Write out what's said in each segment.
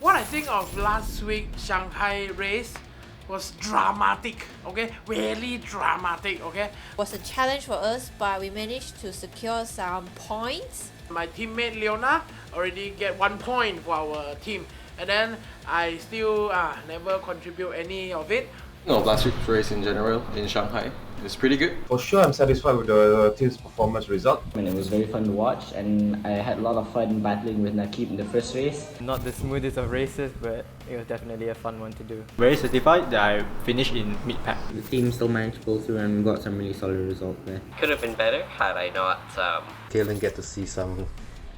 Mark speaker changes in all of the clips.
Speaker 1: What I think of last week Shanghai race was dramatic, okay? Very dramatic, okay?
Speaker 2: It was a challenge for us, but we managed to secure some points.
Speaker 1: My teammate Leona already get 1 point for our team, and then I still never contribute any of it.
Speaker 3: No, last week's race in general in Shanghai is pretty good.
Speaker 4: For sure, I'm satisfied with the team's performance result.
Speaker 5: And it was very fun to watch, and I had a lot of fun battling with Nakib in the first race.
Speaker 6: Not the smoothest of races, but it was definitely a fun one to do.
Speaker 7: Very satisfied that I finished in mid-pack.
Speaker 5: The team still managed to pull through and got some really solid results there.
Speaker 8: Could have been better had I not
Speaker 9: Didn't get to see some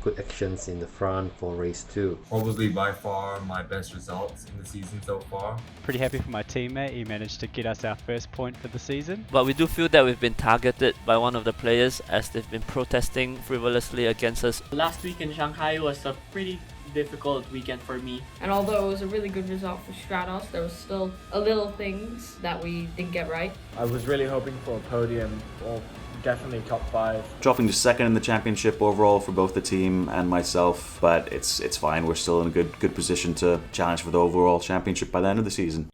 Speaker 9: good actions in the front for race 2.
Speaker 10: Probably by far my best results in the season so far.
Speaker 11: Pretty happy for my teammate, he managed to get us our first point for the season.
Speaker 8: But we do feel that we've been targeted by one of the players as they've been protesting frivolously against us.
Speaker 12: Last week in Shanghai was a pretty difficult weekend for me.
Speaker 13: And although it was a really good result for Stratos, there was still a little things that we didn't get right.
Speaker 6: I was really hoping for a podium, or definitely top 5.
Speaker 14: Dropping to second in the championship overall for both the team and myself, but it's fine. We're still in a good position to challenge for the overall championship by the end of the season.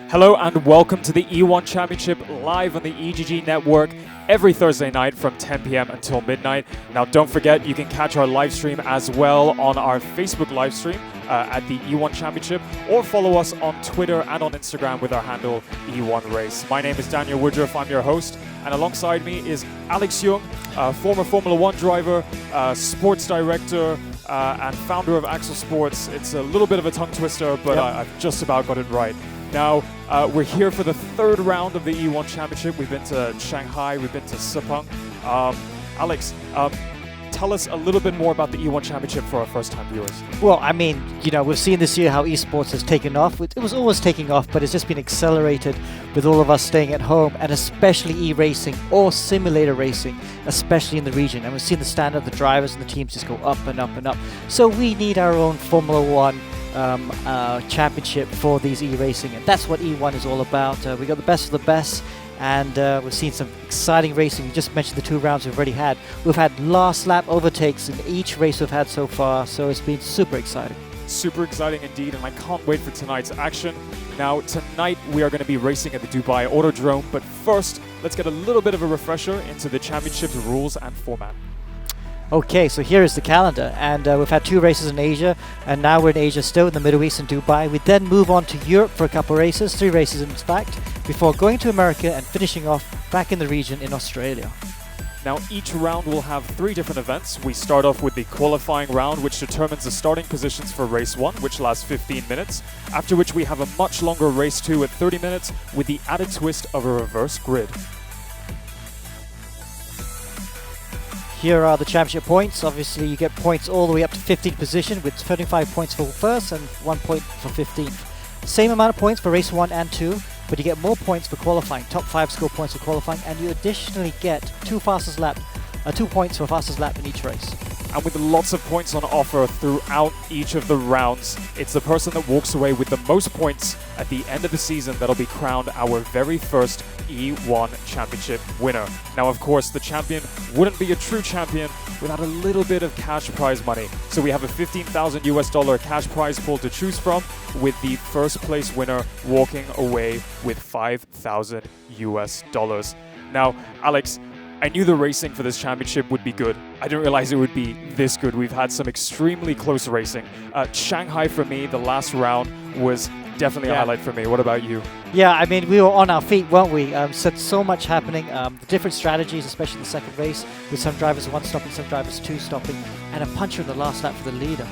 Speaker 15: Hello and welcome to the E1 Championship live on the EGG network every Thursday night from 10 p.m. until midnight. Now don't forget you can catch our live stream as well on our Facebook live stream at the E1 Championship, or follow us on Twitter and on Instagram with our handle E1 Race. My name is Daniel Woodruff, I'm your host, and alongside me is Alex Young, former Formula 1 driver, sports director, and founder of Axel Sports. It's a little bit of a tongue twister, but I've just about got it right. Now, we're here for the third round of the E1 Championship. We've been to Shanghai, we've been to Sepang. Alex, tell us a little bit more about the E1 Championship for our first-time viewers.
Speaker 16: Well, I mean, you know, we've seen this year how esports has taken off. It was always taking off, but it's just been accelerated with all of us staying at home, and especially e-racing or simulator racing, especially in the region. And we've seen the standard of the drivers and the teams just go up and up and up. So we need our own Formula 1 championship for these e-racing, and that's what E1 is all about. We got the best of the best, and we've seen some exciting racing. You just mentioned the 2 rounds we've already had. We've had last lap overtakes in each race we've had so far, so it's been super exciting.
Speaker 15: Super exciting indeed, and I can't wait for tonight's action. Now, tonight we are going to be racing at the Dubai Autodrome, but first, let's get a little bit of a refresher into the championship's rules and format.
Speaker 16: Okay, so here is the calendar, and we've had 2 races in Asia, and now we're in Asia still, in the Middle East and Dubai. We then move on to Europe for a couple of races, 3 races in fact, before going to America and finishing off back in the region in Australia.
Speaker 15: Now each round will have 3 different events. We start off with the qualifying round, which determines the starting positions for race 1, which lasts 15 minutes, after which we have a much longer race 2 at 30 minutes with the added twist of a reverse grid.
Speaker 16: Here are the championship points. Obviously, you get points all the way up to 15th position with 25 points for first and 1 point for 15th. Same amount of points for race 1 and 2, but you get more points for qualifying. Top 5 score points for qualifying, and you additionally get 2 points for fastest lap in each race.
Speaker 15: And with lots of points on offer throughout each of the rounds, it's the person that walks away with the most points at the end of the season that'll be crowned our very first E1 Championship winner. Now, of course, the champion wouldn't be a true champion without a little bit of cash prize money. So we have a $15,000 cash prize pool to choose from, with the first place winner walking away with $5,000. Now, Alex, I knew the racing for this championship would be good. I didn't realize it would be this good. We've had some extremely close racing. Shanghai, for me, the last round was definitely a highlight for me. What about you?
Speaker 16: Yeah, I mean, we were on our feet, weren't we? So much happening. The different strategies, especially in the second race, with some drivers 1 stopping, some drivers 2 stopping, and a puncher in the last lap for the leader.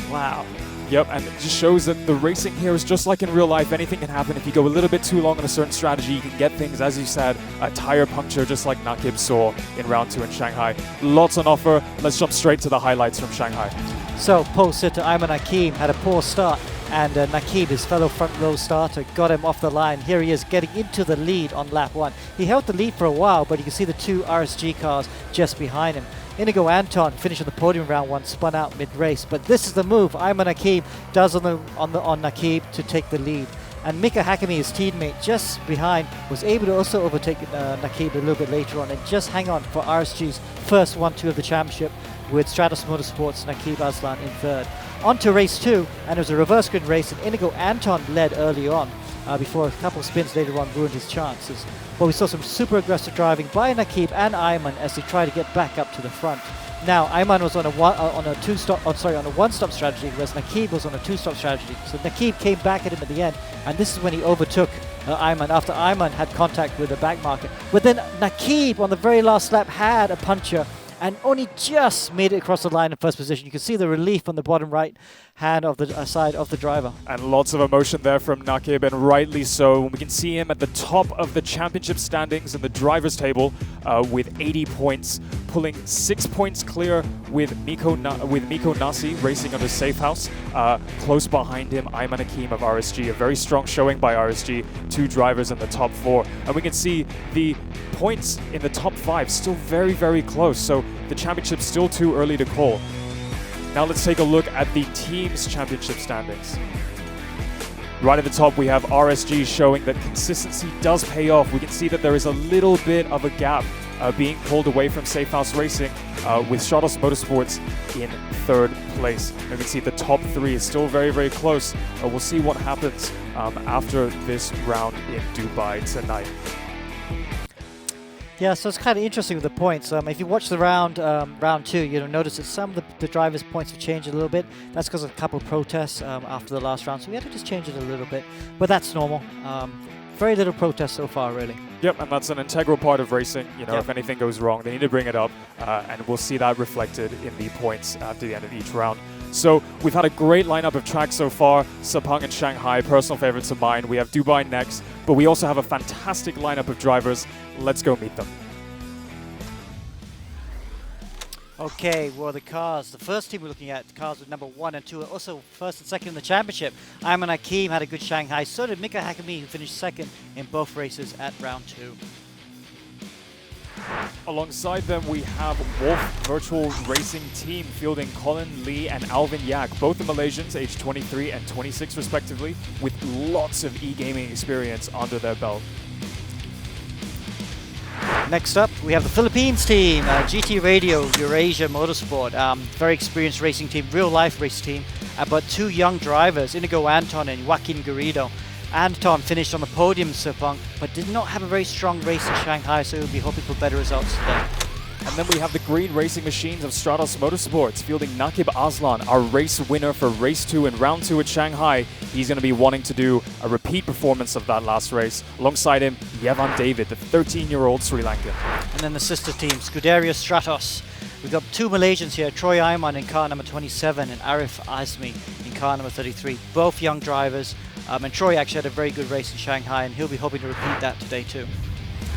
Speaker 16: Wow.
Speaker 15: Yep, and it just shows that the racing here is just like in real life. Anything can happen. If you go a little bit too long on a certain strategy, you can get things, as you said, a tire puncture, just like Nakib saw in round 2 in Shanghai. Lots on offer. Let's jump straight to the highlights from Shanghai.
Speaker 16: So, pole sitter Ayman Hakim had a poor start. And Nakib, his fellow front row starter, got him off the line. Here he is getting into the lead on lap 1. He held the lead for a while, but you can see the 2 RSG cars just behind him. Inigo Anton finished on the podium round 1, spun out mid-race, but this is the move Ayman Nakib does on Nakib to take the lead. And Mika Hakimi, his teammate, just behind, was able to also overtake Nakib a little bit later on and just hang on for RSG's first 1-2 of the championship, with Stratos Motorsports' Nakib Aslan in third. On to race 2, and it was a reverse grid race, and Inigo Anton led early on before a couple of spins later on ruined his chances. But we saw some super aggressive driving by Nakib and Ayman as they tried to get back up to the front. Now Ayman was on a one-stop strategy, whereas Nakib was on a 2-stop strategy. So Nakib came back at him at the end, and this is when he overtook Ayman after Ayman had contact with the back marker. But then Nakib on the very last lap had a puncher and only just made it across the line in first position. You can see the relief on the bottom right hand of the side of the driver.
Speaker 15: And lots of emotion there from Nakib, and rightly so. We can see him at the top of the championship standings in the drivers' table with 80 points, pulling 6 points clear with Miko Nasi racing under Safe House. Close behind him, Ayman Hakim of RSG. A very strong showing by RSG, 2 drivers in the top 4. And we can see the points in the top 5 still very, very close. So the championship's still too early to call. Now let's take a look at the team's championship standings. Right at the top, we have RSG showing that consistency does pay off. We can see that there is a little bit of a gap being pulled away from Safe House Racing with Stratos Motorsports in 3rd place. And we can see the top 3 is still very, very close. We'll see what happens after this round in Dubai tonight.
Speaker 16: Yeah, so it's kind of interesting with the points. If you watch the round 2, you'll notice that some of the drivers' points have changed a little bit. That's because of a couple of protests after the last round, so we had to just change it a little bit. But that's normal. Very little protest so far, really.
Speaker 15: Yep, and that's an integral part of racing. You know, if anything goes wrong, they need to bring it up, and we'll see that reflected in the points after the end of each round. So we've had a great lineup of tracks so far. Sepang and Shanghai, personal favorites of mine. We have Dubai next, but we also have a fantastic lineup of drivers. Let's go meet them.
Speaker 16: Okay, well, the cars. The first team we're looking at, cars with number 1 and 2, are also first and second in the championship. Ayman Hakim had a good Shanghai. So did Mika Hakimi, who finished second in both races at round 2.
Speaker 15: Alongside them, we have Wolf Virtual Racing Team fielding Colin Lee and Alvin Yak, both the Malaysians, aged 23 and 26 respectively, with lots of e-gaming experience under their belt.
Speaker 16: Next up, we have the Philippines team, GT Radio Eurasia Motorsport, very experienced racing team, real-life race team, but 2 young drivers, Inigo Anton and Joaquin Garrido. Anton finished on the podium in Sepang, but did not have a very strong race in Shanghai, so we'll be hoping for better results today.
Speaker 15: And then we have the green racing machines of Stratos Motorsports fielding Nakib Aslan, our race winner for race 2 in round 2 at Shanghai. He's going to be wanting to do a repeat performance of that last race. Alongside him, Yevan David, the 13-year-old Sri Lankan.
Speaker 16: And then the sister team, Scuderia Stratos. We've got 2 Malaysians here, Troy Ayman in car number 27 and Arif Azmi in car number 33. Both young drivers. And Troy actually had a very good race in Shanghai, and he'll be hoping to repeat that today too.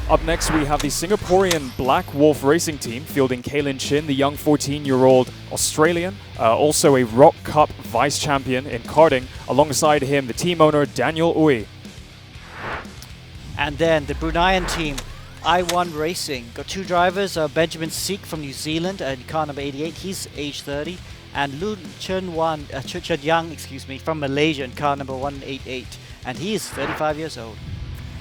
Speaker 15: Up next, we have the Singaporean Black Wolf Racing Team fielding Kaylin Chin, the young 14-year-old Australian, also a Rock Cup vice champion in karting. Alongside him, the team owner Daniel Uy.
Speaker 16: And then the Bruneian team, I1 Racing, got 2 drivers, Benjamin Seek from New Zealand in car number 88, he's age 30, and Lu Chen Yang, from Malaysia in car number 188, and he is 35 years old.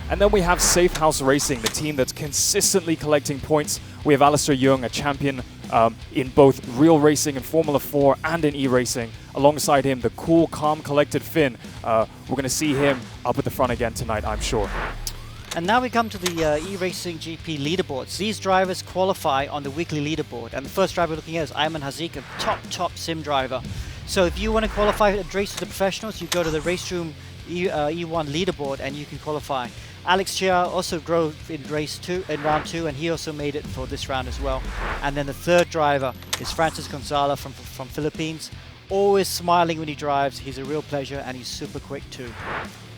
Speaker 15: And then we have Safe House Racing, the team that's consistently collecting points. We have Alistair Young, a champion in both real racing and Formula 4 and in e-racing. Alongside him, the cool, calm, collected Finn. We're going to see him up at the front again tonight, I'm sure.
Speaker 16: And now we come to the ERacing GP leaderboards. These drivers qualify on the weekly leaderboard. And the first driver we're looking at is Ayman Hazik, a top sim driver. So if you want to qualify and race with the professionals, you go to the RaceRoom E1 leaderboard and you can qualify. Alex Chia also drove in round 2, and he also made it for this round as well. And then the third driver is Francis Gonzalez from Philippines. Always smiling when he drives. He's a real pleasure, and he's super quick too.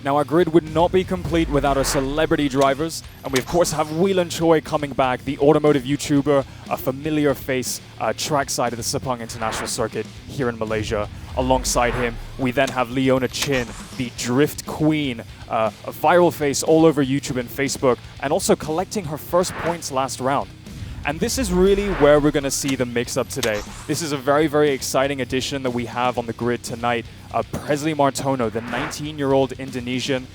Speaker 15: Now, our grid would not be complete without our celebrity drivers, and we of course have Whelan Choi coming back, the automotive YouTuber, a familiar face trackside of the Sepang International Circuit here in Malaysia. Alongside him, we then have Leona Chin, the drift queen, a viral face all over YouTube and Facebook, and also collecting her first points last round. And this is really where we're going to see the mix-up today. This is a very, very exciting addition that we have on the grid tonight. Presley Martono, the 19-year-old Indonesian,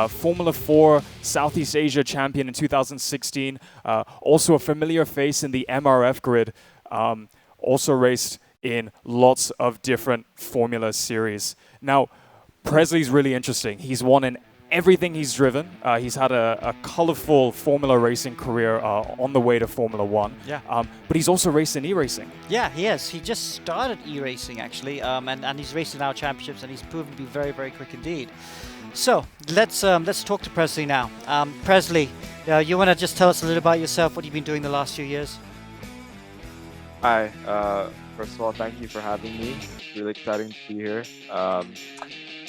Speaker 15: Formula 4 Southeast Asia champion in 2016, also a familiar face in the MRF grid, also raced in lots of different Formula series. Now, Presley's really interesting. He's won in everything he's driven. He's had a colorful Formula racing career on the way to Formula 1.
Speaker 16: Yeah.
Speaker 15: But he's also raced in e-racing.
Speaker 16: Yeah, he has. He just started e-racing actually, and he's raced in our championships, and he's proven to be very, very quick indeed. So let's talk to Presley now. Presley, you want to just tell us a little about yourself? What you've been doing the last few years?
Speaker 17: Hi. First of all, thank you for having me. It's really exciting to be here.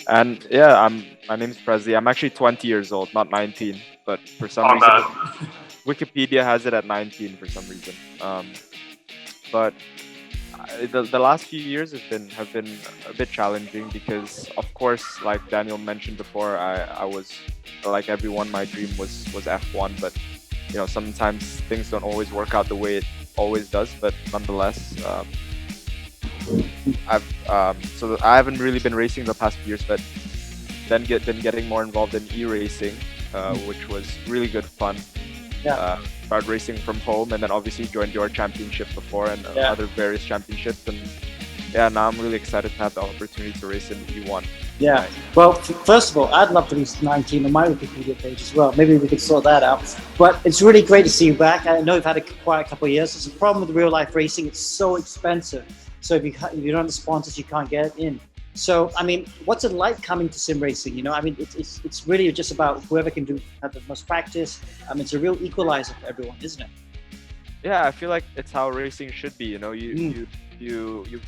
Speaker 17: And yeah, my name's Presley. I'm actually 20 years old, not 19, but for some reason, Wikipedia has it at 19 for some reason. But the last few years have been a bit challenging because, of course, like Daniel mentioned before, I was like everyone. My dream was F1, but you know, sometimes things don't always work out the way it always does. But nonetheless. So I haven't really been racing the past few years, but then been getting more involved in e-racing, which was really good fun.
Speaker 16: Yeah.
Speaker 17: Started racing from home, and then obviously joined your championship before and other various championships, and yeah, now I'm really excited to have the opportunity to race in E1.
Speaker 18: Yeah. Well, first of all, I'd love to be 19 on my Wikipedia page as well. Maybe we could sort that out. But it's really great to see you back. I know you've had quite a couple of years. It's a problem with real life racing. It's so expensive. So if you don't have the sponsors, you can't get in. So, I mean, what's it like coming to sim racing? You know, I mean, it's really just about whoever can have the most practice. It's a real equalizer for everyone, isn't it?
Speaker 17: Yeah, I feel like it's how racing should be. You know, you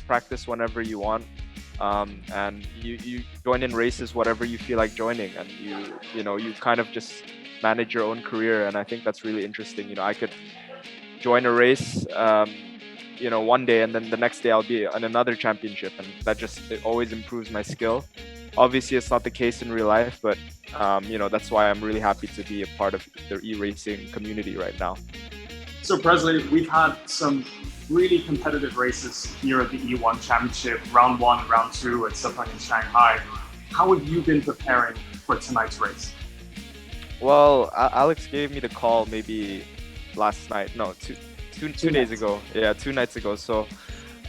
Speaker 17: practice whenever you want, and you join in races whatever you feel like joining, and you kind of just manage your own career. And I think that's really interesting. You know, I could join a race. One day, and then the next day I'll be on another championship, and that it always improves my skill. Obviously, it's not the case in real life, but that's why I'm really happy to be a part of the e-racing community right now.
Speaker 19: So Presley, we've had some really competitive races here at the E1 Championship, round 1, round 2 at Sepang in Shanghai. How have you been preparing for tonight's race?
Speaker 17: Well, Alex gave me the call maybe last night. No, two days ago. Yeah, 2 nights ago. So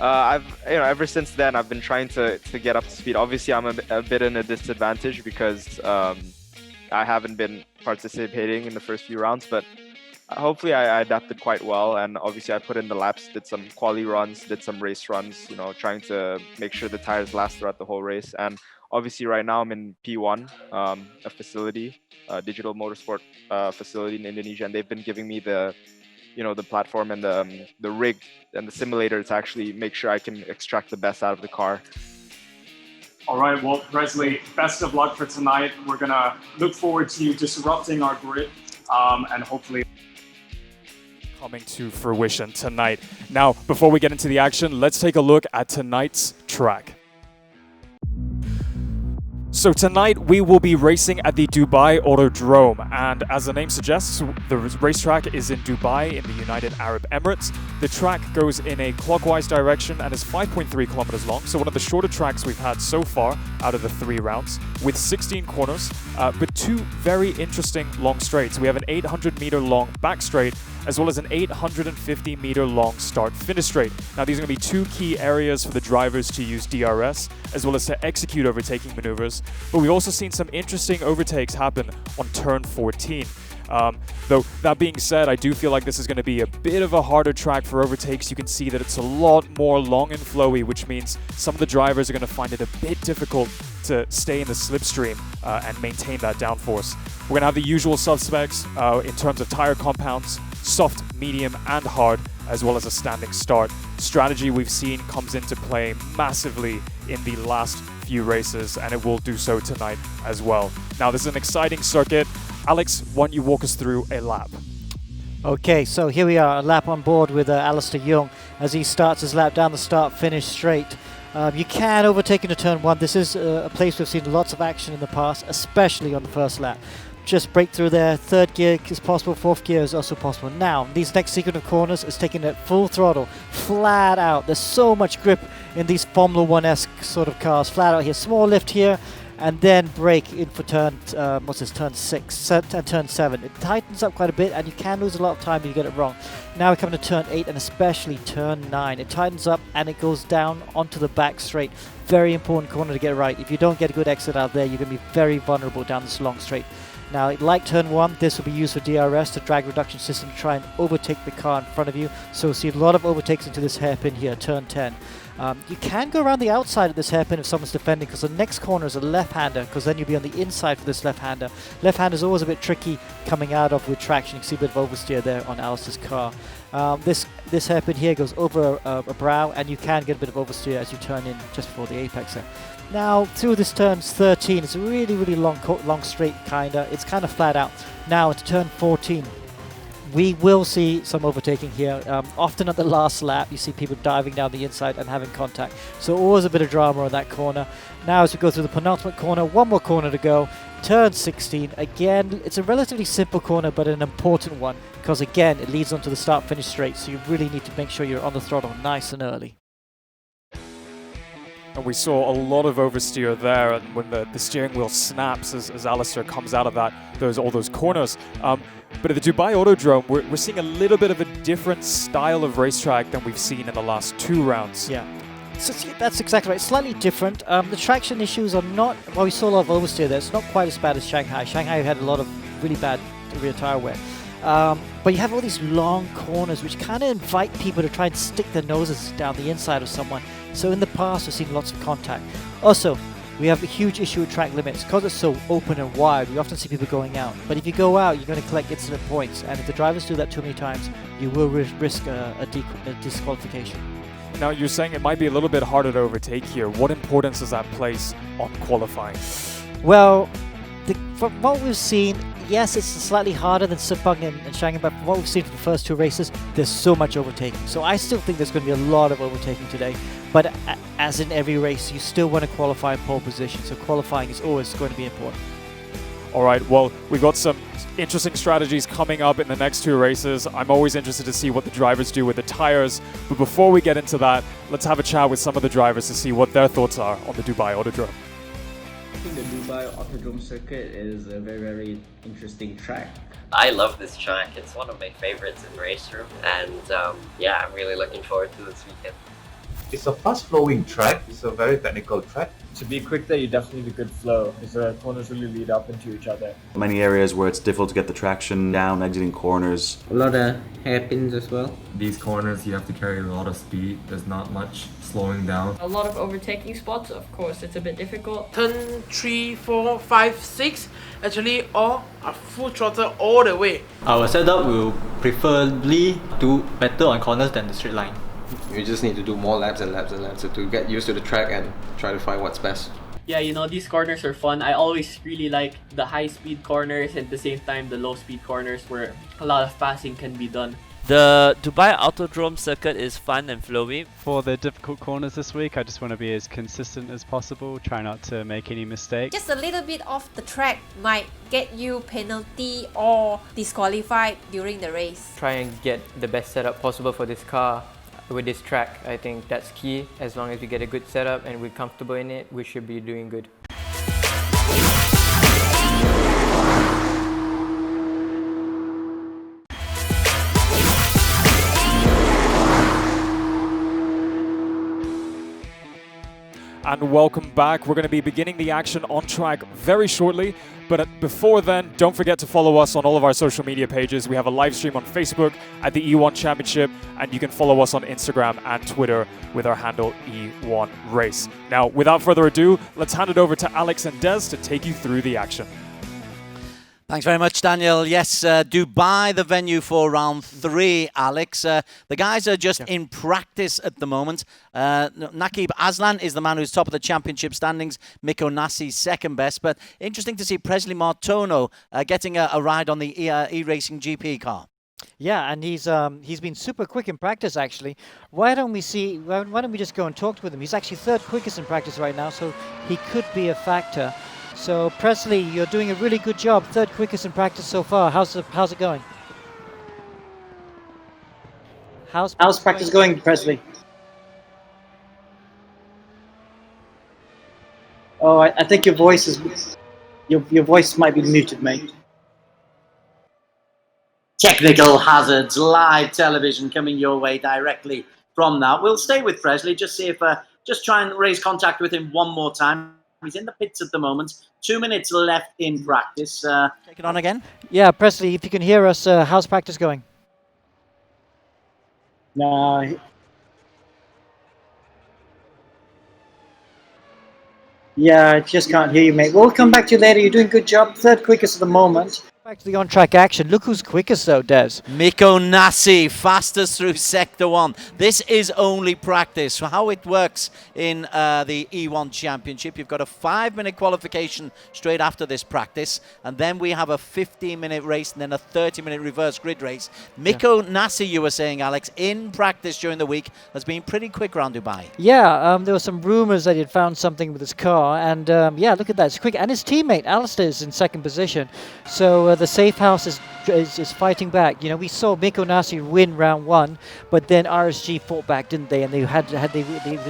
Speaker 17: I've ever since then I've been trying to get up to speed. Obviously, I'm a bit in a disadvantage because I haven't been participating in the first few rounds, but hopefully I adapted quite well. And obviously I put in the laps, did some quali runs, did some race runs, trying to make sure the tires last throughout the whole race. And obviously right now I'm in P1, a facility, digital motorsport facility in Indonesia, and they've been giving me the platform and the rig and the simulator to actually make sure I can extract the best out of the car.
Speaker 19: All right, well, Presley, best of luck for tonight. We're gonna look forward to you disrupting our grid, and hopefully
Speaker 15: coming to fruition tonight. Now, before we get into the action, let's take a look at tonight's track. So tonight we will be racing at the Dubai Autodrome, and as the name suggests, the racetrack is in Dubai in the United Arab Emirates. The track goes in a clockwise direction and is 5.3 kilometers long, so one of the shorter tracks we've had so far out of the 3 rounds, with 16 corners, but 2 very interesting long straights. We have an 800-meter long back straight, as well as an 850-meter long start-finish straight. Now, these are going to be 2 key areas for the drivers to use DRS, as well as to execute overtaking maneuvers. But we've also seen some interesting overtakes happen on turn 14. Though, that being said, I do feel like this is going to be a bit of a harder track for overtakes. You can see that it's a lot more long and flowy, which means some of the drivers are going to find it a bit difficult to stay in the slipstream and maintain that downforce. We're going to have the usual suspects in terms of tire compounds, soft, medium, and hard, as well as a standing start. Strategy we've seen comes into play massively in the last few races, and it will do so tonight as well. Now, this is an exciting circuit. Alex, why don't you walk us through a lap?
Speaker 16: Okay, so here we are, a lap on board with Alistair Young as he starts his lap down the start-finish straight. You can overtake into turn 1. This is a place we've seen lots of action in the past, especially on the first lap. Just break through there. Third gear is possible, fourth gear is also possible. Now, these next sequence of corners is taking it full throttle, flat out. There's so much grip in these Formula 1-esque sort of cars. Flat out here, small lift here, and then brake in for turn, turn 6 and turn 7. It tightens up quite a bit, and you can lose a lot of time if you get it wrong. Now we're coming to turn 8 and especially turn 9. It tightens up and it goes down onto the back straight. Very important corner to get right. If you don't get a good exit out there, you're going to be very vulnerable down this long straight. Now, like turn 1, this will be used for DRS, the drag reduction system, to try and overtake the car in front of you. So we'll see a lot of overtakes into this hairpin here, turn 10. You can go around the outside of this hairpin if someone's defending, because the next corner is a left-hander, because then you'll be on the inside for this left-hander. Left-hander is always a bit tricky coming out of with traction. You can see a bit of oversteer there on Alistair's car. This hairpin here goes over a brow, and you can get a bit of oversteer as you turn in just before the apex there. Now, through this turns 13, it's a really, really long straight, kinda. It's kind of flat out. Now, into turn 14, we will see some overtaking here. Often at the last lap, you see people diving down the inside and having contact. So always a bit of drama on that corner. Now, as we go through the penultimate corner, one more corner to go. Turn 16, again, it's a relatively simple corner, but an important one, because again, it leads onto the start-finish straight, so you really need to make sure you're on the throttle nice and early.
Speaker 15: And we saw a lot of oversteer there, and when the steering wheel snaps as Alistair comes out of that, all those corners. But at the Dubai Autodrome, we're seeing a little bit of a different style of racetrack than we've seen in the last 2 rounds.
Speaker 16: Yeah. So that's exactly right. Slightly different. The traction issues are not, well, we saw a lot of oversteer there. It's not quite as bad as Shanghai. Shanghai had a lot of really bad rear tire wear. But you have all these long corners which kind of invite people to try and stick their noses down the inside of someone. So in the past, we've seen lots of contact. Also, we have a huge issue with track limits. Because it's so open and wide, we often see people going out. But if you go out, you're going to collect incident points. And if the drivers do that too many times, you will risk a disqualification.
Speaker 15: Now, you're saying it might be a little bit harder to overtake here. What importance does that place on qualifying?
Speaker 16: Well, from what we've seen, yes, it's slightly harder than Sepang and Shanghai, but from what we've seen from the first 2 races, there's so much overtaking. So I still think there's going to be a lot of overtaking today. But as in every race, you still want to qualify in pole position. So qualifying is always going to be important.
Speaker 15: All right, well, we've got some interesting strategies coming up in the next 2 races. I'm always interested to see what the drivers do with the tires. But before we get into that, let's have a chat with some of the drivers to see what their thoughts are on the Dubai Autodrome.
Speaker 5: I think the Dubai Autodrome circuit is a very, very interesting track.
Speaker 20: I love this track. It's one of my favorites in RaceRoom, and yeah, I'm really looking forward to this weekend.
Speaker 4: It's a fast-flowing track. It's a very technical track.
Speaker 6: To be quick there, you definitely need a good flow, because the corners really lead up into each other.
Speaker 14: Many areas where it's difficult to get the traction down, exiting corners.
Speaker 5: A lot of hairpins as well.
Speaker 10: These corners, you have to carry a lot of speed. There's not much slowing down.
Speaker 13: A lot of overtaking spots, of course, it's a bit difficult.
Speaker 1: Turn 3, 4, 5, 6, actually all are full throttle all the way.
Speaker 7: Our setup will preferably do better on corners than the straight line.
Speaker 3: You just need to do more laps and laps and laps to get used to the track and try to find what's best.
Speaker 12: Yeah, you know, these corners are fun. I always really like the high-speed corners and at the same time the low-speed corners where a lot of passing can be done.
Speaker 8: The Dubai Autodrome circuit is fun and flowy.
Speaker 11: For the difficult corners this week, I just want to be as consistent as possible, try not to make any mistakes.
Speaker 2: Just a little bit off the track might get you penalty or disqualified during the race.
Speaker 6: Try and get the best setup possible for this car. With this track, I think that's key. As long as we get a good setup and we're comfortable in it, we should be doing good.
Speaker 15: And welcome back. We're going to be beginning the action on track very shortly. But before then, don't forget to follow us on all of our social media pages. We have a live stream on Facebook at the E1 Championship, and you can follow us on Instagram and Twitter with our handle E1 Race. Now, without further ado, let's hand it over to Alex and Des to take you through the action.
Speaker 2: Thanks very much, Daniel. Yes, Dubai, the venue for round 3, Alex. The guys are just in practice at the moment. Naqib Aslan is the man who's top of the championship standings. Miko Nasi second best. But interesting to see Presley Martono getting a ride on the ERacing GP car.
Speaker 16: Yeah, and he's been super quick in practice actually. Why don't we just go and talk with him? He's actually third quickest in practice right now, so he could be a factor. So Presley, you're doing a really good job. Third quickest in practice so far. How's it going? How's practice going, Presley? Oh, I think your voice is your voice might be muted, mate.
Speaker 21: Technical hazards, live television coming your way directly from that. We'll stay with Presley, just see if just try and raise contact with him one more time. He's in the pits at the moment. 2 minutes left in practice.
Speaker 2: Take it on again.
Speaker 16: Yeah, Presley, if you can hear us, how's practice going? No. Yeah, I just can't hear you, mate. We'll come back to you later. You're doing a good job. Third quickest at the moment. Back to the on-track action. Look who's quickest though, Des.
Speaker 2: Miko Nasi, fastest through Sector 1. This is only practice. How it works in the E1 Championship, you've got a 5-minute qualification straight after this practice, and then we have a 15-minute race and then a 30-minute reverse grid race. Miko Nasi, you were saying, Alex, in practice during the week, has been pretty quick around Dubai.
Speaker 16: Yeah, there were some rumours that he'd found something with his car, and yeah, look at that. It's quick. And his teammate, Alistair, is in second position. So the safe house is fighting back. You know, we saw Miko Nasi win round 1, but then RSG fought back, didn't they? And they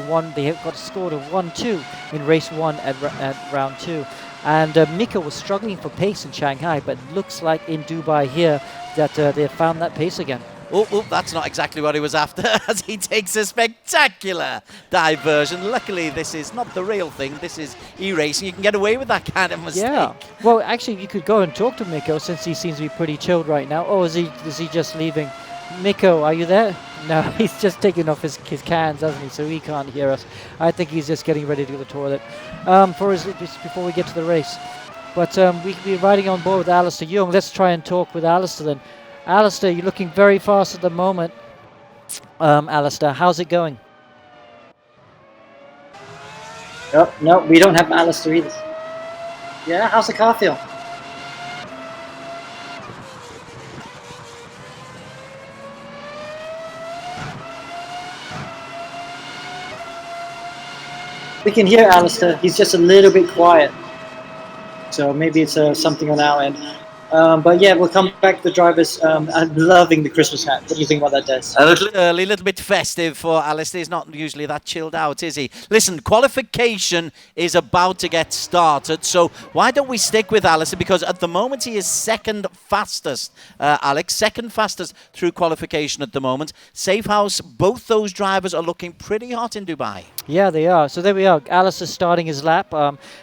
Speaker 16: won. They got scored a 1-2 in race 1 at round 2. And Miko was struggling for pace in Shanghai, but looks like in Dubai here that they have found that pace again.
Speaker 2: Oh, that's not exactly what he was after, as he takes a spectacular diversion. Luckily, this is not the real thing. This is e-racing. You can get away with that kind of mistake.
Speaker 16: Yeah. Well, actually, you could go and talk to Miko, since he seems to be pretty chilled right now. Oh, is he just leaving? Miko, are you there? No, he's just taking off his cans, hasn't he? So he can't hear us. I think he's just getting ready to go to the toilet just before we get to the race. But we could be riding on board with Alistair Young. Let's try and talk with Alistair then. Alistair, you're looking very fast at the moment. Alistair, how's it going? Oh, no, we don't have Alistair either. Yeah, how's the car feel? We can hear Alistair. He's just a little bit quiet. So maybe it's something on our end. But yeah, we'll come back to the drivers. I'm loving the Christmas hat. What do you think about that, Des?
Speaker 2: A little early, a little bit festive for Alistair. He's not usually that chilled out, is he? Listen, qualification is about to get started, so why don't we stick with Alistair? Because at the moment he is second fastest, Alex. Second fastest through qualification at the moment. Safe House, both those drivers are looking pretty hot in Dubai.
Speaker 16: Yeah, they are. So there we are. Alistair starting his lap.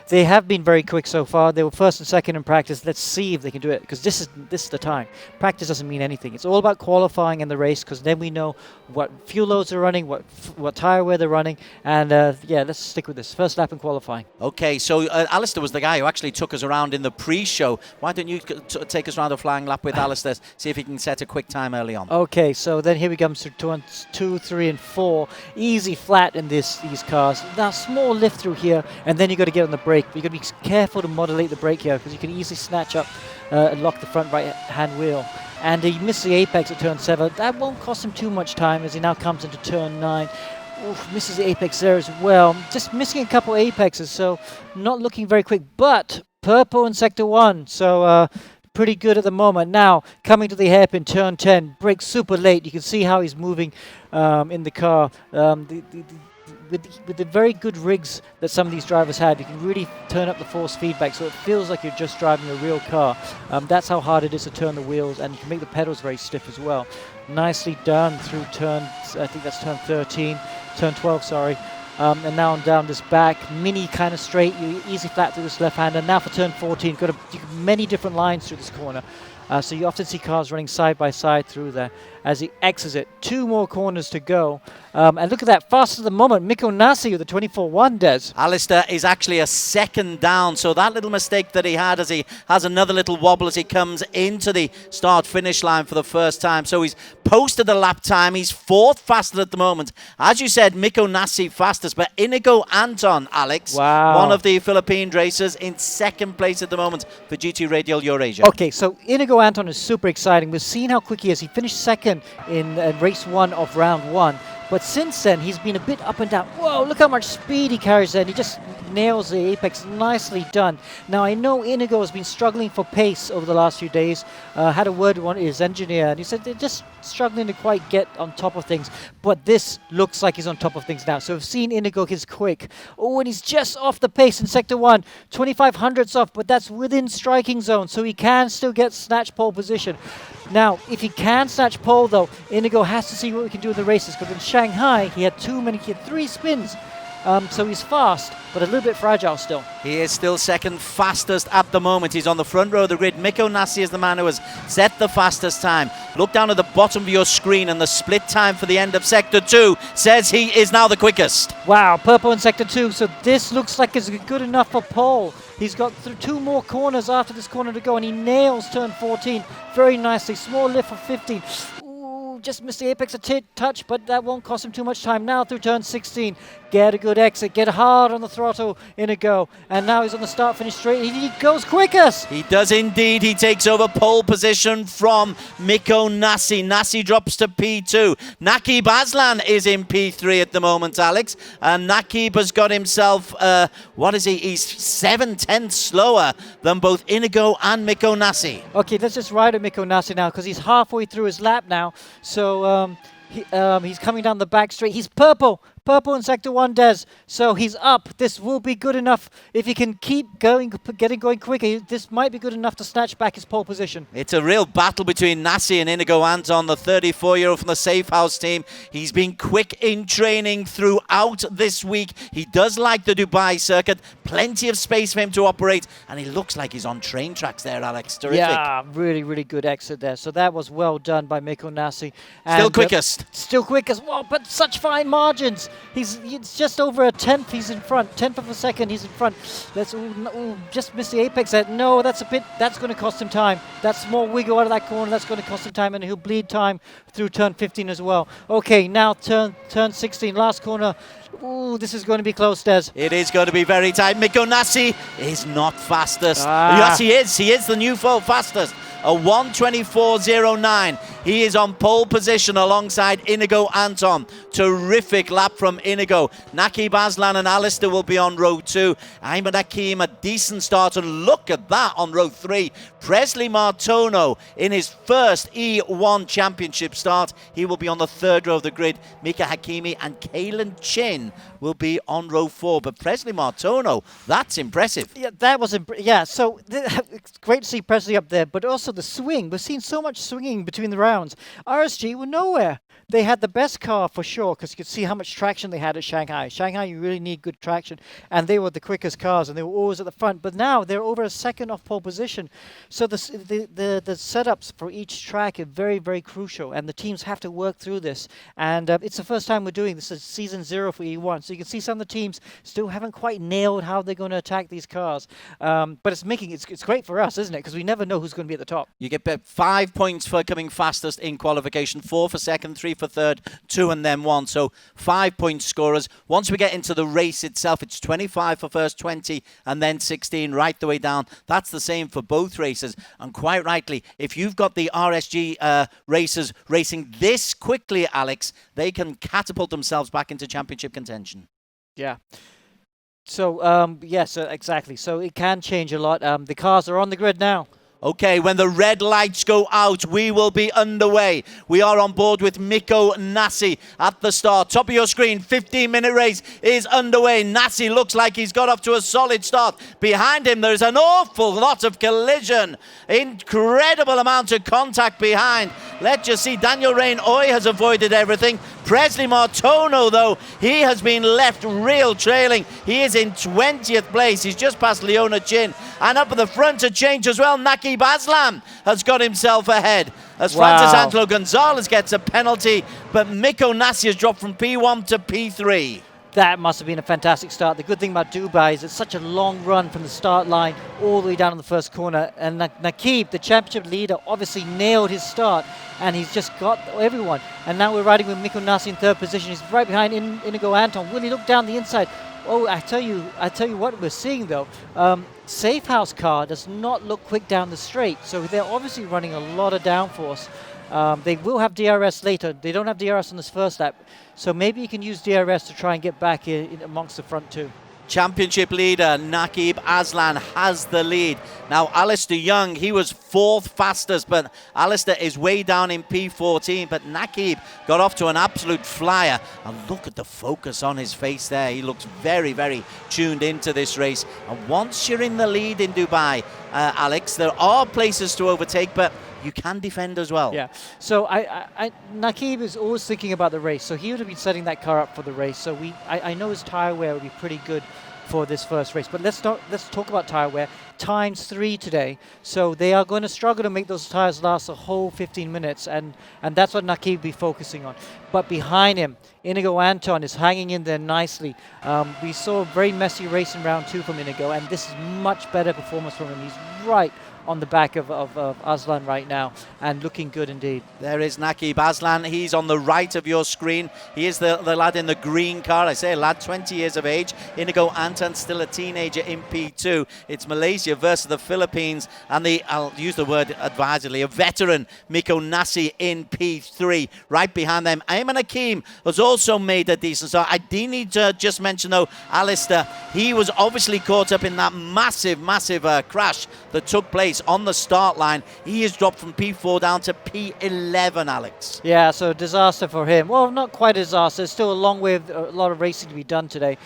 Speaker 16: They have been very quick so far. They were first and second in practice. Let's see if they can do it, because this is the time. Practice doesn't mean anything. It's all about qualifying in the race, because then we know what fuel loads are running, what tyre wear they're running, and yeah, let's stick with this. First lap in qualifying.
Speaker 2: Okay, so Alistair was the guy who actually took us around in the pre-show. Why don't you take us around a flying lap with Alistair, see if he can set a quick time early on.
Speaker 16: Okay, so then here we come to 2, 3, and 4. Easy flat in these cars. Now small lift through here, and then you got to get on the brake. But you got to be careful to modulate the brake here, because you can easily snatch up and lock the front right-hand wheel. And he missed the apex at turn 7. That won't cost him too much time as he now comes into turn 9. Oof, misses the apex there as well. Just missing a couple apexes, so not looking very quick. But purple in sector 1, so pretty good at the moment. Now, coming to the hairpin, turn 10. Brakes super late. You can see how he's moving in the car. With the very good rigs that some of these drivers had, you can really turn up the force feedback, so it feels like you're just driving a real car. That's how hard it is to turn the wheels, and you can make the pedals very stiff as well. Nicely done through turn, I think that's turn 12, sorry. And now on down this back, mini kind of straight, you easy flat through this left hand, and now for turn 14, got many different lines through this corner. So you often see cars running side by side through there as he exits it. 2 more corners to go. And look at that, fast at the moment, Mikko Nasi with the 24-1, Des.
Speaker 2: Alistair is actually a second down, so that little mistake that he had as he has another little wobble as he comes into the start-finish line for the first time. So he's posted the lap time. He's 4th fastest at the moment. As you said, Mikko Nasi fastest, but Inigo Anton, Alex, one of the Philippine racers, in 2nd place at the moment for GT Radial Eurasia.
Speaker 16: Okay, so Inigo Anton is super exciting. We've seen how quick he is. He finished 2nd in race 1 of round 1. But since then, he's been a bit up and down. Whoa, look how much speed he carries there. And he just nails the apex. Nicely done. Now, I know Inigo has been struggling for pace over the last few days. Had a word with his engineer, and he said they're just struggling to quite get on top of things. But this looks like he's on top of things now. So we've seen Inigo is quick. Oh, and he's just off the pace in Sector 1. 2500ths off, but that's within striking zone. So he can still get snatch pole position. Now, if he can snatch pole, though, Inigo has to see what we can do in the races, because in Shanghai, he had 3 spins. So he's fast, but a little bit fragile still.
Speaker 2: He is still 2nd fastest at the moment. He's on the front row of the grid. Mikko Nasi is the man who has set the fastest time. Look down at the bottom of your screen, and the split time for the end of Sector 2 says he is now the quickest.
Speaker 16: Wow, purple in Sector 2, so this looks like it's good enough for pole. He's got 2 more corners after this corner to go, and he nails turn 14 very nicely. Small lift for 15. Ooh, just missed the apex a touch, but that won't cost him too much time. Now through turn 16, get a good exit, get hard on the throttle, in a go. And now he's on the start-finish straight. He goes quickest.
Speaker 2: He does indeed. He takes over pole position from Mikko Nasi. Nasi drops to P2. Nakib Aslan is in P3 at the moment, Alex. And Nakib has got himself, what is he? He's 7/10 slower than both Inigo and Mikko Nasi.
Speaker 16: Okay, let's just ride at Mikko Nasi now, because he's halfway through his lap now. So he's coming down the back straight. He's purple in Sector 1, Des. So he's up. This will be good enough. If he can keep going, going quicker, this might be good enough to snatch back his pole position.
Speaker 2: It's a real battle between Nasi and Inigo Anton, the 34-year-old from the Safe House team. He's been quick in training throughout this week. He does like the Dubai circuit. Plenty of space for him to operate. And he looks like he's on train tracks there, Alex. Terrific.
Speaker 16: Yeah, really, really good exit there. So that was well done by Mikko Nasi.
Speaker 2: Still quickest.
Speaker 16: Still quickest. Well, but such fine margins. He's just over a 10th. He's in front. 10th of a second. He's in front. Let's just miss the apex there. No, that's going to cost him time. That's more wiggle out of that corner. That's going to cost him time, and he'll bleed time through turn 15 as well. Okay, now turn 16. Last corner. Ooh, this is going to be close, Des.
Speaker 2: It is going to be very tight. Mikko Nasi is not fastest. Yes, he is. He is the new fastest. A 1:24.09. He is on pole position alongside Inigo Anton. Terrific lap from Inigo. Nakib Aslan and Alistair will be on row 2. Ahmed Hakim, a decent start, and look at that on row 3. Presley Martono in his first E1 championship start. He will be on the 3rd row of the grid. Mika Hakimi and Kalen Chin will be on row 4. But Presley Martono, that's impressive.
Speaker 16: Yeah, that was so it's great to see Presley up there, but also the swing. We've seen so much swinging between the rounds. RSG were nowhere. They had the best car for sure, because you could see how much traction they had at Shanghai. Shanghai, you really need good traction, and they were the quickest cars, and they were always at the front. But now they're over a second off pole position. So the setups for each track are very, very crucial, and the teams have to work through this. And it's the first time we're doing this. It's season 0 for E1, so you can see some of the teams still haven't quite nailed how they're going to attack these cars. But it's great for us, isn't it? Because we never know who's going to be at the top.
Speaker 2: You get 5 points for coming fastest in qualification, 4 for second, 3 for third, 2 and then 1. So 5-point scorers. Once we get into the race itself, it's 25 for first, 20 and then 16 right the way down. That's the same for both races. And quite rightly, if you've got the RSG racers racing this quickly, Alex, they can catapult themselves back into championship contention.
Speaker 16: Yeah. So, yes, exactly. So it can change a lot. The cars are on the grid now.
Speaker 2: Okay, when the red lights go out, we will be underway. We are on board with Mikko Nasi at the start. Top of your screen, 15-minute race is underway. Nasi looks like he's got off to a solid start. Behind him, there's an awful lot of collision. Incredible amount of contact behind. Let's just see. Daniel Rain-Oy has avoided everything. Presley Martono, though, he has been left real trailing. He is in 20th place. He's just past Leona Chin. And up at the front to change as well, Naqib Aslam has got himself ahead. As Francis Angelo Gonzalez gets a penalty, but Miko Nassi has dropped from P1 to P3.
Speaker 16: That must have been a fantastic start. The good thing about Dubai is it's such a long run from the start line all the way down in the first corner. And Naqib, the championship leader, obviously nailed his start, and he's just got everyone. And now we're riding with Miko Nassi in third position. He's right behind Inigo Anton. Will he look down the inside? Oh, I tell you what we're seeing though. Safe House car does not look quick down the straight, so they're obviously running a lot of downforce. They will have DRS later. They don't have DRS on this first lap, so maybe you can use DRS to try and get back in amongst the front two.
Speaker 2: Championship leader Naqib Aslan has the lead. Now Alistair Young, he was 4th fastest, but Alistair is way down in P14, but Naqib got off to an absolute flyer. And look at the focus on his face there. He looks very, very tuned into this race. And once you're in the lead in Dubai, Alex, there are places to overtake, but you can defend as well.
Speaker 16: Yeah. So Naqib is always thinking about the race. So he would have been setting that car up for the race. So I know his tyre wear would be pretty good for this first race. But let's talk about tyre wear. ×3 today. So they are going to struggle to make those tyres last a whole 15 minutes. And that's what Naqib will be focusing on. But behind him, Inigo Anton is hanging in there nicely. We saw a very messy race in round 2 from Inigo, and this is much better performance from him. He's right on the back of Aslan right now, and looking good indeed.
Speaker 2: There is Naqib Aslan. He's on the right of your screen. He is the lad in the green car. I say a lad, 20 years of age. Inigo Anton, still a teenager in P2. It's Malaysia versus the Philippines, and I'll use the word advisedly, a veteran, Miko Nassi in P3. Right behind them, Ayman Hakim has also made a decent start. I do need to just mention, though, Alistair, he was obviously caught up in that massive crash that took place on the start line. He has dropped from P4 down to P11, Alex.
Speaker 16: Yeah, so disaster for him. Well, not quite a disaster. There's still a long way, a lot of racing to be done today.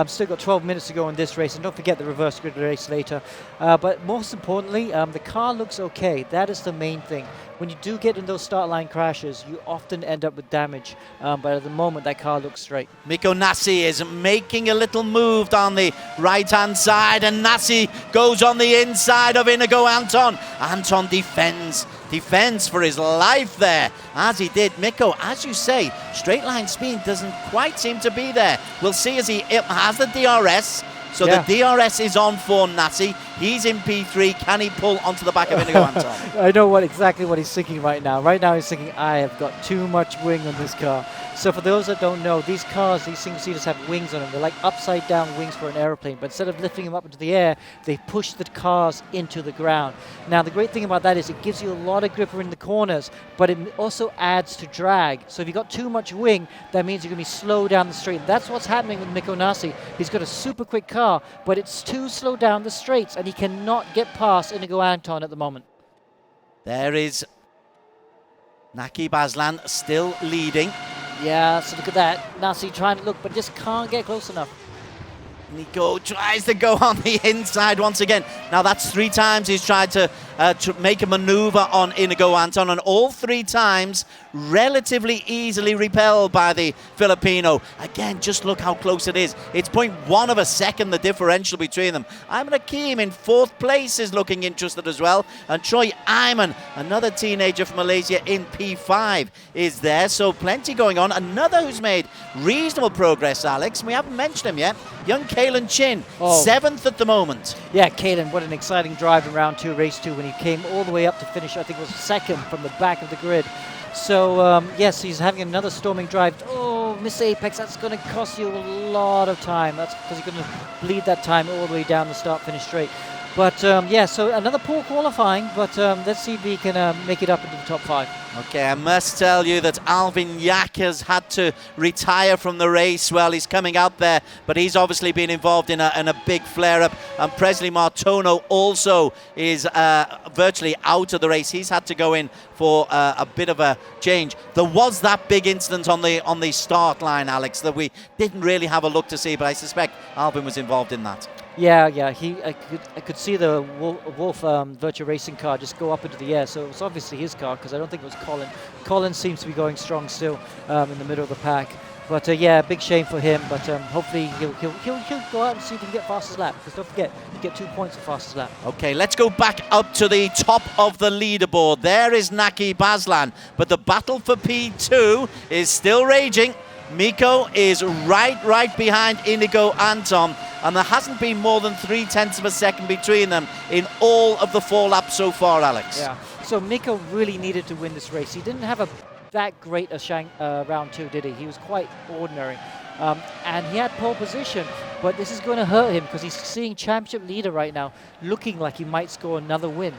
Speaker 16: Still got 12 minutes to go in this race, and don't forget the reverse grid race later. But most importantly, the car looks okay. That is the main thing. When you do get in those start line crashes, you often end up with damage. But at the moment, that car looks straight.
Speaker 2: Miko Nassi is making a little move down the right-hand side, and Nassi goes on the inside of Inigo Anton. Anton defends for his life there, as he did. Miko, as you say, straight line speed doesn't quite seem to be there. We'll see as he has the DRS. So the DRS is on for Nassi. He's in P3. Can he pull onto the back of Inigo Anton?
Speaker 16: I know exactly what he's thinking right now. Right now he's thinking, I have got too much wing on this car. So for those that don't know, these cars, these single-seaters have wings on them. They're like upside-down wings for an airplane. But instead of lifting them up into the air, they push the cars into the ground. Now, the great thing about that is it gives you a lot of grip in the corners, but it also adds to drag. So if you've got too much wing, that means you're going to be slow down the straight. That's what's happening with Miko Nassi. He's got a super quick car, but it's too slow down the straights, and he cannot get past Inigo Anton at the moment.
Speaker 2: There is Naqib Aslan still leading.
Speaker 16: Yeah, so look at that. Nassi trying to look, but just can't get close enough.
Speaker 2: Nico tries to go on the inside once again. Now that's 3 times he's tried to make a maneuver on Inigo Anton, and all 3 times relatively easily repelled by the Filipino. Again, just look how close it is. It's 0.1 of a second, the differential between them. Ayman Hakim in 4th place is looking interested as well, and Troy Ayman, another teenager from Malaysia, in P5 is there. So plenty going on. Another who's made reasonable progress, Alex, we haven't mentioned him yet, young Kalen Chin, 7th at the moment.
Speaker 16: Yeah, Kalen, what an exciting drive in round 2, race 2, when he came all the way up to finish, I think it was 2nd from the back of the grid. So, yes, he's having another storming drive. Oh, miss apex, that's going to cost you a lot of time. That's because you're going to bleed that time all the way down the start-finish straight. But, yeah, so another poor qualifying, but let's see if he can make it up into the top 5.
Speaker 2: Okay, I must tell you that Alvin Yak has had to retire from the race. Well, he's coming out there, but he's obviously been involved in a big flare-up. And Presley Martono also is virtually out of the race. He's had to go in for a bit of a change. There was that big incident on the start line, Alex, that we didn't really have a look to see, but I suspect Alvin was involved in that.
Speaker 16: Yeah, I could see the Wolf Virtua Racing car just go up into the air. So it was obviously his car because I don't think it was Colin. Colin seems to be going strong still in the middle of the pack. But yeah, big shame for him. But hopefully he'll go out and see if he can get fastest lap. Because don't forget, you get 2 points for fastest lap.
Speaker 2: Okay, let's go back up to the top of the leaderboard. There is Naki Baslan, but the battle for P2 is still raging. Miko is right behind Inigo Anton, and there hasn't been more than 0.3 of a second between them in all of the 4 laps so far, Alex.
Speaker 16: Yeah, so Miko really needed to win this race. He didn't have that great a round 2, did he? He was quite ordinary. And he had pole position, but this is going to hurt him because he's seeing championship leader right now, looking like he might score another win.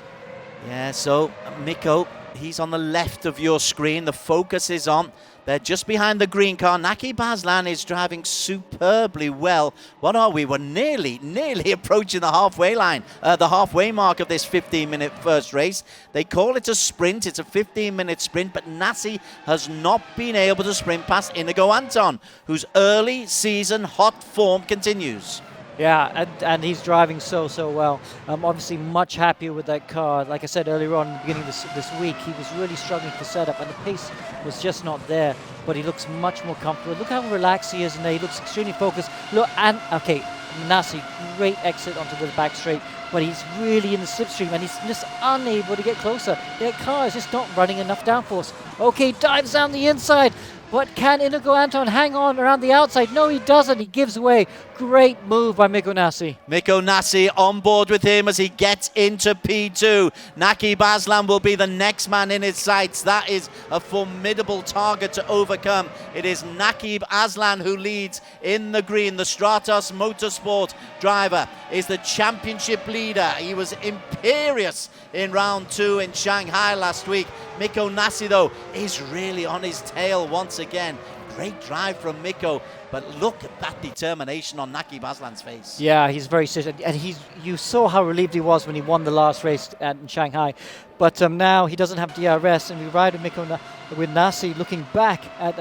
Speaker 2: Yeah, so Miko, he's on the left of your screen. The focus is on. They're just behind the green car. Naki Baslan is driving superbly well. What are we? We're nearly approaching the halfway line, the halfway mark of this 15-minute first race. They call it a sprint. It's a 15-minute sprint, but Nasi has not been able to sprint past Inigo Anton, whose early season hot form continues.
Speaker 16: Yeah, and he's driving so well. Obviously much happier with that car. Like I said earlier on, in the beginning of this week, he was really struggling for setup, and the pace was just not there. But he looks much more comfortable. Look how relaxed he is, and he looks extremely focused. Look, and okay, Nasi, great exit onto the back straight, but he's really in the slipstream, and he's just unable to get closer. That car is just not running enough downforce. Okay, dives down the inside. But can Inigo Anton hang on around the outside? No, he doesn't. He gives away. Great move by Miko Nasi.
Speaker 2: Miko Nasi on board with him as he gets into P2. Naki Baslan will be the next man in his sights. That is a formidable target to overcome. It is Naki Baslan who leads in the green. The Stratos Motorsport driver is the championship leader. He was imperious in round 2 in Shanghai last week. Miko Nasi, though, is really on his tail once again. Great drive from Miko, but look at that determination on Naki Baslan's face.
Speaker 16: Yeah, he's very serious, and you saw how relieved he was when he won the last race in Shanghai. But now he doesn't have DRS, and we ride with Nasi looking back at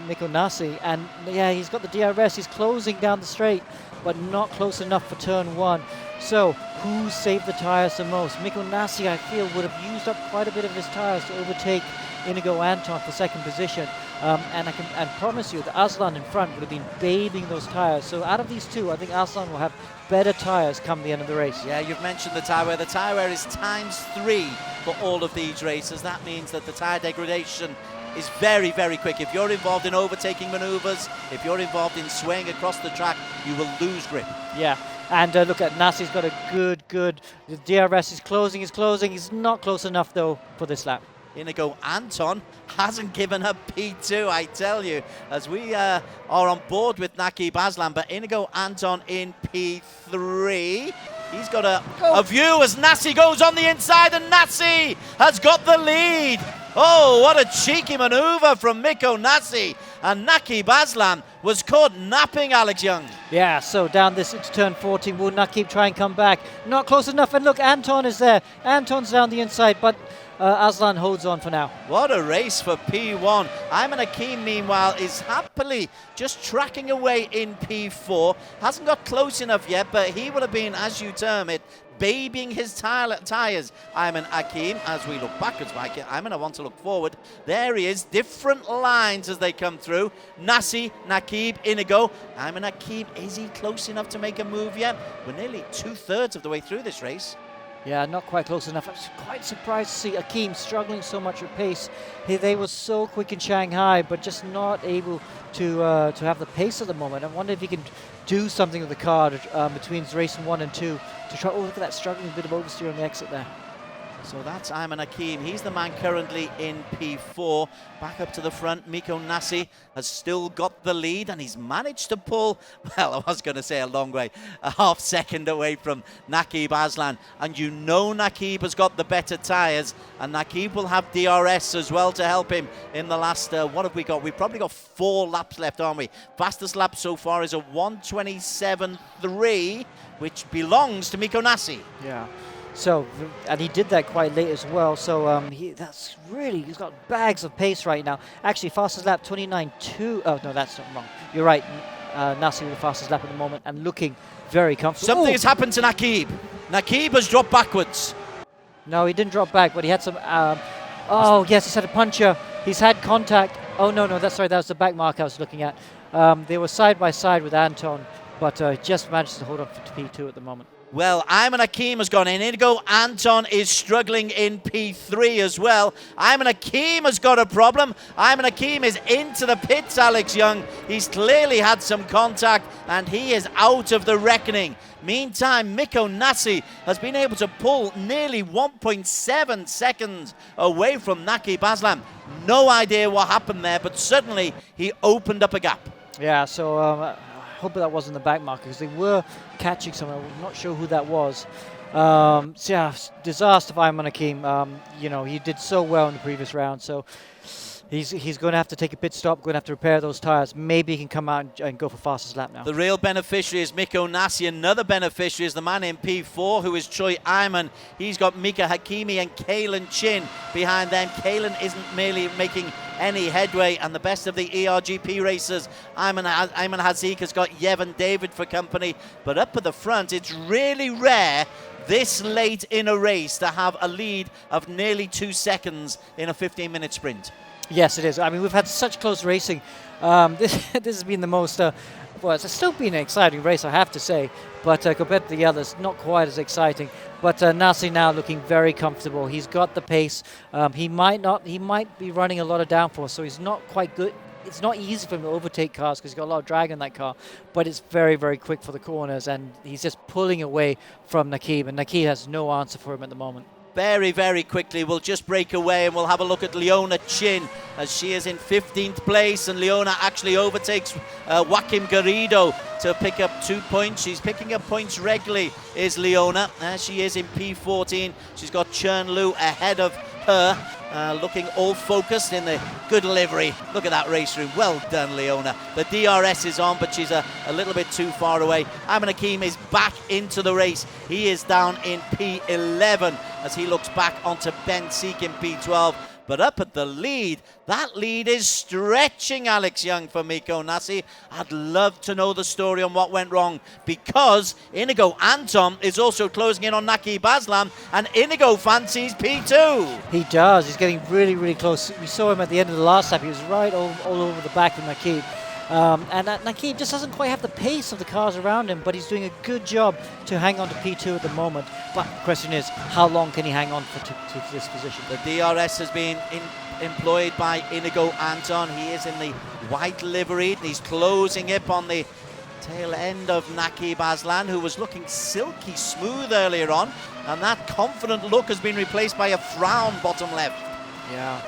Speaker 16: Miko Nasi, and yeah, he's got the DRS. He's closing down the straight, but not close enough for turn 1. So, who saved the tyres the most? Miko Nasi, I feel, would have used up quite a bit of his tyres to overtake Inigo Anton for second position. And I can promise you that Aslan in front would have been bathing those tyres. So out of these two, I think Aslan will have better tyres come the end of the race.
Speaker 2: Yeah, you've mentioned the tyre wear. The tyre wear is ×3 for all of these races. That means that the tyre degradation is very quick. If you're involved in overtaking manoeuvres, if you're involved in swaying across the track, you will lose grip.
Speaker 16: Yeah. And look at Nasi's got a good. The DRS is closing. He's not close enough though for this lap.
Speaker 2: Inigo Anton hasn't given up P2, I tell you, as we are on board with Naki Baslan, but Inigo Anton in P3. He's got a view as Nasi goes on the inside, and Nasi has got the lead. Oh, what a cheeky maneuver from Miko Nasi. And Naki Baslan was caught napping, Alex Young.
Speaker 16: Yeah, so down this into turn 14. Will Nakib try and come back? Not close enough. And look, Anton is there. Anton's down the inside, but Aslan holds on for now.
Speaker 2: What a race for P1. Ayman Hakim, meanwhile, is happily just tracking away in P4. Hasn't got close enough yet, but he will have been, as you term it, babying his tyres. Ayman Hakim, as we look backwards, I want to look forward. There he is, different lines as they come through. Nasi, Nakib, Inigo. Ayman Hakim, is he close enough to make a move yet? We're nearly 2/3 of the way through this race.
Speaker 16: Yeah, not quite close enough. I was quite surprised to see Hakim struggling so much with pace. They were so quick in Shanghai, but just not able to have the pace at the moment. I wonder if he can do something with the car between race 1 and 2 to try. Oh, look at that struggling bit of oversteer on the exit there.
Speaker 2: So that's Ayman Hakim. He's the man currently in P4. Back up to the front, Miko Nasi has still got the lead, and he's managed to pull, well, I was going to say a long way, a half second away from Nakib Aslan. And you know Nakib has got the better tyres, and Nakib will have DRS as well to help him in the last, what have we got? We've probably got 4 laps left, aren't we? Fastest lap so far is a 1:27.3, which belongs to Miko Nasi.
Speaker 16: Yeah. So, and he did that quite late as well. So he's got bags of pace right now. Actually, fastest lap 29.2. Oh no, that's not wrong. You're right. Nasi with the fastest lap at the moment and looking very comfortable.
Speaker 2: Something has happened to Nakib. Nakib has dropped backwards.
Speaker 16: No, he didn't drop back, but he had some... oh, yes, he's had a puncture. He's had contact. Oh, no, that was the back mark I was looking at. They were side by side with Anton, but just managed to hold on to P2 at the moment.
Speaker 2: Well, Ayman Hakim has gone in. Inigo Anton is struggling in P3 as well. Ayman Hakim has got a problem. Ayman Hakim is into the pits, Alex Young. He's clearly had some contact, and he is out of the reckoning. Meantime, Mikko Nasi has been able to pull nearly 1.7 seconds away from Nakib Aslam. No idea what happened there, but certainly he opened up a gap.
Speaker 16: Yeah, so I hope that wasn't the back marker because they were catching someone. I'm not sure who that was. So yeah, disaster for Ayman Hakim. You know, he did so well in the previous round, so he's going to have to take a pit stop, going to have to repair those tires. Maybe he can come out and go for fastest lap now.
Speaker 2: The real beneficiary is Mikko Nasi. Another beneficiary is the man in P4, who is Choi Ayman. He's got Mika Hakimi and Kalen Chin behind them. Kalen isn't merely making any headway, and the best of the ERGP racers, Ayman Hazik, has got Yevon David for company. But up at the front, it's really rare this late in a race to have a lead of nearly 2 seconds in a 15-minute sprint.
Speaker 16: Yes, it is. I mean, we've had such close racing. This has been the most, well, it's still been an exciting race, I have to say, but compared to the others, not quite as exciting. But Nasi now looking very comfortable. He's got the pace. He might be running a lot of downforce, so he's not quite good. It's not easy for him to overtake cars because he's got a lot of drag in that car, but it's very, very quick for the corners, and he's just pulling away from Nakib, and Nakib has no answer for him at the moment.
Speaker 2: Very, very quickly, we'll just break away and we'll have a look at Leona Chin as she is in 15th place, and Leona actually overtakes Joaquim Garrido to pick up 2 points. She's picking up points regularly, is Leona. She is in P14. She's got Chern Lu ahead of her, looking all focused in the good livery. Look at that race room. Well done, Leona. The DRS is on, but she's a little bit too far away. Ayman Hakim is back into the race. He is down in P11 as he looks back onto Ben Seek in P12. But up at the lead, that lead is stretching, Alex Young, for Mikko Nasi. I'd love to know the story on what went wrong, because Inigo Anton is also closing in on Nakib Aslam, and Inigo fancies P2.
Speaker 16: He does. He's getting really, really close. We saw him at the end of the last lap. He was right all over the back of Nakib. And Nakib just doesn't quite have the pace of the cars around him, but he's doing a good job to hang on to P2 at the moment. But the question is, how long can he hang on to this position?
Speaker 2: The DRS has been employed by Inigo Anton. He is in the white livery. He's closing up on the tail end of Nakib Aslan, who was looking silky smooth earlier on. And that confident look has been replaced by a frown bottom left.
Speaker 16: Yeah.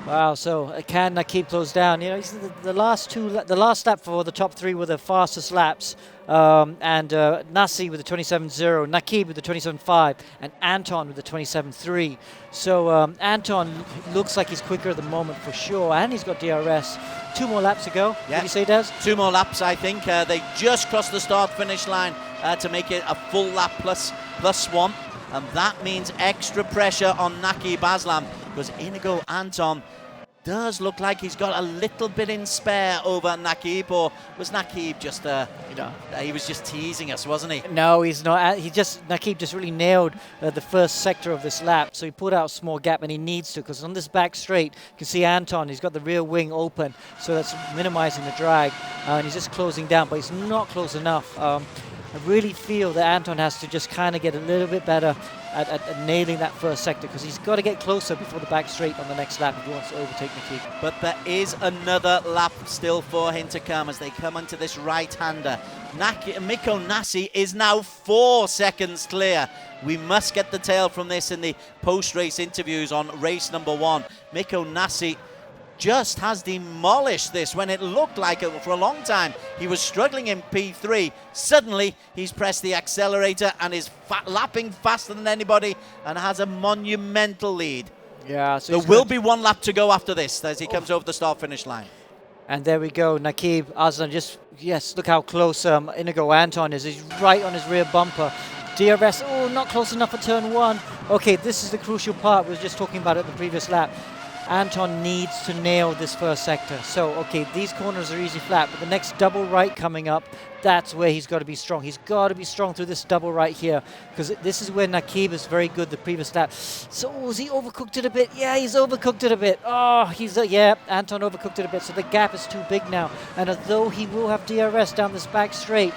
Speaker 16: Wow, so can Nakib close down? You know, the last lap for the top three were the fastest laps, and Nasi with the 27.0, Nakib with the 27.5, and Anton with the 27.3. So Anton looks like he's quicker at the moment for sure, and he's got DRS. 2 more laps to go.
Speaker 2: Yeah.
Speaker 16: Did you say, Des?
Speaker 2: 2 more laps, I think. They just crossed the start-finish line to make it a full lap plus 1. And that means extra pressure on Nakib Aslam, because Inigo Anton does look like he's got a little bit in spare over Nakib. Or was Nakib just, he was just teasing us, wasn't he?
Speaker 16: No, he's not. Nakib just really nailed the first sector of this lap. So he put out a small gap, and he needs to, because on this back straight, you can see Anton, he's got the rear wing open. So that's minimizing the drag. And he's just closing down, but he's not close enough. I really feel that Anton has to just kind of get a little bit better at nailing that first sector, because he's got to get closer before the back straight on the next lap if he wants to overtake Nakib.
Speaker 2: But there is another lap still for him to come as they come into this right-hander. Mikko Nasi is now 4 seconds clear. We must get the tail from this in the post-race interviews on race number 1. Mikko Nasi just has demolished this when it looked like for a long time he was struggling in P3. Suddenly he's pressed the accelerator and is lapping faster than anybody and has a monumental lead.
Speaker 16: Yeah, so
Speaker 2: there will be 1 lap to go after this as he comes over the start-finish line.
Speaker 16: And there we go, Nakib Aslan yes, look how close Inigo Anton is. He's right on his rear bumper. DRS, not close enough for turn 1. Okay, this is the crucial part we were just talking about at the previous lap. Anton needs to nail this first sector. So, okay, these corners are easy flat, but the next double right coming up, that's where he's got to be strong. He's got to be strong through this double right here, because this is where Nakib is very good the previous lap. So, has he overcooked it a bit? Yeah, he's overcooked it a bit. Oh, yeah, Anton overcooked it a bit, so the gap is too big now. And although he will have DRS down this back straight,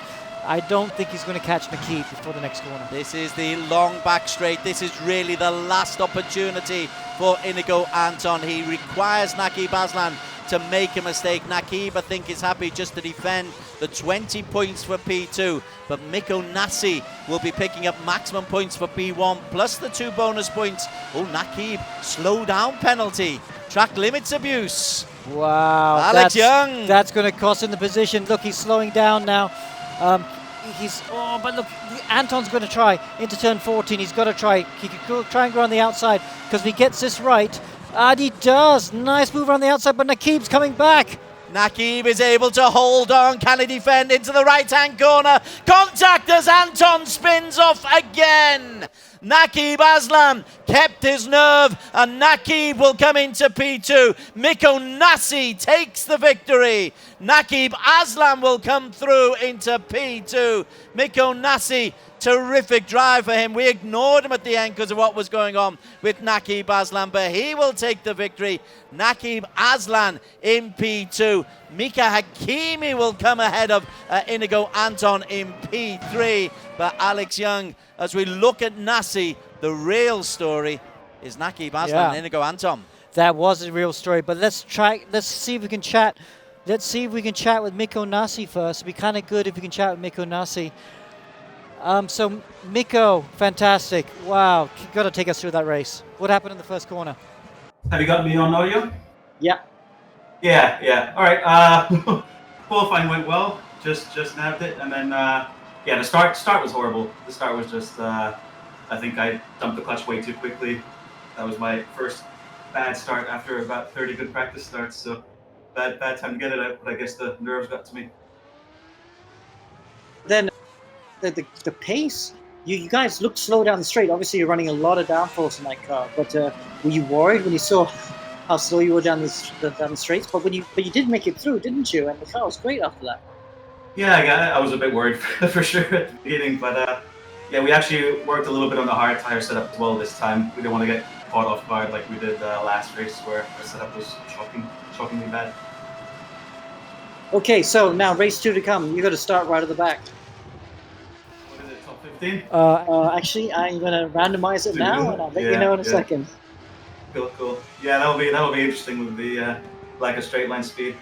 Speaker 16: I don't think he's going to catch Nakib before the next corner.
Speaker 2: This is the long back straight. This is really the last opportunity for Inigo Anton. He requires Nakib Aslan to make a mistake. Nakib, I think, is happy just to defend the 20 points for P2, but Mikko Nassi will be picking up maximum points for P1 plus the 2 bonus points. Oh, Nakib, slow down penalty. Track limits abuse.
Speaker 16: Wow.
Speaker 2: Alex Young.
Speaker 16: That's going to cost him the position. Look, he's slowing down now. But look, Anton's going to try into turn 14. He's got to try. He could try and go on the outside, because if he gets this right, and he does. Nice move around the outside, but Nakib's coming back.
Speaker 2: Nakib is able to hold on. Can he defend into the right-hand corner? Contact as Anton spins off again. Nakib Aslan kept his nerve, and Nakib will come into P2. Mikko Nassi takes the victory. Nakib Aslan will come through into P2. Mikko Nassi, terrific drive for him. We ignored him at the end because of what was going on with Nakib Aslan, but he will take the victory. Nakib Aslan in P2. Mika Hakimi will come ahead of Inigo Anton in P3. But Alex Young, as we look at Nassi, the real story is Nakib Aslan and Inigo Anton.
Speaker 16: That was a real story, but let's see if we can chat. Let's see if we can chat with Mikko Nassi first. It'd be kind of good if we can chat with Mikko Nassi. So Mikko, fantastic. Wow, you got to take us through that race. What happened in the first corner?
Speaker 9: Have you got me on audio?
Speaker 16: Yeah.
Speaker 9: Yeah. All right. Qualifying went well. Just nabbed it, and then the start was horrible. The start was just I think I dumped the clutch way too quickly. That was my first bad start after about 30 good practice starts. So bad time to get it out. But I guess the nerves got to me.
Speaker 18: Then the pace. You guys looked slow down the straight. Obviously, you're running a lot of downforce in that car. But were you worried when you saw how slow you were down the straights? But you did make it through, didn't you? And the car was great after that.
Speaker 9: Yeah, I was a bit worried for sure at the beginning, but we actually worked a little bit on the hard tire setup as well this time. We didn't want to get caught off guard like we did last race, where our setup was shockingly bad.
Speaker 18: Okay, so now race 2 to come. You got to start right at the back.
Speaker 9: What is it, top 15?
Speaker 18: Actually, I'm going to randomize it now, and I'll let you know in a second.
Speaker 9: Cool. Yeah, that'll be interesting with the like a straight line speed.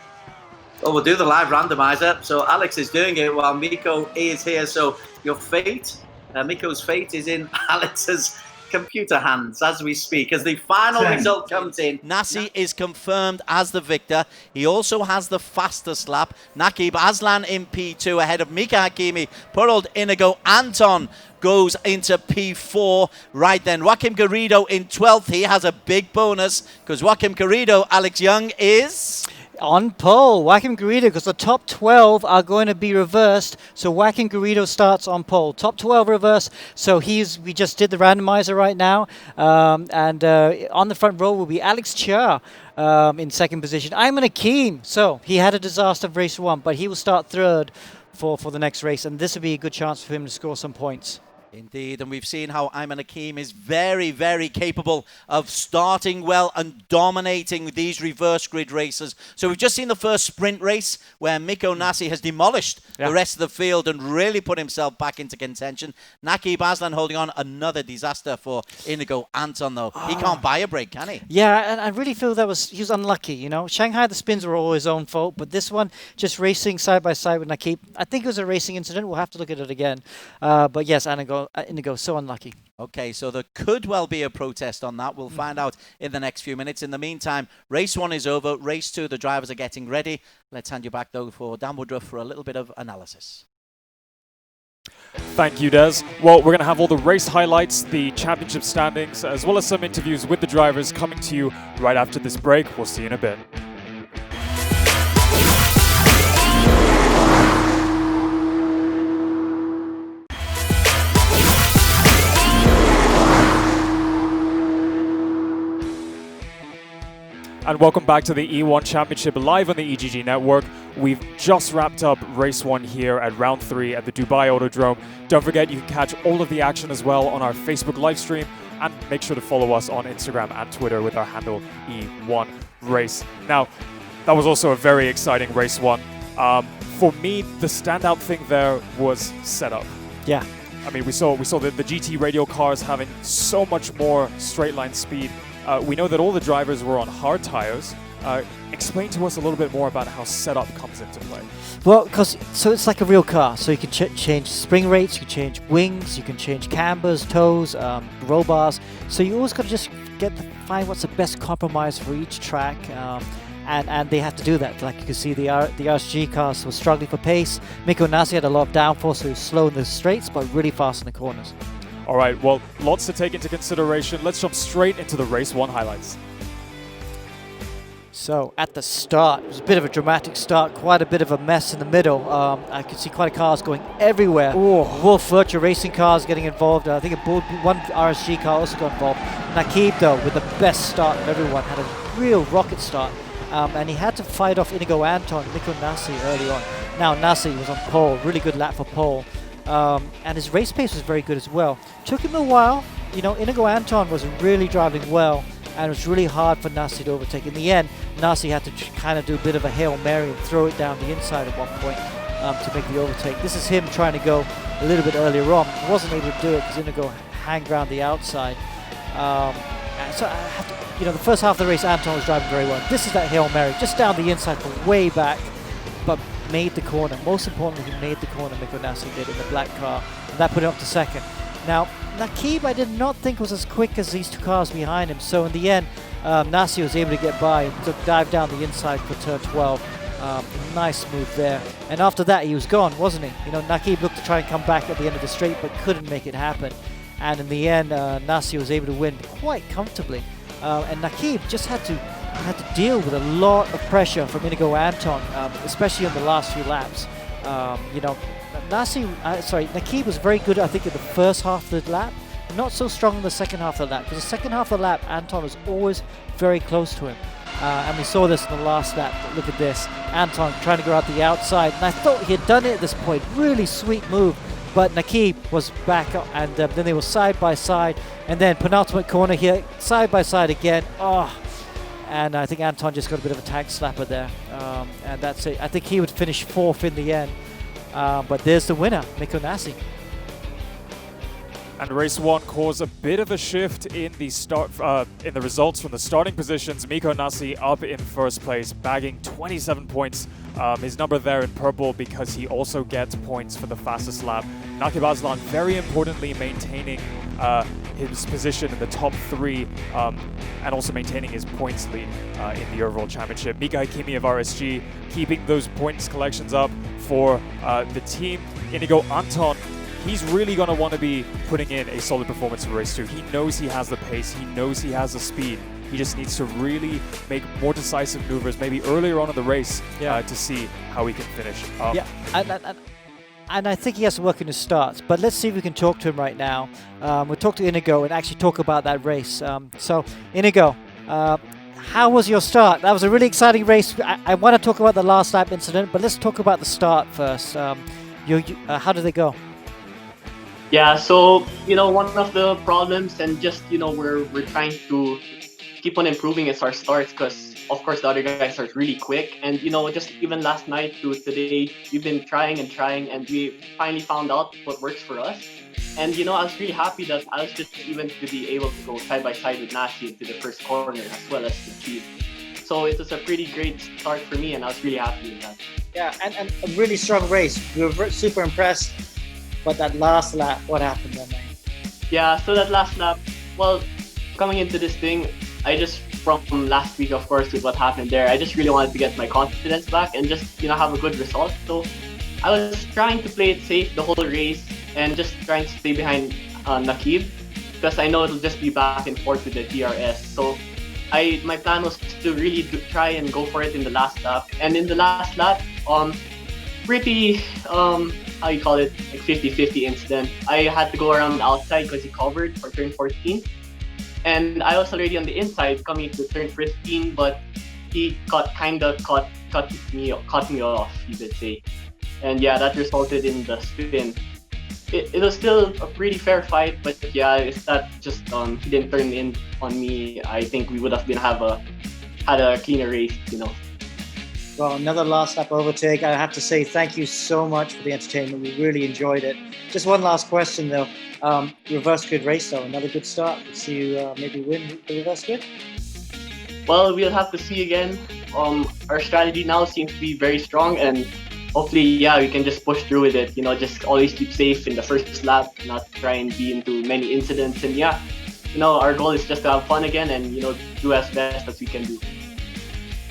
Speaker 21: Well, we'll do the live randomizer. So Alex is doing it while Mikko is here. So your fate, Mikko's fate is in Alex's computer hands as we speak, as the final result comes in.
Speaker 2: Nassi is confirmed as the victor. He also has the fastest lap. Nakib Aslan in P2 ahead of Mika Hakimi. Poor old Inigo Anton goes into P4. Right then, Joaquim Garrido in 12th. He has a big bonus because Joaquim Garrido, Alex Young, is
Speaker 16: on pole. Joaquim Garrido, because the top 12 are going to be reversed. So Joaquim Garrido starts on pole. Top 12 reverse. So we just did the randomizer right now. And on the front row will be Alex Chia in second position. Ayman Hakim. So he had a disaster of race 1, but he will start third for the next race. And this will be a good chance for him to score some points.
Speaker 2: Indeed, and we've seen how Ayman Hakim is very, very capable of starting well and dominating these reverse grid races. So we've just seen the first sprint race where Mikko Nassi has demolished the rest of the field and really put himself back into contention. Nakib Aslan holding on, another disaster for Inigo Anton though. He can't buy a break, can he?
Speaker 16: Yeah, and I really feel he was unlucky, you know. Shanghai, the spins were all his own fault, but this one, just racing side by side with Nakib, I think it was a racing incident. We'll have to look at it again. But yes, Inigo, so unlucky.
Speaker 2: Okay, so there could well be a protest on that. We'll find out in the next few minutes. In the meantime, race 1 is over. Race 2, the drivers are getting ready. Let's hand you back, though, for Dan Woodruff for a little bit of analysis.
Speaker 15: Thank you, Des. Well, we're going to have all the race highlights, the championship standings, as well as some interviews with the drivers coming to you right after this break. We'll see you in a bit. and welcome back to the E1 Championship live on the EGG network. We've just wrapped up race 1 here at round 3 at the Dubai Autodrome. Don't forget you can catch all of the action as well on our Facebook live stream, and make sure to follow us on Instagram and Twitter with our handle E1 Race. Now, that was also a very exciting race 1. For me, the standout thing there was setup.
Speaker 16: Yeah.
Speaker 15: I mean, we saw the GT radial cars having so much more straight line speed. We know that all the drivers were on hard tires. Explain to us a little bit more about how setup comes into play.
Speaker 16: Well, so it's like a real car. So you can change spring rates, you can change wings, you can change cambers, toes, roll bars. So you always got to just find what's the best compromise for each track. And they have to do that. Like you can see, the RSG cars were struggling for pace. Mikko Nasi had a lot of downforce, so he was slow in the straights, but really fast in the corners.
Speaker 15: All right, well, lots to take into consideration. Let's jump straight into the race 1 highlights.
Speaker 16: So at the start, it was a bit of a dramatic start, quite a bit of a mess in the middle. I could see quite a cars going everywhere. Wolf Virtual Racing cars getting involved. I think one RSG car also got involved. Nakib, though, with the best start of everyone, had a real rocket start. And he had to fight off Inigo Anton, Mikko Nasi early on. Now Nasi was on pole, really good lap for pole. And his race pace was very good as well. Took him a while. You know, Inigo Anton was really driving well, and it was really hard for Nasi to overtake. In the end, Nasi had to kind of do a bit of a Hail Mary and throw it down the inside at one point to make the overtake. This is him trying to go a little bit earlier on. He wasn't able to do it because Inigo hang around the outside. So I have to, you know, the first half of the race, Anton was driving very well. This is that Hail Mary, just down the inside from way back, but made the corner. Most importantly, he made the corner, Mikko Nasi did, in the black car, and that put him up to second. Now, Nakib, I did not think was as quick as these two cars behind him, so in the end, Nasi was able to get by and took dive down the inside for turn 12. Nice move there. And after that, he was gone, wasn't he? You know, Nakib looked to try and come back at the end of the straight, but couldn't make it happen. And in the end, Nasi was able to win quite comfortably. And Nakib just had to deal with a lot of pressure from Inigo Anton, especially in the last few laps. You know, Nakib was very good, I think, in the first half of the lap. Not so strong in the second half of the lap, because the second half of the lap, Anton was always very close to him. And we saw this in the last lap. But look at this, Anton trying to go out the outside. And I thought he had done it at this point. Really sweet move. But Nakib was back up, and then they were side by side. And then penultimate corner here, side by side again. And I think Anton just got a bit of a tag slapper there. And that's it. I think he would finish 4th in the end. But there's the winner, Mikko Nasi.
Speaker 15: And race 1 caused a bit of a shift in the in the results from the starting positions. Mikko Nasi up in first place, bagging 27 points. His number there in purple because he also gets points for the fastest lap. Nakib Aslan very importantly maintaining his position in the top 3 and also maintaining his points lead in the overall championship. Mika Hakimi of RSG keeping those points collections up for the team. Inigo Anton, he's really going to want to be putting in a solid performance in race 2. He knows he has the pace, he knows he has the speed. He just needs to really make more decisive maneuvers, maybe earlier on in the race, to see how he can finish.
Speaker 16: And I think he has to work in his starts, but let's see if we can talk to him right now. We'll talk to Inigo and actually talk about that race. So, Inigo, how was your start? That was a really exciting race. I want to talk about the last lap incident, but let's talk about the start first. How did they go?
Speaker 12: Yeah, so, you know, one of the problems, and just, you know, we're trying to keep on improving is our starts, because of course the other guys are really quick, and you know, just even last night to today, we've been trying, and we finally found out what works for us. And you know, I was really happy that I was just even to be able to go side by side with Nasi into the first corner as well as the lead. So it was a pretty great start for me, and I was really happy with that.
Speaker 18: Yeah, and a really strong race. We were super impressed. But that last lap, what happened then, man?
Speaker 12: Yeah, so that last lap, well, coming into this thing, I just, from last week, of course, with what happened there, I just really wanted to get my confidence back and just, you know, have a good result. So I was trying to play it safe the whole race and just trying to stay behind Nakib, because I know it'll just be back and forth with the DRS. So my plan was to really try and go for it in the last lap. And in the last lap, pretty, how you call it, like 50-50 incident. I had to go around the outside because he covered for turn 14. and I was already on the inside coming to turn 15, but he caught me off, you could say. And yeah, that resulted in the spin. It was still a pretty fair fight, but yeah, if that just he didn't turn in on me, I think we would have had a cleaner race, you know.
Speaker 18: Well, another last lap overtake. I have to say thank you so much for the entertainment. We really enjoyed it. Just one last question though. Reverse grid race though, another good start. Let's see you maybe win the reverse grid.
Speaker 12: Well, we'll have to see again. Our strategy now seems to be very strong, and hopefully, yeah, we can just push through with it. You know, just always keep safe in the first lap, not try and be into many incidents. And yeah, you know, our goal is just to have fun again and, you know, do as best as we can do.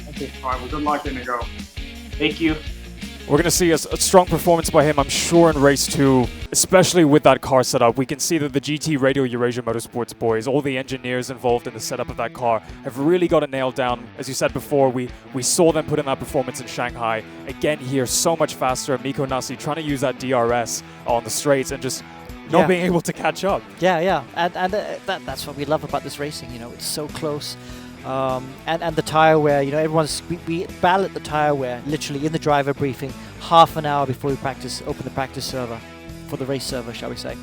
Speaker 19: Okay. All right, well, good luck, Inigo.
Speaker 12: Thank you.
Speaker 15: We're going to see a strong performance by him, I'm sure, in race 2, especially with that car setup. We can see that the GT Radio Eurasia Motorsports boys, all the engineers involved in the setup of that car, have really got it nailed down. As you said before, we saw them put in that performance in Shanghai. Again here, so much faster. Miko Nasi trying to use that DRS on the straights and just not being able to catch up.
Speaker 16: Yeah. And that's what we love about this racing. You know, it's so close. And the tire wear, you know, we ballot the tire wear literally in the driver briefing half an hour before we open the practice server for the race server, shall we say.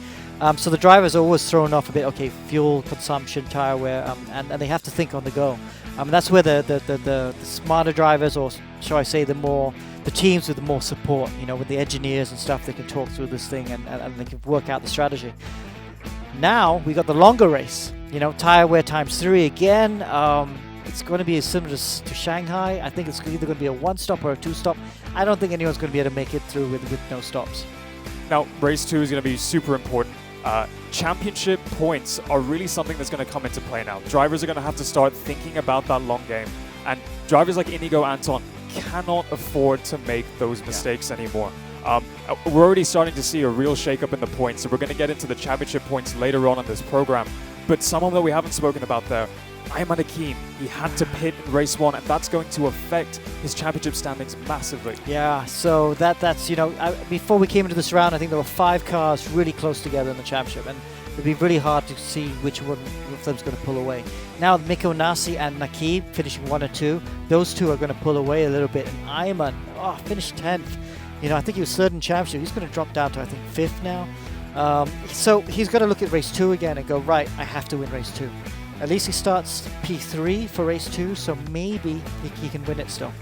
Speaker 16: So the drivers are always thrown off a bit, okay, fuel consumption, tire wear, and they have to think on the go. That's where the smarter drivers, or shall I say the teams with more support, you know, with the engineers and stuff, they can talk through this thing and they can work out the strategy. Now we got the longer race. You know, tire wear ×3 again. It's going to be similar to Shanghai. I think it's either going to be a 1-stop or a 2-stop. I don't think anyone's going to be able to make it through with no stops.
Speaker 15: Now, race 2 is going to be super important. Championship points are really something that's going to come into play now. Drivers are going to have to start thinking about that long game. And drivers like Inigo, Anton cannot afford to make those mistakes anymore. We're already starting to see a real shake-up in the points, so we're going to get into the championship points later on in this program. But someone that we haven't spoken about there, Ayman Hakim, he had to pit in race 1, and that's going to affect his championship standings massively.
Speaker 16: Yeah, so that's, you know, before we came into this round, I think there were 5 cars really close together in the championship, and it'd be really hard to see which one of them's going to pull away. Now, Miko Nasi and Nakib finishing 1 and 2, those two are going to pull away a little bit, and Ayman, finished 10th. You know, I think he was 3rd in championship. He's going to drop down to, I think, 5th now. So he's got to look at race 2 again and go, right, I have to win race 2. At least he starts P3 for race 2, so maybe he can win it still.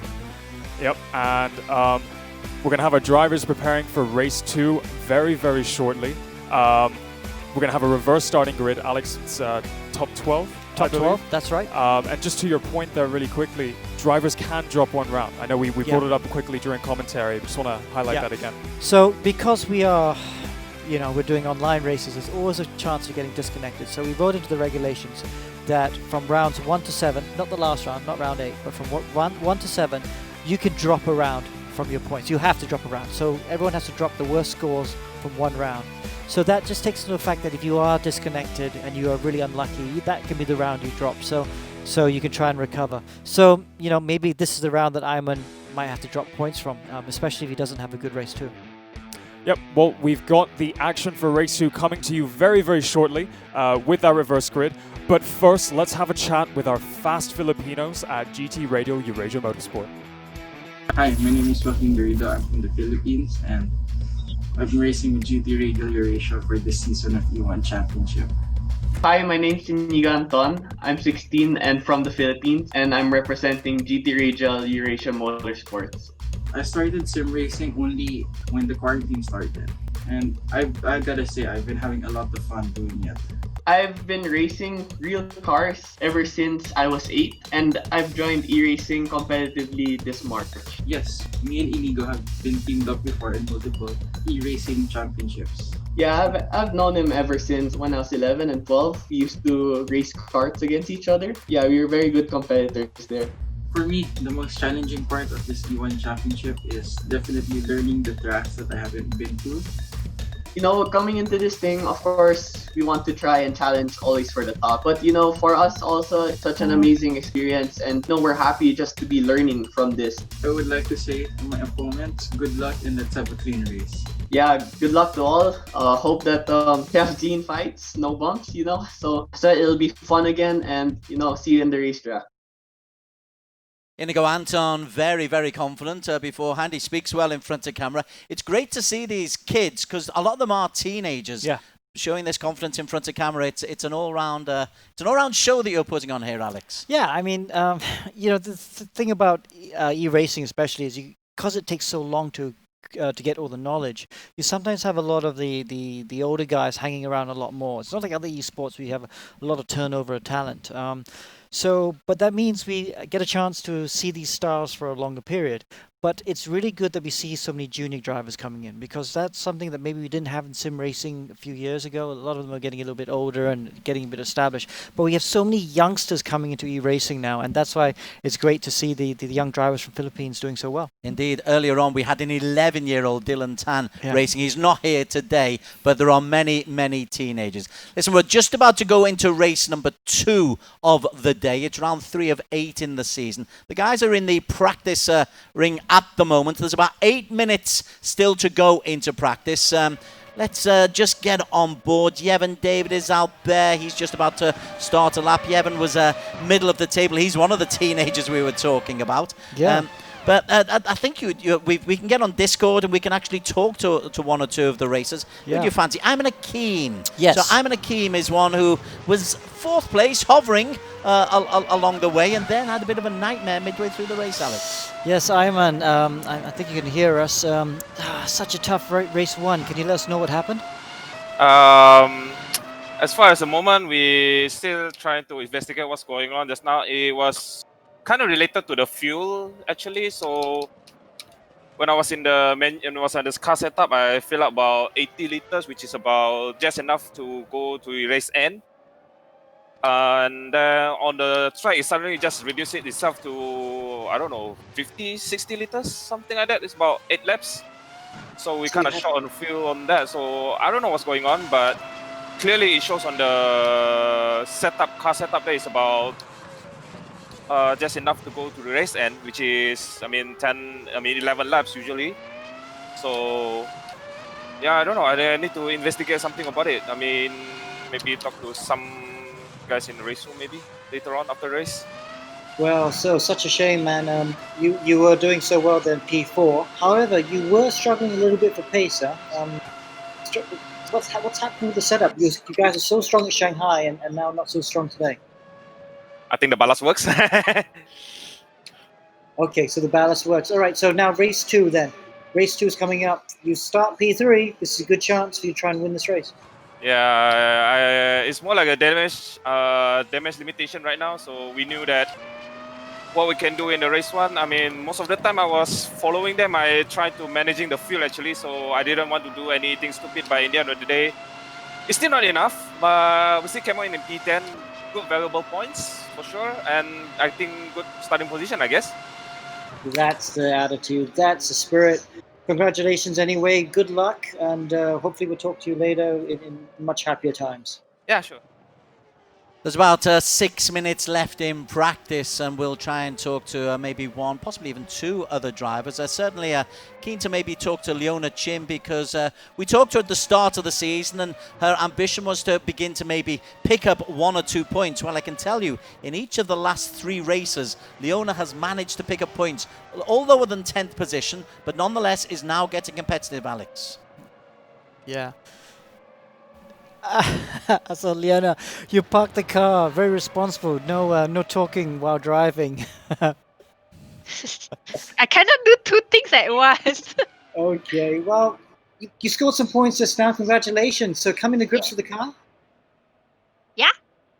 Speaker 15: Yep, and we're going to have our drivers preparing for race 2 very, very shortly. We're going to have a reverse starting grid. Alex, it's top 12.
Speaker 16: Top 12, that's right.
Speaker 15: And just to your point there really quickly, drivers can drop 1 round. I know we brought it up quickly during commentary. Just want to highlight that again.
Speaker 16: So because we are, you know, we're doing online races, there's always a chance of getting disconnected. So we wrote into the regulations that from rounds 1 to 7, not the last round, not round 8, but from 1 to 7, you can drop a round from your points. You have to drop a round. So everyone has to drop the worst scores from 1 round. So that just takes into the fact that if you are disconnected and you are really unlucky, that can be the round you drop. So you can try and recover. So, you know, maybe this is the round that Ayman might have to drop points from, especially if he doesn't have a good race 2.
Speaker 15: Yep, well, we've got the action for race 2 coming to you very, very shortly with our reverse grid. But first, let's have a chat with our fast Filipinos at GT Radio Eurasia Motorsport.
Speaker 17: Hi, my name is Joaquin Garrido. I'm from the Philippines, and I've been racing with GT Radio Eurasia for this season of E1 Championship.
Speaker 12: Hi, my name is Inigo Anton. I'm 16 and from the Philippines, and I'm representing GT Radio Eurasia Motorsports.
Speaker 17: I started sim racing only when the quarantine started, and I've gotta say I've been having a lot of fun doing it.
Speaker 12: I've been racing real cars ever since I was 8, and I've joined ERacing competitively this March.
Speaker 17: Yes, me and Inigo have been teamed up before in multiple ERacing championships.
Speaker 12: Yeah, I've known him ever since when I was 11 and 12. We used to race karts against each other. Yeah, we were very good competitors there.
Speaker 17: For me, the most challenging part of this E1 championship is definitely learning the tracks that I haven't been to.
Speaker 12: coming into this thing, of course, we want to try and challenge always for the top. But, for us also, it's such an amazing experience. And, we're happy just to be learning from this.
Speaker 17: I would like to say to my opponents, good luck and let's have a clean race.
Speaker 12: Yeah, good luck to all. Hope that Chef Gene fights, no bumps, So it'll be fun again and, see you in the racetrack.
Speaker 2: Inigo Anton, very, very confident beforehand. He speaks well in front of camera. It's great to see these kids because a lot of them are teenagers.
Speaker 16: Yeah.
Speaker 2: Showing this confidence in front of camera. It's an all-round show that you're putting on here, Alex.
Speaker 16: Yeah, I mean, the thing about e-racing especially is because it takes so long to get all the knowledge, you sometimes have a lot of the older guys hanging around a lot more. It's not like other esports where you have a lot of turnover of talent. But that means we get a chance to see these stars for a longer period. But it's really good that we see so many junior drivers coming in because that's something that maybe we didn't have in sim racing a few years ago. A lot of them are getting a little bit older and getting a bit established. But we have so many youngsters coming into e-racing now, and that's why it's great to see the young drivers from Philippines doing so well.
Speaker 2: Indeed, earlier on we had an 11-year-old Dylan Tan racing. He's not here today, but there are many, many teenagers. Listen, we're just about to go into race number 2 of the day. It's round 3 of 8 in the season. The guys are in the practice ring at the moment. There's about 8 minutes still to go into practice. Let's just get on board. Yevon David is out there. He's just about to start a lap. Yevon was middle of the table. He's one of the teenagers we were talking about.
Speaker 16: Yeah.
Speaker 2: But I think we can get on Discord and we can actually talk to one or two of the racers. Who do you fancy? Ayman Akeem.
Speaker 16: Yes.
Speaker 2: So Ayman Akeem is one who was 4th place, hovering along the way, and then had a bit of a nightmare midway through the race, Alex.
Speaker 16: Yes, Ayman, I think you can hear us. Such a tough race 1. Can you let us know what happened?
Speaker 20: As far as the moment, we still trying to investigate what's going on. Just now, it was kind of related to the fuel actually. So when I was in the car setup, I filled up about 80 liters, which is about just enough to go to the race end. And on the track, it suddenly just reduced itself to, I don't know, 50, 60 liters, something like that. It's about 8 laps. So we kind of short on fuel on that. So I don't know what's going on, but clearly it shows on the car setup there is about just enough to go to the race end, which is 11 laps usually. So yeah, I don't know. I need to investigate something about it. Maybe talk to some guys in the race room maybe later on after the race.
Speaker 16: Well, such a shame, man. You were doing so well then, P4. However, you were struggling a little bit for pace, huh? What's happening with the setup? You guys are so strong at Shanghai and now not so strong today.
Speaker 20: I think the ballast works.
Speaker 16: Okay, so the ballast works. All right, so now race 2 then. Race 2 is coming up. You start P3. This is a good chance for you to try and win this race.
Speaker 20: Yeah, it's more like a damage limitation right now. So we knew that what we can do in the race 1. Most of the time I was following them. I tried to managing the fuel actually. So I didn't want to do anything stupid. But in the end of the day, it's still not enough. But we still came in P10. Good valuable points for sure, and I think good starting position, I guess.
Speaker 16: That's the attitude. That's the spirit. Congratulations anyway. Good luck, and hopefully we'll talk to you later in much happier times.
Speaker 20: Yeah, sure.
Speaker 2: There's about 6 minutes left in practice, and we'll try and talk to maybe 1, possibly even 2 other drivers. Certainly keen to maybe talk to Leona Chim because we talked to her at the start of the season, and her ambition was to begin to maybe pick up 1 or 2 points. Well, I can tell you, in each of the last 3 races, Leona has managed to pick up points, all lower than 10th position, but nonetheless is now getting competitive, Alex.
Speaker 16: Yeah. So Leona, you parked the car, very responsible. No talking while driving.
Speaker 22: I cannot do 2 things at once.
Speaker 16: Okay, well, you scored some points just now. Congratulations. So come into grips with the car?
Speaker 22: Yeah?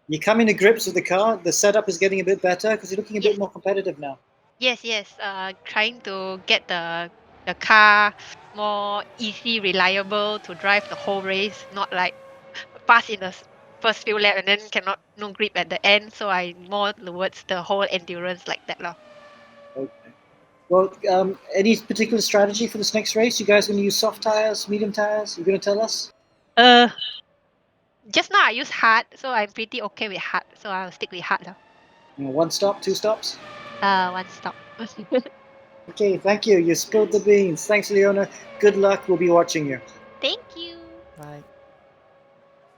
Speaker 16: You come into grips with the car. The setup is getting a bit better because you're looking a bit more competitive now.
Speaker 22: Yes. Trying to get the car more easy, reliable to drive the whole race, not like fast in the first few laps and then cannot no grip at the end. So I more towards the whole endurance like that.
Speaker 16: Okay.
Speaker 18: Well, any particular strategy for this next race? You guys going to use soft tires, medium tires? You going to tell us?
Speaker 22: Just now I use hard, so I'm pretty okay with hard. So I'll stick with hard.
Speaker 18: One stop, two stops?
Speaker 22: One stop.
Speaker 18: Okay, thank you. You spilled the beans. Thanks, Leona. Good luck. We'll be watching you.
Speaker 22: Thank you.
Speaker 18: Bye.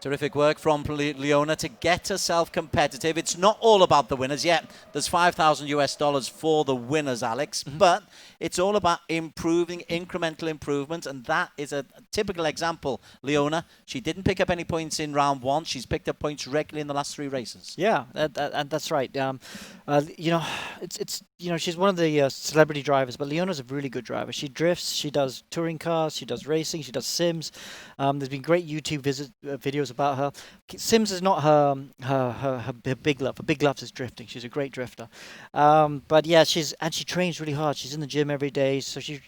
Speaker 2: Terrific work from Leona to get herself competitive. It's not all about the winners yet. There's $5,000 for the winners, Alex, but it's all about improving, incremental improvement, and that is a typical example. Leona, she didn't pick up any points in round one. She's picked up points regularly in the last 3 races.
Speaker 16: Yeah, and that's right. You know, it's you know, she's one of the celebrity drivers, but Leona's a really good driver. She drifts, she does touring cars, she does racing, she does sims. There's been great YouTube videos about her. Sims is not her big love. Her big love is drifting. She's a great drifter. But yeah, she trains really hard. She's in the gym every day, so she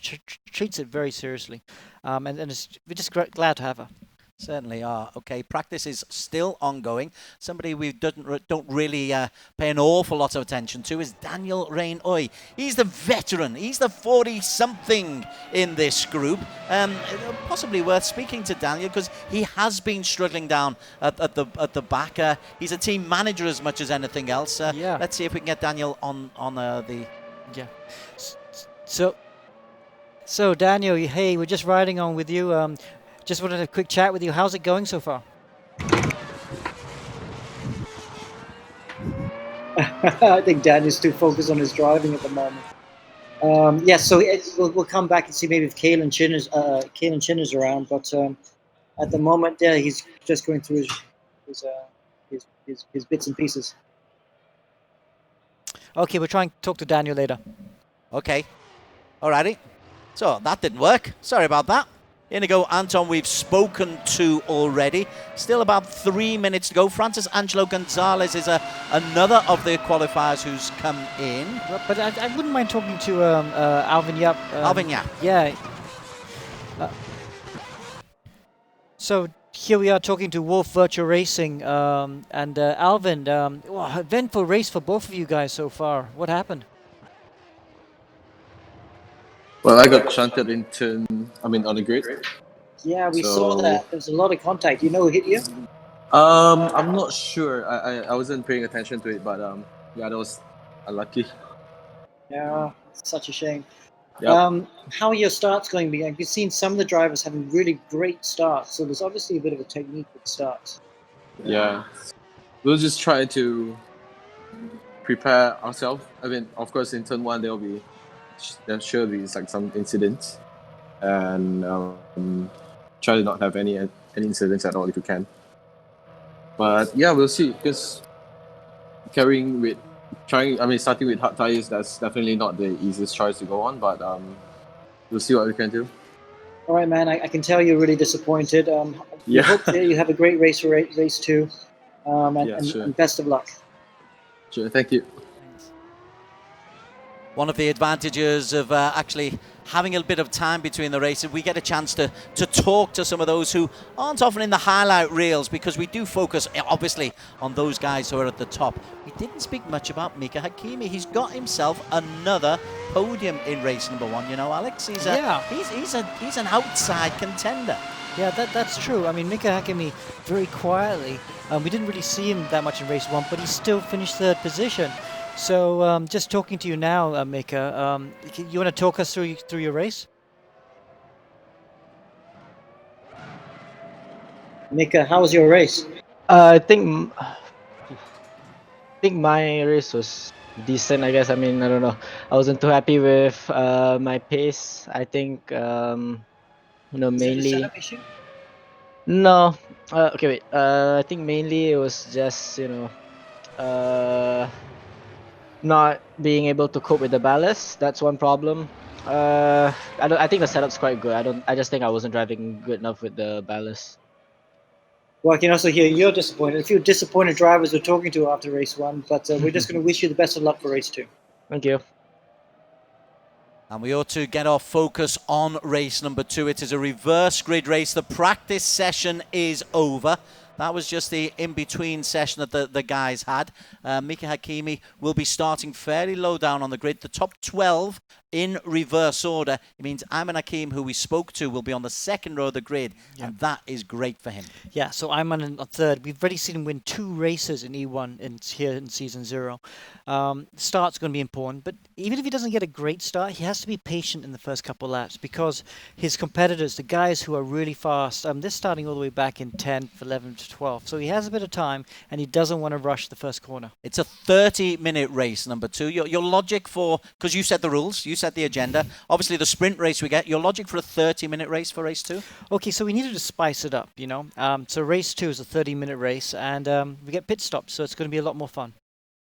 Speaker 16: treats it very seriously. And we're just glad to have her.
Speaker 2: Certainly are. Okay, practice is still ongoing. Somebody we don't really pay an awful lot of attention to is Daniel Rain-Oy. He's the veteran. He's the 40-something in this group. Possibly worth speaking to Daniel because he has been struggling down at the back. He's a team manager as much as anything else.
Speaker 16: Yeah.
Speaker 2: Let's see if we can get Daniel on the.
Speaker 16: Yeah. So Daniel, hey, we're just riding on with you. Just wanted a quick chat with you. How's it going so far?
Speaker 18: I think Daniel's too focused on his driving at the moment. Yeah, so we'll come back and see maybe if Kalen Chin is around. But at the moment, yeah, he's just going through his bits and pieces.
Speaker 16: Okay, we'll try and talk to Daniel later.
Speaker 2: Okay. Alrighty. So that didn't work. Sorry about that. Inigo Anton, we've spoken to already. Still about 3 minutes to go. Francis Angelo Gonzalez is another of the qualifiers who's come in.
Speaker 16: But I wouldn't mind talking to Alvin Yap.
Speaker 2: Alvin Yap.
Speaker 16: Yeah. So here we are talking to Wolf Virtual Racing. And Alvin, eventful race for both of you guys so far. What happened?
Speaker 3: Well, I got shunted on the grid.
Speaker 18: Yeah, we saw that. There's a lot of contact. You know who hit you?
Speaker 3: I'm not sure. I wasn't paying attention to it, but yeah, that was unlucky.
Speaker 18: Yeah, it's such a shame.
Speaker 3: Yep.
Speaker 18: How are your starts going? I've seen some of the drivers having really great starts, so there's obviously a bit of a technique with starts.
Speaker 3: Yeah, we'll just try to prepare ourselves. I mean, of course, in turn one there'll surely be like some incidents, and try to not have any incidents at all if you can. But yeah, we'll see. Because starting with hard tires, that's definitely not the easiest choice to go on. But we'll see what we can do.
Speaker 18: All right, man. I can tell you're really disappointed. We hope that you have a great race two, and best of luck.
Speaker 3: Sure, thank you.
Speaker 2: One of the advantages of actually having a bit of time between the races, we get a chance to talk to some of those who aren't often in the highlight reels, because we do focus obviously on those guys who are at the top. We didn't speak much about Mika Hakimi. He's got himself another podium in race number 1. You know, Alex, he's an outside contender.
Speaker 16: Yeah, that's true. I mean, Mika Hakimi, very quietly, we didn't really see him that much in race 1, but he still finished 3rd position. So just talking to you now, Mika, you want to talk us through your race?
Speaker 18: Mika, how was your race?
Speaker 4: I think my race was decent, I guess. I mean, I don't know. I wasn't too happy with my pace. I think, mainly...
Speaker 18: Is it a setup issue?
Speaker 4: No. Okay, wait. I think mainly it was just, not being able to cope with the ballast. That's one problem. I think the setup's quite good. I just think I wasn't driving good enough with the ballast.
Speaker 18: Well, I can also hear you're disappointed. A few disappointed drivers we're talking to after race 1, but we're just going to wish you the best of luck for race 2.
Speaker 4: Thank you.
Speaker 2: And we ought to get our focus on race number 2. It is a reverse grid race. The practice session is over. That was just the in-between session that the guys had. Mika Hakimi will be starting fairly low down on the grid. The top 12 in reverse order. It means Ayman Hakim, who we spoke to, will be on the second row of the grid, and that is great for him.
Speaker 16: Yeah, so Ayman on third. We've already seen him win 2 races in E1 here in Season 0. Start's going to be important, but even if he doesn't get a great start, he has to be patient in the first couple of laps because his competitors, the guys who are really fast, they're starting all the way back in 10th, 11th, 12th. So he has a bit of time, and he doesn't want to rush the first corner.
Speaker 2: It's a 30-minute race, number 2. Your logic for, because you set the rules, you set the agenda. Obviously, the sprint race we get, your logic for a 30-minute race for race 2?
Speaker 16: Okay, so we needed to spice it up, you know. So race 2 is a 30-minute race, and we get pit stops, so it's going to be a lot more fun.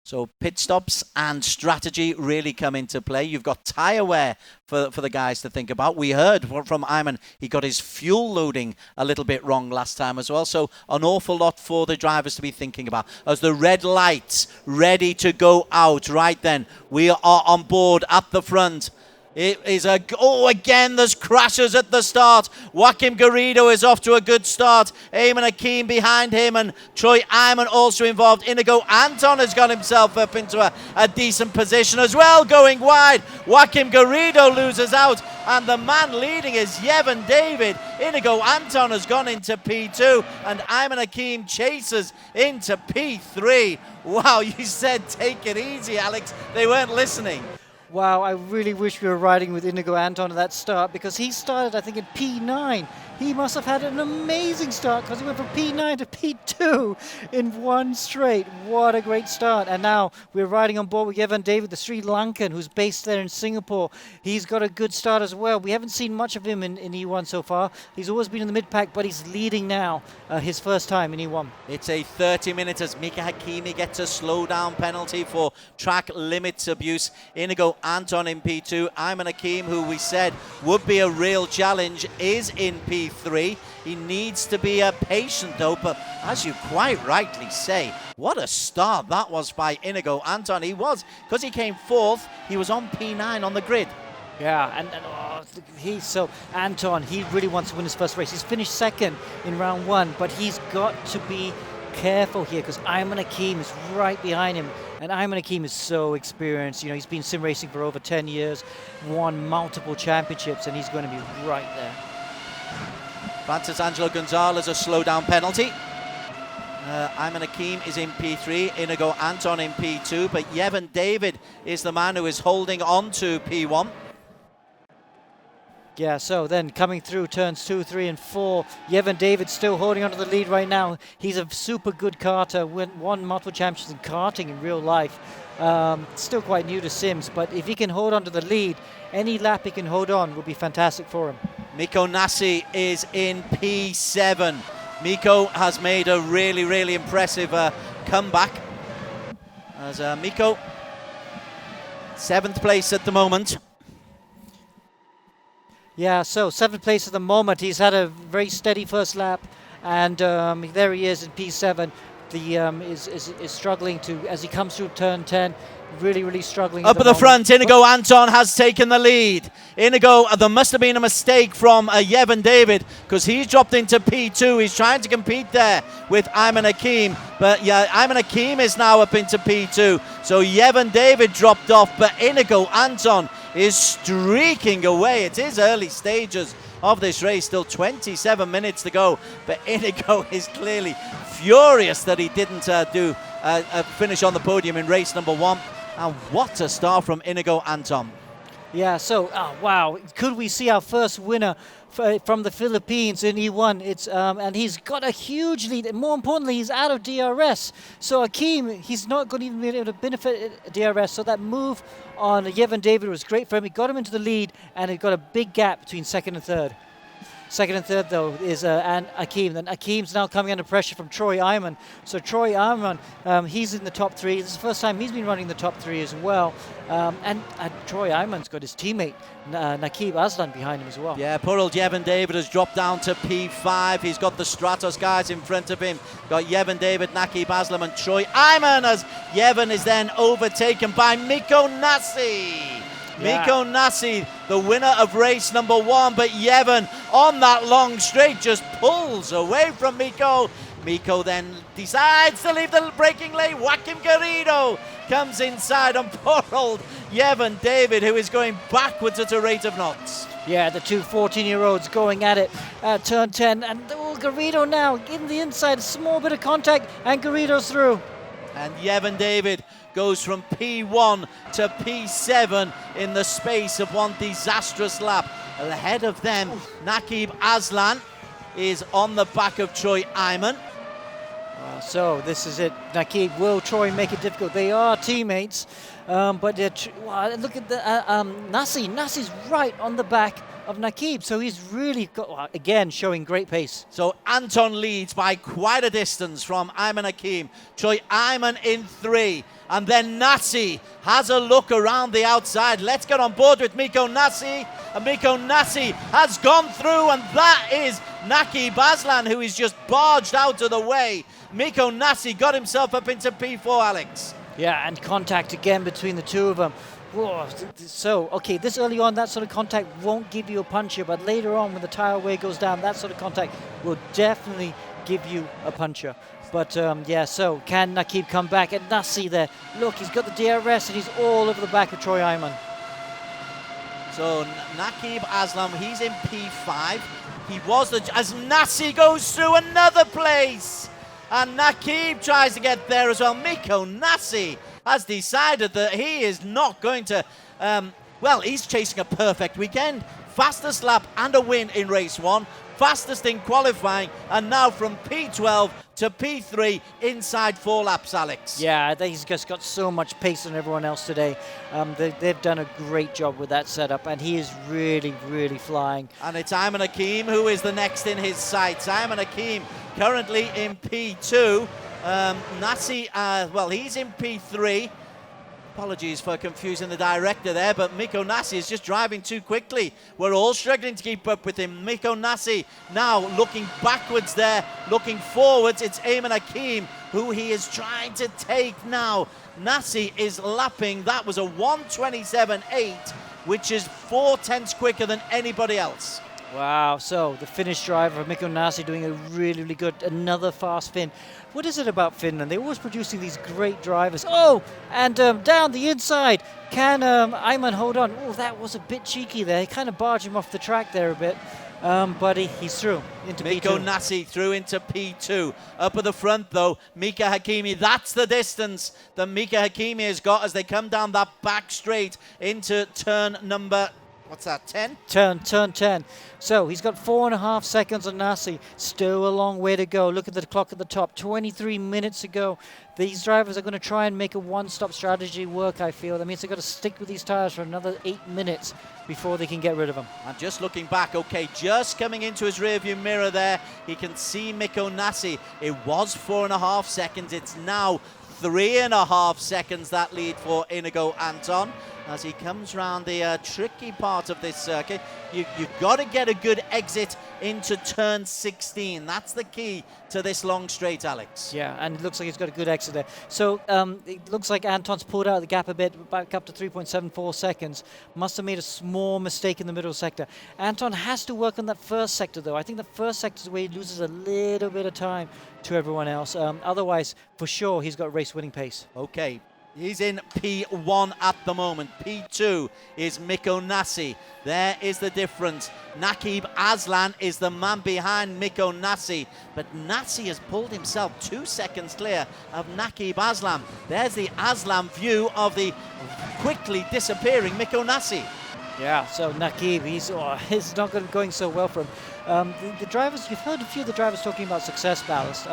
Speaker 2: So pit stops and strategy really come into play. You've got tyre wear for the guys to think about. We heard from Ayman, he got his fuel loading a little bit wrong last time as well. So an awful lot for the drivers to be thinking about. As the red lights ready to go out, right then, we are on board at the front. It is again, there's crashes at the start. Joaquim Garrido is off to a good start. Ayman Hakim behind him, and Troy Ayman also involved. Inigo Anton has got himself up into a decent position as well, going wide. Joaquim Garrido loses out, and the man leading is Yevon David. Inigo Anton has gone into P2, and Ayman Hakim chases into P3. Wow, you said take it easy, Alex. They weren't listening.
Speaker 16: Wow, I really wish we were riding with Inigo Anton at that start because he started, I think, in P9. He must have had an amazing start because he went from P9 to P2 in one straight. What a great start. And now we're riding on board with Yevon David, the Sri Lankan, who's based there in Singapore. He's got a good start as well. We haven't seen much of him in E1 so far. He's always been in the mid-pack, but he's leading now, his first time in E1.
Speaker 2: It's a 30-minute as Mika Hakimi gets a slow-down penalty for track limits abuse. Inigo Anton in P2. Ayman Hakim, who we said would be a real challenge, is in P3. He needs to be patient though, but as you quite rightly say, what a start that was by Inigo Anton. He was, because he came 4th, he was on P9 on the grid.
Speaker 16: Yeah, and Anton, he really wants to win his first race. He's finished 2nd in round 1, but he's got to be careful here because Ayman Hakim is right behind him, and Ayman Hakim is so experienced. You know, he's been sim racing for over 10 years, won multiple championships, and he's going to be right there.
Speaker 2: Francis Angelo Gonzalez, a slow-down penalty. Ayman Hakim is in P3, Inigo Anton in P2, but Yevon David is the man who is holding on to P1.
Speaker 16: Yeah, so then coming through turns 2, 3, and 4, Yevon David still holding onto the lead right now. He's a super good karter, won multiple championships in karting in real life. Still quite new to Sims, but if he can hold on to the lead, any lap he can hold on will be fantastic for him.
Speaker 2: Miko Nassi is in P7. Miko has made a really, really impressive comeback. As Miko, 7th place at the moment.
Speaker 16: Yeah, so 7th place at the moment. He's had a very steady first lap, and there he is in P7. Is struggling to, as he comes through turn 10, really struggling.
Speaker 2: Up at the front, Inigo Anton has taken the lead. Inigo, there must have been a mistake from Yevon David because he's dropped into P2. He's trying to compete there with Ayman Hakim, but yeah, Ayman Hakim is now up into P2. So Yevon David dropped off, but Inigo Anton is streaking away. It is early stages of this race, still 27 minutes to go, but Inigo is clearly furious that he didn't do a finish on the podium in race number 1. And what a start from Inigo Anton.
Speaker 16: Yeah, so, wow, could we see our first winner from the Philippines in E1? And he's got a huge lead, and more importantly, he's out of DRS. So Hakim, he's not going to even be able to benefit DRS, so that move on Yevon David was great for him. He got him into the lead, and it got a big gap between 2nd and 3rd. 2nd and 3rd, though, is Hakim. Then Hakim's now coming under pressure from Troy Ayman. So Troy Ayman, he's in the top 3. This is the first time he's been running the top 3 as well. And Troy Ayman's got his teammate, Nakib Aslan, behind him as well.
Speaker 2: Yeah, poor old Yevon David has dropped down to P5. He's got the Stratos guys in front of him. Got Yevon David, Nakib Aslan, and Troy Ayman, as Yevon is then overtaken by Miko Nassi. Yeah. Miko Nassi, the winner of race number 1, but Yevon on that long straight just pulls away from Miko. Miko then decides to leave the braking lane. Joaquim Garrido comes inside, and poor old Yevon David, who is going backwards at a rate of knots.
Speaker 16: Yeah, the two 14-year-olds going at it at turn 10, and Garrido now in the inside, a small bit of contact, and Garrido's through.
Speaker 2: And Yevon David goes from P1 to P7 in the space of one disastrous lap. Ahead of them, Naqib Aslan is on the back of Troy Iman.
Speaker 16: So this is it. Naqib, will Troy make it difficult? They are teammates, but look at the Nasi. Nasi's right on the back of Naqib, so he's really got, again, showing great pace.
Speaker 2: So Anton leads by quite a distance from Ayman Hakim. Troy Iman in 3, and then Nasi has a look around the outside. Let's get on board with Miko Nasi, and Miko Nasi has gone through, and that is Naqib Aslan, who is just barged out of the way. Miko Nasi got himself up into P4, Alex.
Speaker 16: Yeah, and contact again between the two of them. Whoa. So, okay, this early on, that sort of contact won't give you a puncher, but later on, when the tire wear goes down, that sort of contact will definitely give you a puncher. But yeah, so can Naqib come back? And Nasi there, look, he's got the DRS and he's all over the back of Troy Iman.
Speaker 2: So Naqib Aslam, he's in P5. He was as Nasi goes through another place. And Naqib tries to get there as well. Miko Nasi has decided that he is not going to, well, he's chasing a perfect weekend. Fastest lap and a win in race 1. Fastest in qualifying, and now from P12 to P3 inside 4 laps, Alex.
Speaker 16: Yeah, he's just got so much pace on everyone else today. They've done a great job with that setup, and he is really, really flying.
Speaker 2: And it's Ayman Hakim who is the next in his sights. Ayman Hakim currently in P2. Nasi, well, he's in P3. Apologies for confusing the director there, but Miko Nasi is just driving too quickly. We're all struggling to keep up with him. Miko Nasi now looking backwards there, looking forwards. It's Ayman Hakim who he is trying to take now. Nasi is lapping. That was a 1:27.8, which is 4/10 quicker than anybody else.
Speaker 16: Wow, so the Finnish driver, Miko Nasi, doing a really, really good, another fast Finn. What is it about Finland? They're always producing these great drivers. Oh, and down the inside, can Ayman hold on? Oh, that was a bit cheeky there. He kind of barged him off the track there a bit, but he's through into
Speaker 2: Miko
Speaker 16: P2.
Speaker 2: Nasi through into P2. Up at the front, though, Mika Hakimi. That's the distance that Mika Hakimi has got as they come down that back straight into turn number... What's that, 10?
Speaker 16: Turn 10. So he's got 4.5 seconds on Nasi. Still a long way to go. Look at the clock at the top. 23 minutes to go. These drivers are going to try and make a one-stop strategy work, I feel. That means they've got to stick with these tires for another 8 minutes before they can get rid of them.
Speaker 2: And just looking back, okay, just coming into his rearview mirror there, he can see Miko Nasi. It was 4.5 seconds. It's now 3.5 seconds, that lead for Inigo Anton. As he comes round the tricky part of this circuit, you've got to get a good exit into turn 16. That's the key to this long straight, Alex.
Speaker 16: Yeah, and it looks like he's got a good exit there. So it looks like Anton's pulled out the gap a bit, back up to 3.74 seconds. Must have made a small mistake in the middle sector. Anton has to work on that first sector, though. I think the first sector is where he loses a little bit of time to everyone else. Otherwise, for sure, he's got race-winning pace.
Speaker 2: Okay. He's in P1 at the moment. P2 is Miko Nasi. There is the difference. Naqib Aslan is the man behind Miko Nasi. But Nasi has pulled himself 2 seconds clear of Naqib Aslan. There's the Aslan view of the quickly disappearing Miko Nasi.
Speaker 16: Yeah, so Naqib, he's not going so well for him. The drivers, you've heard a few of the drivers talking about success ballast.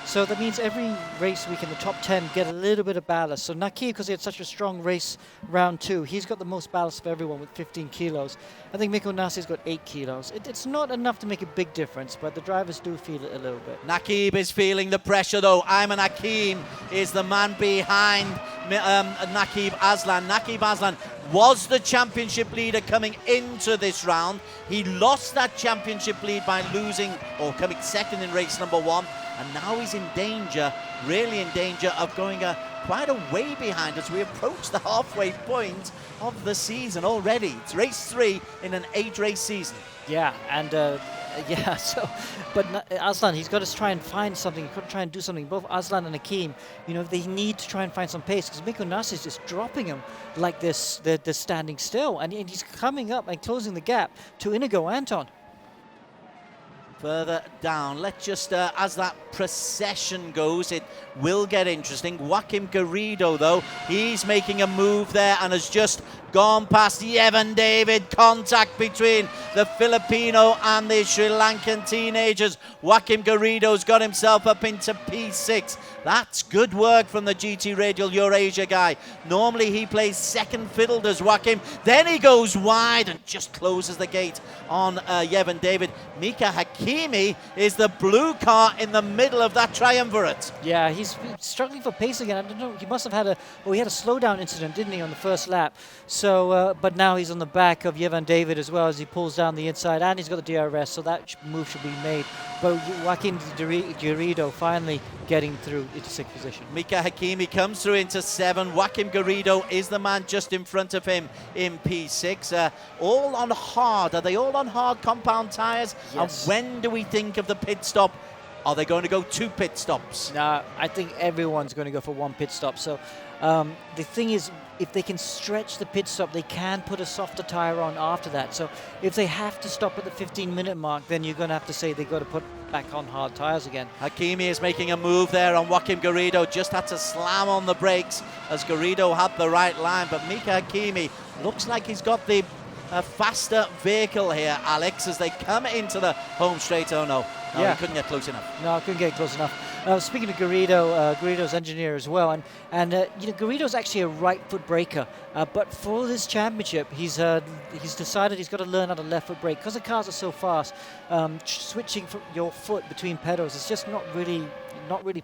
Speaker 16: So that means every race week in the top 10 get a little bit of ballast. So Naqib, because he had such a strong race round 2, he's got the most ballast of everyone with 15 kilos. I think Miko Nasi's got 8 kilos. It's not enough to make a big difference, but the drivers do feel it a little bit.
Speaker 2: Naqib is feeling the pressure, though. Ayman Hakim is the man behind Naqib Aslan. Naqib Aslan was the championship leader coming into this round. He lost that championship lead by losing or coming second in race number 1. And now he's in danger, really in danger of going quite a way behind as we approach the halfway point of the season already. It's race 3 in an 8-race season.
Speaker 16: Yeah, and Yeah, so, but Aslan, he's got to try and find something. He's got to try and do something. Both Aslan and Hakim, you know, they need to try and find some pace because Miko Nasi is just dropping him like this. They're standing still, and he's coming up and closing the gap to Inigo Anton.
Speaker 2: Further down, let's just, as that procession goes, it will get interesting. Joaquim Garrido, though, he's making a move there and has just gone past Yevan David. Contact between the Filipino and the Sri Lankan teenagers. Joaquim Garrido's got himself up into P6. That's good work from the GT Radial Eurasia guy. Normally he plays second fiddle, does Joaquim. Then he goes wide and just closes the gate on Yevan David. Mika Hakimi is the blue car in the middle of that triumvirate.
Speaker 16: Yeah, he's struggling for pace again. I don't know. He must have had he had a slowdown incident, didn't he, on the first lap? So, but now he's on the back of Yevan David as well as he pulls down the inside, and he's got the DRS, so that move should be made. But Joaquim Garrido finally getting through into 6th position.
Speaker 2: Mika Hakimi comes through into 7. Joaquim Garrido is the man just in front of him in P6. All on hard. Are they all on hard compound tyres?
Speaker 16: Yes.
Speaker 2: And when do we think of the pit stop? Are they going to go 2 pit stops?
Speaker 16: Nah, I think everyone's going to go for 1 pit stop. So the thing is, if they can stretch the pit stop, they can put a softer tyre on after that. So if they have to stop at the 15-minute mark, then you're going to have to say they've got to put back on hard tyres again.
Speaker 2: Hakimi is making a move there on Joaquim Garrido. Just had to slam on the brakes as Garrido had the right line. But Mika Hakimi looks like he's got the faster vehicle here, Alex, as they come into the home straight. Oh no,
Speaker 16: yeah.
Speaker 2: He couldn't get close enough.
Speaker 16: No, I couldn't get close enough. Speaking of Garrido, Garrido's engineer as well, and you know, Garrido's actually a right foot braker, but for this championship, he's decided he's got to learn how to left foot brake because the cars are so fast. Switching from your foot between pedals is just not really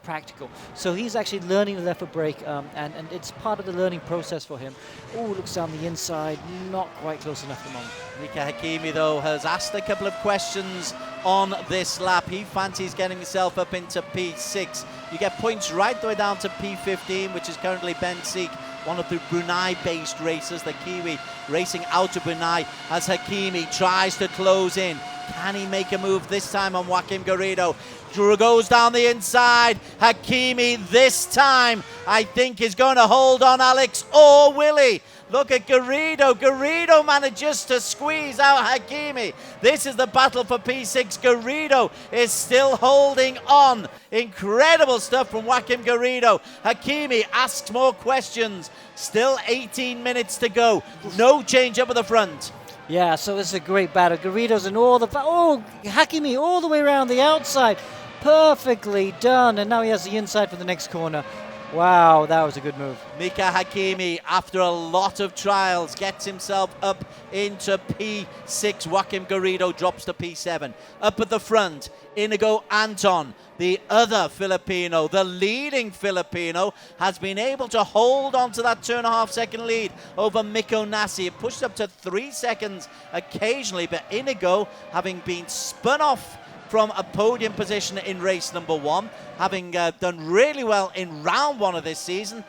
Speaker 16: practical. So he's actually learning the left foot brake, and it's part of the learning process for him. Oh, looks down the inside, not quite close enough at the moment.
Speaker 2: Mika Hakimi, though, has asked a couple of questions on this lap. He fancies getting himself up into P6. You get points right the way down to P15, which is currently Ben Seek, one of the Brunei-based racers, the Kiwi racing out of Brunei, as Hakimi tries to close in. Can he make a move this time on Joaquim Garrido? Goes down the inside. Hakimi this time, I think, is going to hold on, Alex, or will he? Look at Garrido. Garrido manages to squeeze out Hakimi. This is the battle for P6. Garrido is still holding on. Incredible stuff from Joaquim Garrido. Hakimi asks more questions. Still 18 minutes to go. No change up at the front.
Speaker 16: Yeah, so this is a great battle. Garrido's in all the... Oh, Hakimi all the way around the outside. Perfectly done. And now he has the inside for the next corner. Wow, that was a good move.
Speaker 2: Mika Hakimi, after a lot of trials, gets himself up into P6. Joaquim Garrido drops to P7. Up at the front, Inigo Anton, the other Filipino, the leading Filipino, has been able to hold on to that 2.5 second lead over Miko Nasi. It pushed up to 3 seconds occasionally, but Inigo, having been spun off from a podium position in race number 1, having done really well in round 1 of this season,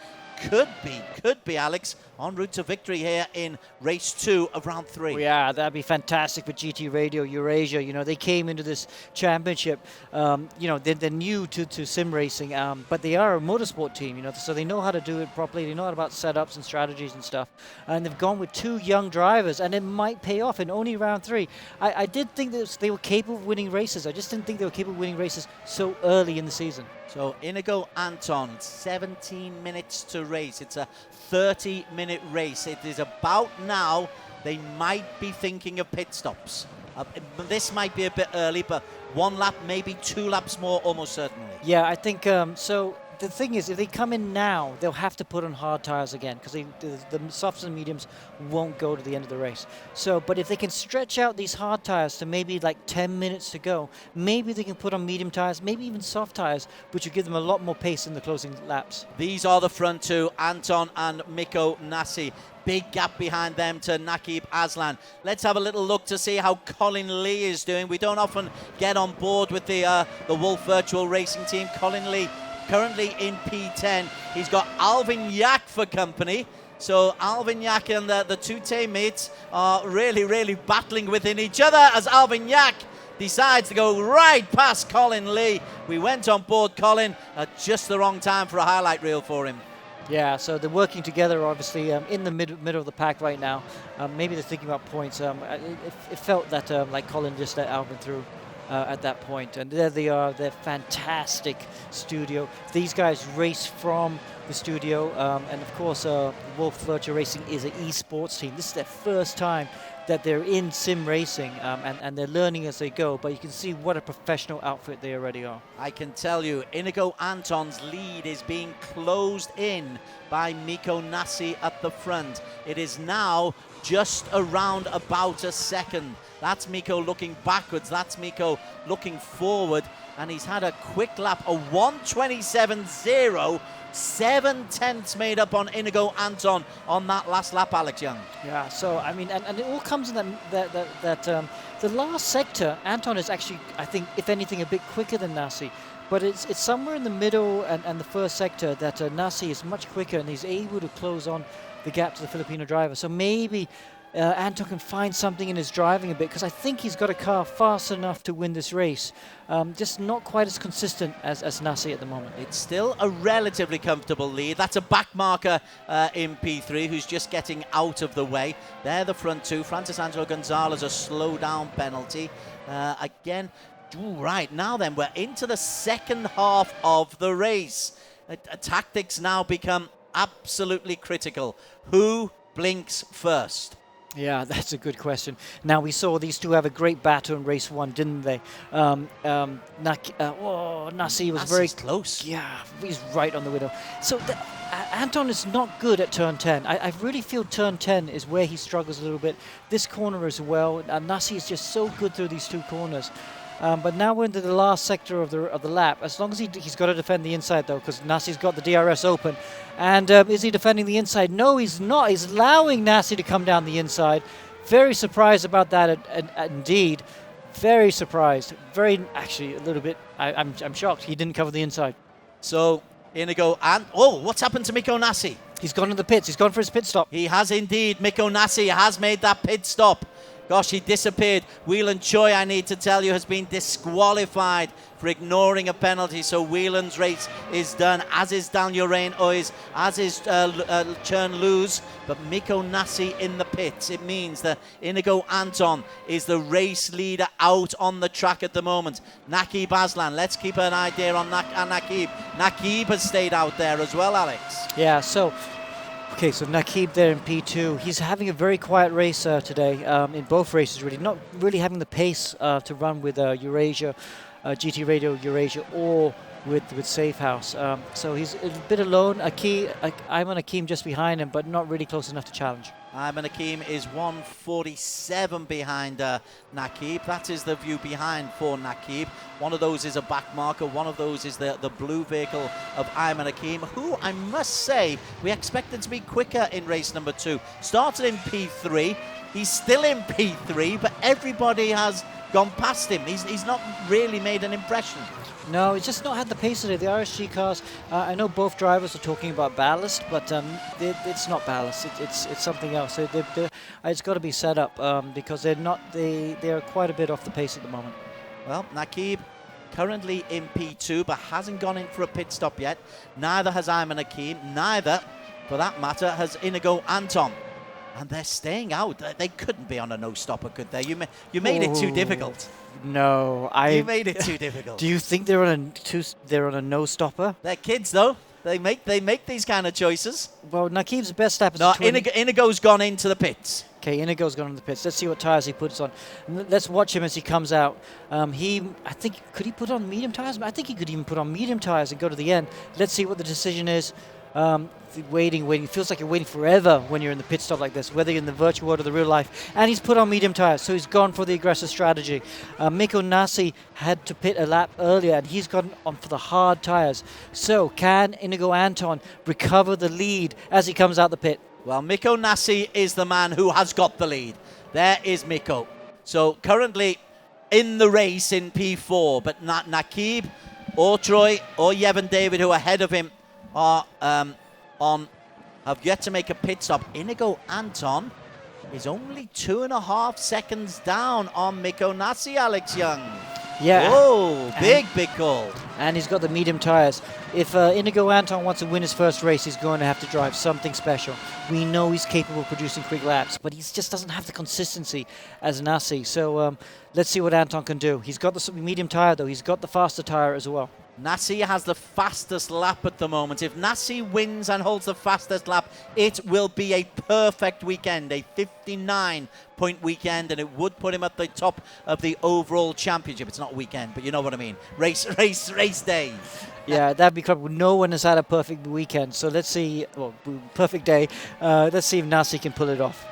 Speaker 2: could be, Alex, en route to victory here in race 2 of round 3.
Speaker 16: Well, yeah, that'd be fantastic for GT Radio Eurasia. You know, they came into this championship, you know, they're new to sim racing, but they are a motorsport team, you know, so they know how to do it properly. They know about setups and strategies and stuff. And they've gone with 2 young drivers, and it might pay off in only round 3. I did think that they were capable of winning races. I just didn't think they were capable of winning races so early in the season.
Speaker 2: So Inigo Anton, 17 minutes to race. It's a 30-minute race. It is about now they might be thinking of pit stops. This might be a bit early, but 1 lap, maybe 2 laps more, almost certainly.
Speaker 16: Yeah, I think so. The thing is, if they come in now, they'll have to put on hard tires again because the softs and mediums won't go to the end of the race. So, but if they can stretch out these hard tires to maybe like 10 minutes to go, maybe they can put on medium tires, maybe even soft tires, which will give them a lot more pace in the closing laps.
Speaker 2: These are the front 2, Anton and Miko Nasi. Big gap behind them to Nakib Aslan. Let's have a little look to see how Colin Lee is doing. We don't often get on board with the Wolf Virtual Racing team. Colin Lee currently in P10. He's got Alvin Yak for company. So Alvin Yak and the 2 teammates are really battling within each other as Alvin Yak decides to go right past Colin Lee. We went on board Colin at just the wrong time for a highlight reel for him.
Speaker 16: Yeah, so they're working together, obviously, in the middle of the pack right now. Maybe they're thinking about points. It felt that like Colin just let Alvin through at that point. And there they are, their fantastic studio. These guys race from the studio. And of course, Wolf Virtual Racing is an esports team. This is their first time that they're in sim racing, and they're learning as they go, but you can see what a professional outfit they already are.
Speaker 2: I can tell you, Inigo Anton's lead is being closed in by Mikko Nassi at the front. It is now just around about a second. That's Mikko looking backwards, that's Mikko looking forward, and he's had a quick lap, a 1:27.0. 7/10 made up on Inigo Anton on that last lap, Alex Young.
Speaker 16: Yeah, so I mean, and it all comes in that the last sector, Anton is actually, I think, if anything, a bit quicker than Nassi. But it's somewhere in the middle and the first sector that Nassi is much quicker and he's able to close on the gap to the Filipino driver. So maybe Anton can find something in his driving a bit, because I think he's got a car fast enough to win this race. Just not quite as consistent as Nassi at the moment.
Speaker 2: It's still a relatively comfortable lead. That's a back marker in P3 who's just getting out of the way. They're the front two. Francis Angelo Gonzalez, a slow down penalty. Again, right, now then, we're into the second half of the race. Tactics now become absolutely critical. Who blinks first?
Speaker 16: Yeah, that's a good question. Now, we saw these two have a great battle in race one, didn't they? Nassi was very
Speaker 2: close.
Speaker 16: Yeah, he's right on the window. So Anton is not good at turn 10. I really feel turn 10 is where he struggles a little bit. This corner as well. Nassi is just so good through these two corners. But now we're into the last sector of the lap. As long as he's got to defend the inside, though, because Nassi's got the DRS open. And is he defending the inside? No, he's not. He's allowing Nassi to come down the inside. Very surprised about that, indeed. Very surprised. Actually, a little bit. I'm shocked he didn't cover the inside.
Speaker 2: So, Inigo and... Oh, what's happened to Mikko Nassi?
Speaker 16: He's gone to the pits. He's gone for his pit stop.
Speaker 2: He has indeed. Mikko Nassi has made that pit stop. Gosh, he disappeared. Whelan Choi, I need to tell you, has been disqualified for ignoring a penalty. So Whelan's race is done, as is Daniel Rain Ois, as is Chern Luz. But Mikko Nassi in the pits. It means that Inigo Anton is the race leader out on the track at the moment. Nakib Aslan, let's keep an idea on Nakib. Nakib has stayed out there as well, Alex.
Speaker 16: Yeah, so... Okay, so Nakib there in P2. He's having a very quiet race today, in both races really. Not really having the pace to run with Eurasia, GT Radio Eurasia, or with Safehouse. So he's a bit alone. Ayman Hakim just behind him, but not really close enough to challenge.
Speaker 2: Ayman Hakim is 1:47 behind Nakib. That is the view behind for Nakib. One of those is a back marker. One of those is the blue vehicle of Ayman Hakim, who I must say we expected to be quicker in race number 2. Started in P3. He's still in P3, but everybody has gone past him. He's not really made an impression.
Speaker 16: No, he's just not had the pace today. The RSG cars, I know both drivers are talking about ballast, but it's not ballast. It's something else. It's got to be set up because they're quite a bit off the pace at the moment.
Speaker 2: Well, Nakib currently in P2, but hasn't gone in for a pit stop yet. Neither has Ayman Hakim. Neither, for that matter, has Inigo Anton. And they're staying out. They couldn't be on a no-stopper, could they? You made it too difficult.
Speaker 16: No,
Speaker 2: You made it too difficult.
Speaker 16: Do you think they're on a no-stopper?
Speaker 2: They're kids, though. They make these kind of choices.
Speaker 16: Well, Nakib's best lap is
Speaker 2: no. Inigo's gone into the pits.
Speaker 16: Okay, Inigo's gone into the pits. Let's see what tires he puts on. Let's watch him as he comes out. I think, could he put on medium tires? I think he could even put on medium tires and go to the end. Let's see what the decision is. Waiting. It feels like you're waiting forever when you're in the pit stop like this, whether you're in the virtual world or the real life. And he's put on medium tires, so he's gone for the aggressive strategy. Mikko Nassi had to pit a lap earlier, and he's gone on for the hard tires. So can Inigo Anton recover the lead as he comes out the pit?
Speaker 2: Well, Mikko Nassi is the man who has got the lead. There is Mikko. So currently in the race in P4, but Nakib or Troy or Yevon David, who are ahead of him, have yet to make a pit stop. Inigo Anton, is only 2.5 seconds down on Mikko Nassi, Alex Young.
Speaker 16: Yeah.
Speaker 2: Whoa, big call.
Speaker 16: And he's got the medium tyres. If Inigo Anton wants to win his first race, he's going to have to drive something special. We know he's capable of producing quick laps, but he just doesn't have the consistency as Nassi. So let's see what Anton can do. He's got the medium tyre, though. He's got the faster tyre as well.
Speaker 2: Nassi has the fastest lap at the moment. If Nassi wins and holds the fastest lap, it will be a perfect weekend, a 59-point weekend, and it would put him at the top of the overall championship. It's not weekend, but you know what I mean. Race day.
Speaker 16: Yeah, that'd be crap. No one has had a perfect weekend, so let's see, well, perfect day. Let's see if Nassi can pull it off.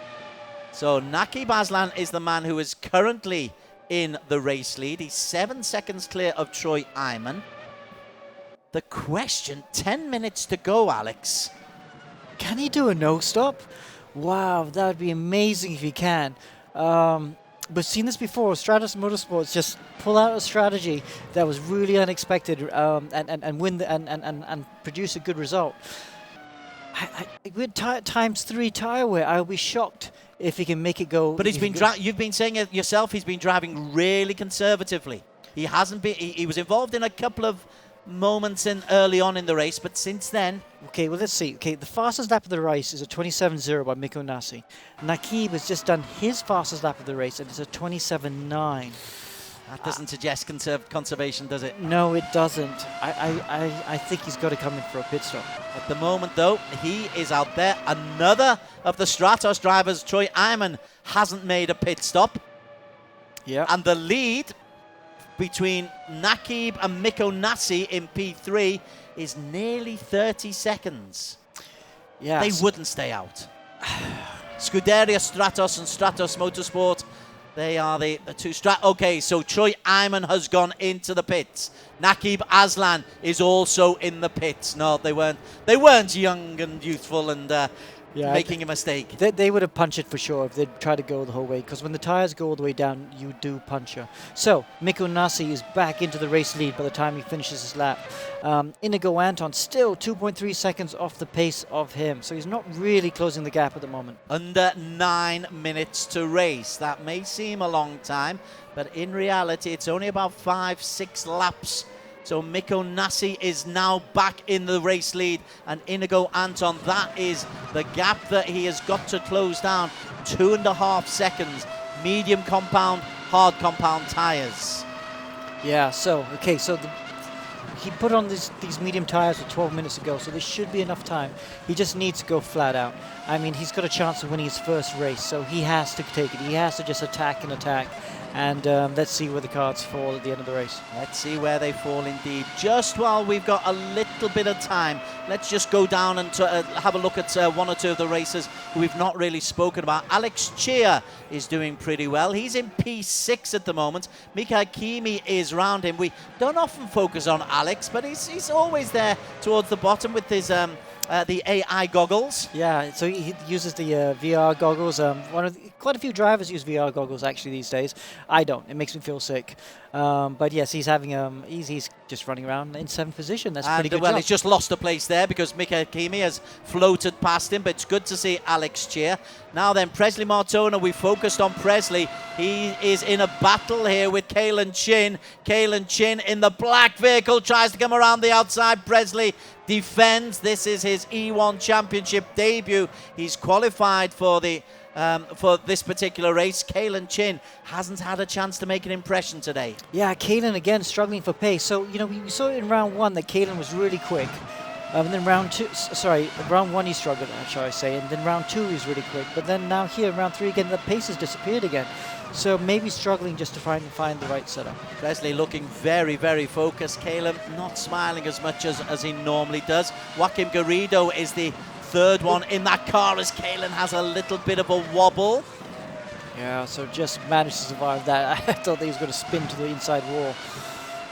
Speaker 2: So Nakib Aslan is the man who is currently in the race lead. He's 7 seconds clear of Troy Iman. The question, 10 minutes to go, Alex.
Speaker 16: Can he do a no-stop? Wow, that would be amazing if he can. We've seen this before. Stratos Motorsports just pull out a strategy that was really unexpected and win and produce a good result. With ×3 tire wear, I'll be shocked if he can make it go.
Speaker 2: But you've been saying it yourself. He's been driving really conservatively. He hasn't been. He was involved in a couple of moments early on in the race, but since then...
Speaker 16: Okay, well, let's see. Okay, the fastest lap of the race is a 27.0 by Mikko Nassi. Nakib has just done his fastest lap of the race, and it's a 27.9.
Speaker 2: That doesn't suggest conservation, does it?
Speaker 16: No, it doesn't. I think he's got to come in for a pit stop.
Speaker 2: At the moment, though, he is out there. Another of the Stratos drivers, Troy Iman, hasn't made a pit stop.
Speaker 16: Yeah.
Speaker 2: And the lead between Nakib and Mikko Nassi in P3 is nearly 30 seconds.
Speaker 16: Yeah.
Speaker 2: They wouldn't stay out. Scuderia Stratos and Stratos Motorsport, they are the two Okay, so Troy Iman has gone into the pits. Nakib Aslan is also in the pits. No, they weren't young and youthful and making a mistake.
Speaker 16: They would have punched it for sure if they'd try to go the whole way, because when the tires go all the way down, you do puncture. So, Mikko Nassi is back into the race lead by the time he finishes his lap. Inigo Anton still 2.3 seconds off the pace of him, so he's not really closing the gap at the moment.
Speaker 2: Under 9 minutes to race. That may seem a long time, but in reality, it's only about 5-6 laps. So Mikko Nassi is now back in the race lead, and Inigo Anton, that is the gap that he has got to close down. 2.5 seconds, medium compound, hard compound tires.
Speaker 16: Yeah, so he put on these medium tires with 12 minutes ago, so there should be enough time. He just needs to go flat out. I mean, he's got a chance of winning his first race, so he has to take it. He has to just attack. And let's see where the cards fall at the end of the race.
Speaker 2: Let's see where they fall indeed. Just while we've got a little bit of time, let's just go down and have a look at one or two of the racers who we've not really spoken about. Alex Cheer is doing pretty well. He's in P6 at the moment. Mika Kimi is round him. We don't often focus on Alex, but he's always there towards the bottom with his the AI goggles.
Speaker 16: Yeah, so he uses the VR goggles. Quite a few drivers use VR goggles actually these days. I don't. It makes me feel sick. But yes, he's having he's just running around in 7th position. That's pretty good.
Speaker 2: Well, he's just lost a place there because Mika Kimi has floated past him, but it's good to see Alex Cheer. Now then, Presley Martona, we focused on Presley. He is in a battle here with Kalen Chin. Kalen Chin in the black vehicle tries to come around the outside. Presley defends. This is his E1 Championship debut. He's qualified for this particular race. Kalen Chin hasn't had a chance to make an impression today.
Speaker 16: Yeah, Kalen again struggling for pace. So, you know, we saw in round 1 that Kalen was really quick. And then round 1 he struggled, shall I say, and then round 2 he's really quick. But then now here, in round 3 again, the pace has disappeared again. So maybe struggling just to find the right setup.
Speaker 2: Presley looking very, very focused. Kalen not smiling as much as he normally does. Joaquim Garrido is the third one in that car as Kalen has a little bit of a wobble.
Speaker 16: Yeah, so just managed to survive that. I thought he was going to spin to the inside wall.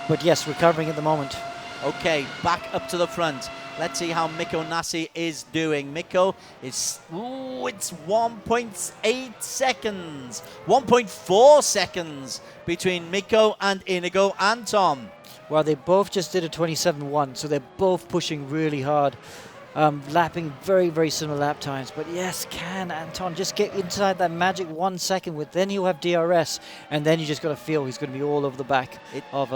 Speaker 16: But yes, recovering at the moment.
Speaker 2: Okay, back up to the front. Let's see how Mikko Nassi is doing. Mikko is, it's 1.8 seconds. 1.4 seconds between Mikko and Inigo Anton.
Speaker 16: Well, they both just did a 27.1, so they're both pushing really hard. lapping very, very similar lap times. But yes, can Anton just get inside that magic 1 second with, then he'll have DRS, and then you just got to feel he's going to be all over the back of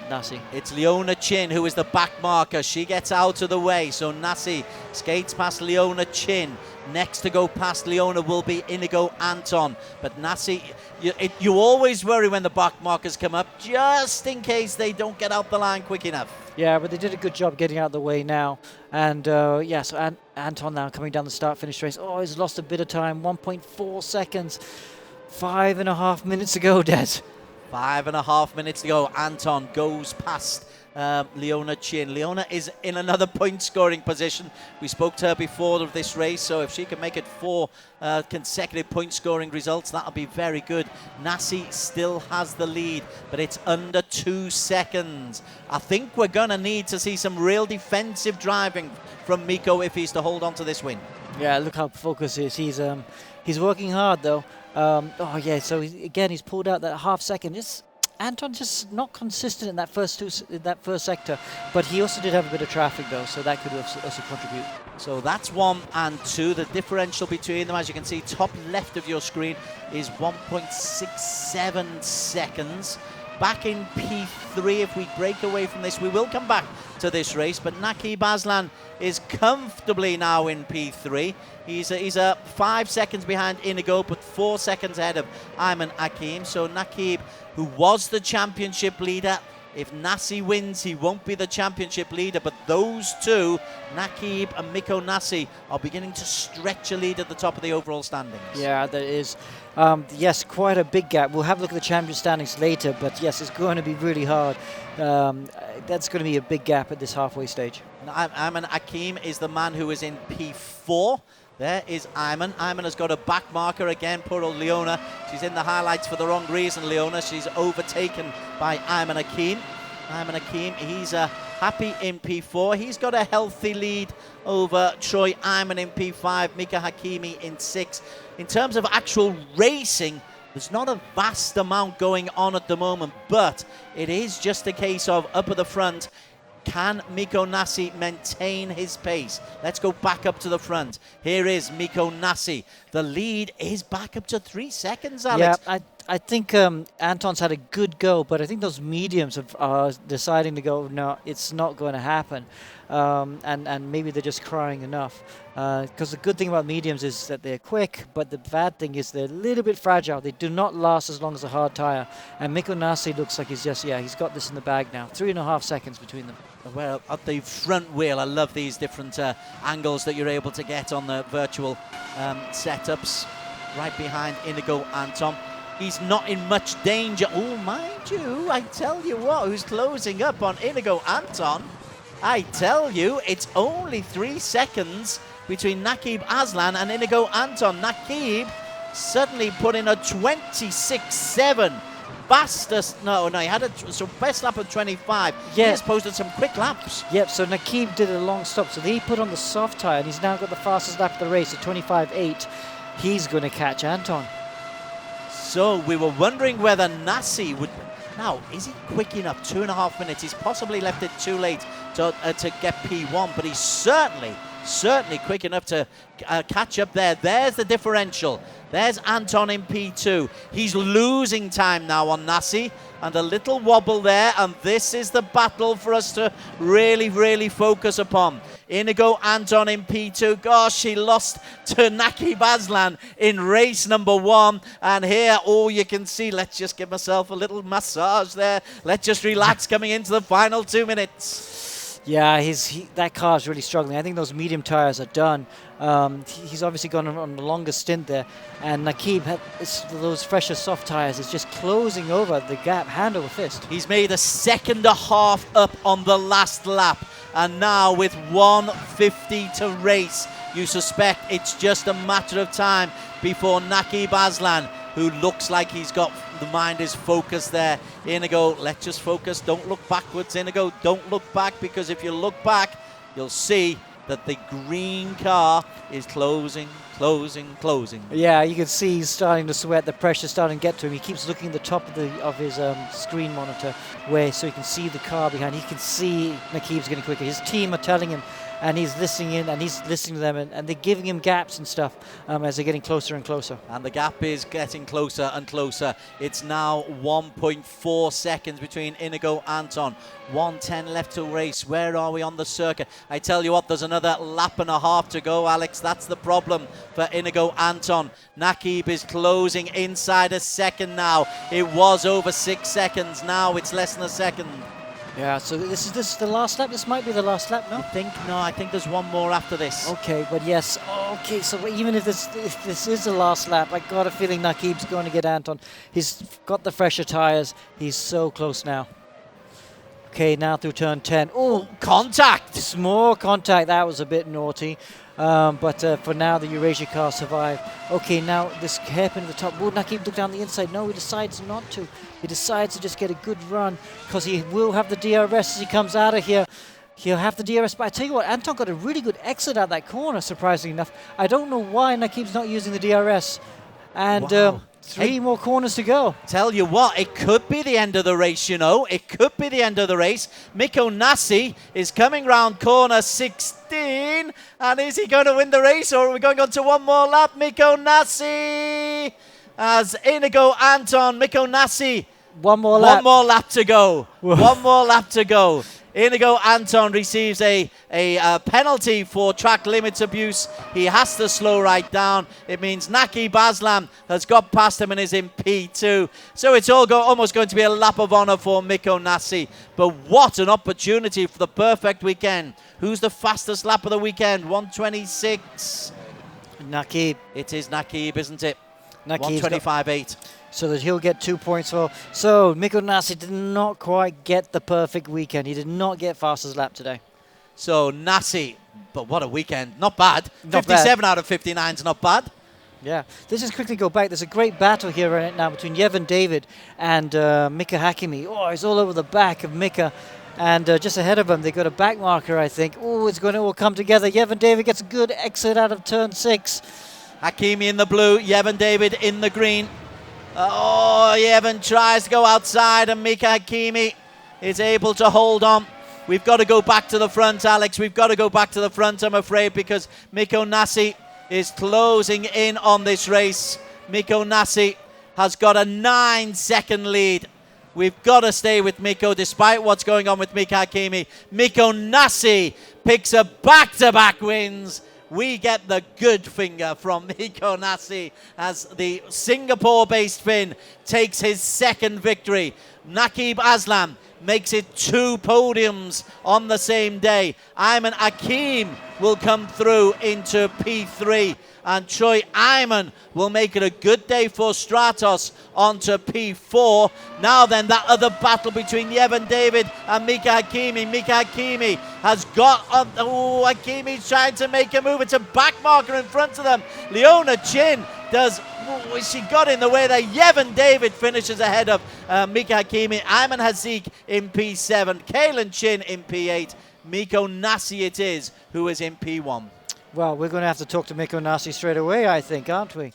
Speaker 16: Nasi.
Speaker 2: It's Leona Chin who is the back marker. She gets out of the way, so Nasi skates past Leona Chin. Next to go past Leona will be Inigo Anton. But Nasi, you always worry when the back markers come up, just in case they don't get out the line quick enough.
Speaker 16: Yeah, but they did a good job getting out of the way now. And yeah, so Anton now coming down the start-finish race. Oh, he's lost a bit of time, 1.4 seconds. 5.5 minutes ago, Des.
Speaker 2: 5.5 minutes to go. Anton goes past Leona Chin. Leona is in another point-scoring position. We spoke to her before of this race, so if she can make it 4 consecutive point-scoring results, that'll be very good. Nasi still has the lead, but it's under 2 seconds. I think we're going to need to see some real defensive driving from Mikko if he's to hold on to this win.
Speaker 16: Yeah, look how focused he is. He's working hard, though. Oh, yeah, so he's pulled out that half second. Anton just not consistent in that first sector, but he also did have a bit of traffic though, so that could also contribute.
Speaker 2: So that's 1 and 2. The differential between them, as you can see, top left of your screen, is 1.67 seconds. Back in P3, if we break away from this, we will come back to this race, but Naqib Aslan is comfortably now in P3. He's 5 seconds behind Inigo, but 4 seconds ahead of Ayman Hakim. So Naqib, who was the championship leader, if Nasi wins, he won't be the championship leader, but those two, Naqib and Mikko Nasi, are beginning to stretch a lead at the top of the overall standings.
Speaker 16: Yeah, there is. Yes, quite a big gap. We'll have a look at the champion standings later, but yes, it's going to be really hard. That's going to be a big gap at this halfway stage.
Speaker 2: Ayman Hakim is the man who is in P4. There is Ayman. Ayman has got a back marker again. Poor old Leona. She's in the highlights for the wrong reason, Leona. She's overtaken by Ayman Hakim. Ayman Hakim, he's happy in P4. He's got a healthy lead over Troy Ayman in P5, Mika Hakimi in 6. In terms of actual racing, there's not a vast amount going on at the moment, but it is just a case of up at the front, can Mikko Nasi maintain his pace? Let's go back up to the front. Here is Mikko Nasi. The lead is back up to 3 seconds, Alex.
Speaker 16: Yeah, I think Anton's had a good go, but I think those mediums are deciding to go, no, it's not going to happen. And maybe they're just crying enough. Because the good thing about mediums is that they're quick, but the bad thing is they're a little bit fragile. They do not last as long as a hard tire. And Mikko Nasi looks like he's got this in the bag now. 3.5 seconds between them.
Speaker 2: Well, at the front wheel, I love these different angles that you're able to get on the virtual setups. Right behind Inigo Anton. He's not in much danger. Oh, mind you, I tell you what, who's closing up on Inigo Anton? I tell you, it's only 3 seconds between Naqib Aslan and Inigo Anton. Naqib suddenly put in a 26.7. Fastest, no, he had so best lap of 25. Yeah. He has posted some quick laps.
Speaker 16: Yep, so Naqib did a long stop, so he put on the soft tire, and he's now got the fastest lap of the race at 25.8. He's going to catch Anton.
Speaker 2: So we were wondering whether Nasi would... Now, is he quick enough? 2.5 minutes. He's possibly left it too late to get P1, but he's certainly quick enough to catch up there. There's the differential. There's Anton in P2. He's losing time now on Nasi, and a little wobble there, and this is the battle for us to really, really focus upon. Inigo Anton in P2. Gosh, he lost to Naqib Aslan in race number 1, and here all you can see, let's just give myself a little massage there. Let's just relax coming into the final 2 minutes.
Speaker 16: Yeah, that car's really struggling. I think those medium tires are done. He's obviously gone on the longest stint there, and Naqib, those fresher soft tires, is just closing over the gap hand over fist.
Speaker 2: He's made a 1.5 seconds up on the last lap, and now with 1:50 to race, you suspect it's just a matter of time before Naqib Aslan, who looks like he's got the mind is focused there. Inigo, let's just focus. Don't look backwards, Inigo. Don't look back, because if you look back, you'll see that the green car is closing.
Speaker 16: Yeah, you can see he's starting to sweat. The pressure's starting to get to him. He keeps looking at the top of his screen monitor, so he can see the car behind. He can see Naqib's getting quicker. His team are telling him and he's listening in, and he's listening to them, and they're giving him gaps and stuff as they're getting closer and closer.
Speaker 2: And the gap is getting closer and closer. It's now 1.4 seconds between Inigo Anton. 1:10 left to race. Where are we on the circuit? I tell you what, there's another lap and a half to go, Alex. That's the problem for Inigo Anton. Nakib is closing inside a second now. It was over 6 seconds. Now it's less than a second.
Speaker 16: Yeah, so this is the last lap. This might be the last lap, no?
Speaker 2: I think there's one more after this.
Speaker 16: Okay, but yes. Okay, so even if this is the last lap, I got a feeling Nakib's going to get Anton. He's got the fresher tires. He's so close now. Okay, now through turn 10. Oh,
Speaker 2: contact!
Speaker 16: Small contact. That was a bit naughty. But for now, the Eurasia car survived. Okay, now this hairpin at the top. Will Nakib look down the inside? No, he decides not to. He decides to just get a good run because he will have the DRS as he comes out of here. He'll have the DRS. But I tell you what, Anton got a really good exit out of that corner, surprisingly enough. I don't know why Nakib's not using the DRS. And
Speaker 2: Wow.
Speaker 16: three more corners to go.
Speaker 2: Tell you what, it could be the end of the race, you know. It could be the end of the race. Mikko Nassi is coming round corner 16. And is he going to win the race, or are we going on to one more lap? Mikko Nassi as Inigo Anton. Mikko Nassi.
Speaker 16: One more lap.
Speaker 2: One more lap to go. One more lap to go. Inigo Anton receives a penalty for track limits abuse. He has to slow right down. It means Nakib Aslam has got past him and is in P2. So it's almost going to be a lap of honour for Mikko Nassi. But what an opportunity for the perfect weekend. Who's the fastest lap of the weekend? 1:26.
Speaker 16: Nakib.
Speaker 2: It is Nakib, isn't it?
Speaker 16: Nakib's
Speaker 2: 1:25.8.
Speaker 16: So that he'll get 2 points for. So Mikko Nassi did not quite get the perfect weekend. He did not get fastest lap today.
Speaker 2: So Nassi, but what a weekend. Not bad.
Speaker 16: Not
Speaker 2: 57
Speaker 16: bad.
Speaker 2: out of 59 is not bad.
Speaker 16: Yeah. Let's just quickly go back. There's a great battle here right now between Yevon David and Mika Hakimi. Oh, he's all over the back of Mika. And just ahead of him, they got a back marker, I think. Oh, it's going to all come together. Yevon David gets a good exit out of turn 6.
Speaker 2: Hakimi in the blue, Yevon David in the green. Oh, Yevon tries to go outside and Mika Hakimi is able to hold on. We've got to go back to the front, Alex. We've got to go back to the front, I'm afraid, because Mikko Nassi is closing in on this race. Mikko Nassi has got a 9-second lead. We've got to stay with Mikko despite what's going on with Mika Hakimi. Mikko Nassi picks up back-to-back wins. We get the good finger from Mikko Nassi as the Singapore-based Finn takes his second victory. Nakib Aslam makes it 2 podiums on the same day. Ayman Akim will come through into P3. And Troy Ayman will make it a good day for Stratos onto P4. Now then, that other battle between Yevon David and Mika Hakimi. Mika Hakimi has got... Hakimi's trying to make a move. It's a back marker in front of them. Leona Chin does... she got in the way there. Yevon David finishes ahead of Mika Hakimi. Ayman Hazik in P7. Kalen Chin in P8. Mikko Nassi it is who is in P1.
Speaker 16: Well, we're going to have to talk to Mikko Nassi straight away, I think, aren't we?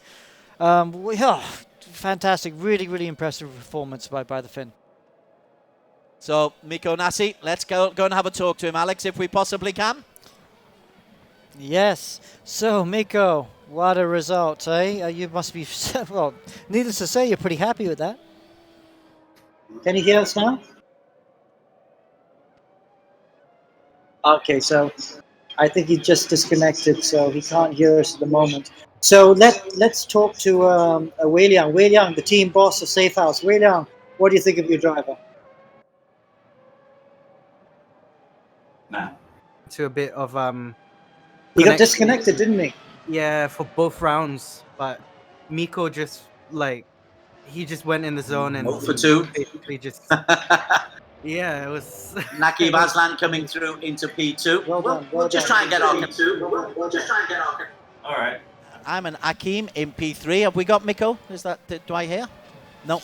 Speaker 16: Fantastic. Really, really impressive performance by the Finn.
Speaker 2: So, Mikko Nassi, let's go and have a talk to him, Alex, if we possibly can.
Speaker 16: Yes. So, Mikko, what a result, eh? You must be, well, needless to say, you're pretty happy with that.
Speaker 18: Can you hear us now? Okay, so I think he just disconnected, so he can't hear us at the moment. So let's talk to Wei Liang. Wei Liang, the team boss of Safe House. Wei Liang, what do you think of your driver?
Speaker 5: To a bit of
Speaker 18: He got disconnected, didn't he?
Speaker 5: Yeah, for both rounds, but Mikko just he just went in the zone and
Speaker 21: 0 for 2.
Speaker 5: basically just yeah, it was
Speaker 21: Nakib Aslan coming through into P2. We'll just try and get on P2. We'll just try and get on.
Speaker 9: All right.
Speaker 2: I'm an Akim in P3. Have we got Mikko? Is that, do I hear? No.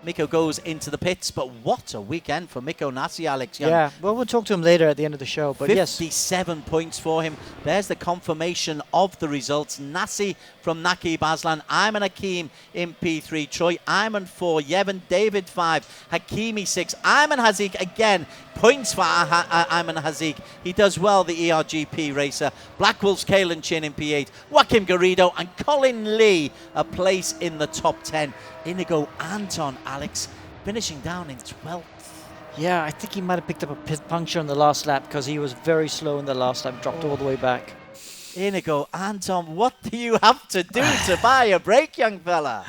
Speaker 2: Miko goes into the pits, but what a weekend for Miko Nasi, Alex Young.
Speaker 16: Yeah, well, we'll talk to him later at the end of the show, but
Speaker 2: 57 points for him. There's the confirmation of the results. Nasi from Naki Baslan, Ayman Hakim in P3, Troy Ayman 4, Yevon David 5, Hakimi 6, Ayman Haziq again, points for Ayman Haziq. He does well, the ERGP racer. Black Wolves Kalen Chin in P8, Joaquim Garrido and Colin Lee a place in the top 10. Inigo Anton, Alex, finishing down in 12th.
Speaker 16: Yeah, I think he might have picked up a pit puncture on the last lap because he was very slow in the last lap, dropped all the way back.
Speaker 2: Inigo Anton, what do you have to do to buy a break, young fella?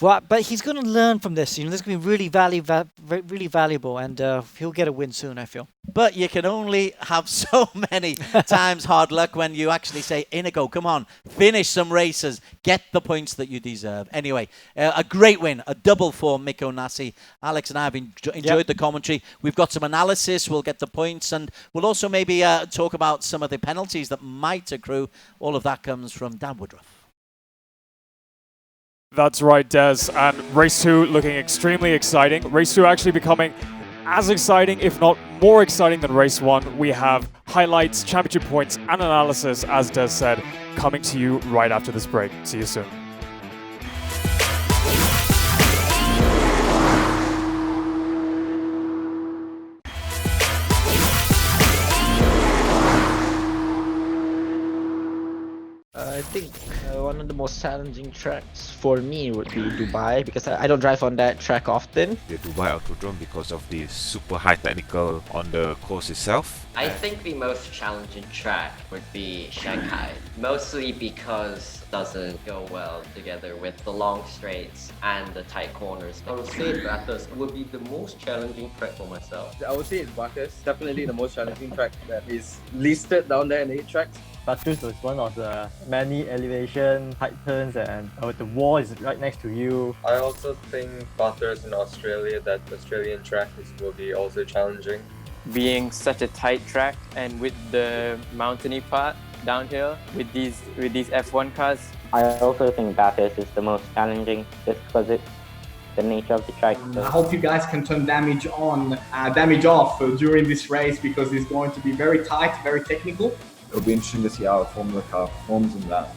Speaker 16: Well, but he's going to learn from this. You know, this is going to be really valuable, and he'll get a win soon, I feel.
Speaker 2: But you can only have so many times hard luck when you actually say, Inigo, come on, finish some races, get the points that you deserve. Anyway, a great win, a double for Miko Nasi. Alex and I have enjoyed the commentary. We've got some analysis, we'll get the points, and we'll also maybe talk about some of the penalties that might accrue. All of that comes from Dan Woodruff.
Speaker 15: That's right, Des. And Race 2 looking extremely exciting. Race 2 actually becoming as exciting, if not more exciting than Race 1. We have highlights, championship points, and analysis, as Des said, coming to you right after this break. See you soon.
Speaker 4: I think one of the most challenging tracks for me would be Dubai, because I don't drive on that track often.
Speaker 10: The Dubai Autodrome because of the super high technical on the course itself.
Speaker 14: I think the most challenging track would be Shanghai, mostly because it doesn't go well together with the long straights and the tight corners.
Speaker 23: I would say Bathurst would be the most challenging track for myself.
Speaker 3: I would say it's Bathurst, definitely the most challenging track that is listed down there in the 8 tracks.
Speaker 24: Bathurst was one of the many elevation, tight turns, and the wall is right next to you.
Speaker 25: I also think Bathurst in Australia, that Australian track will be also challenging.
Speaker 6: Being such a tight track and with the mountainy part downhill with these F1 cars.
Speaker 26: I also think Bathurst is the most challenging just because it's the nature of the track.
Speaker 27: I hope you guys can turn damage on, damage off during this race, because it's going to be very tight, very technical.
Speaker 28: It'll be interesting to see how a Formula car performs in that,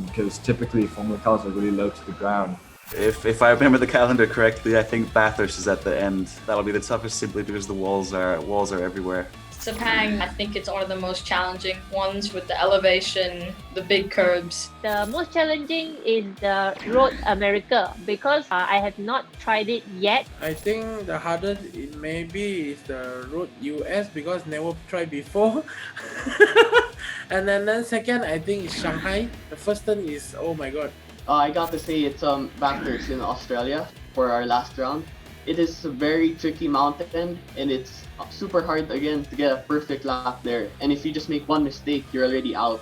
Speaker 28: because typically Formula cars are really low to the ground.
Speaker 29: If I remember the calendar correctly, I think Bathurst is at the end. That'll be the toughest simply because the walls are everywhere.
Speaker 13: Sepang, I think it's one of the most challenging ones with the elevation, the big curbs.
Speaker 30: The most challenging is the Road America, because I have not tried it yet.
Speaker 1: I think the hardest it maybe is the Road US, because never tried before. And then second, I think it's Shanghai. The first one is, oh my god.
Speaker 12: I got to say it's Bathurst in Australia for our last round. It is a very tricky mountain, and it's super hard again to get a perfect lap there. And if you just make one mistake, you're already out.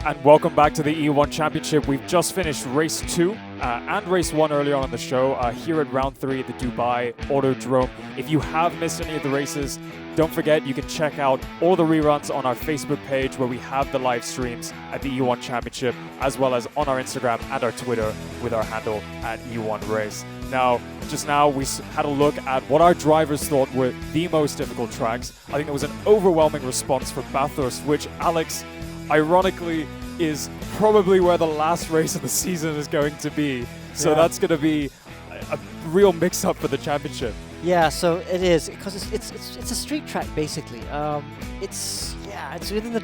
Speaker 15: And welcome back to the E1 Championship. We've just finished Race 2 and Race 1 earlier on in the show here at Round 3 at the Dubai Autodrome. If you have missed any of the races, don't forget you can check out all the reruns on our Facebook page where we have the live streams at the E1 Championship, as well as on our Instagram and our Twitter with our handle at E1 Race. Now, just now we had a look at what our drivers thought were the most difficult tracks. I think there was an overwhelming response for Bathurst, which, Alex, ironically, is probably where the last race of the season is going to be. So that's going to be a real mix-up for the championship.
Speaker 16: Yeah, so it is, because it's a street track basically. It's within the,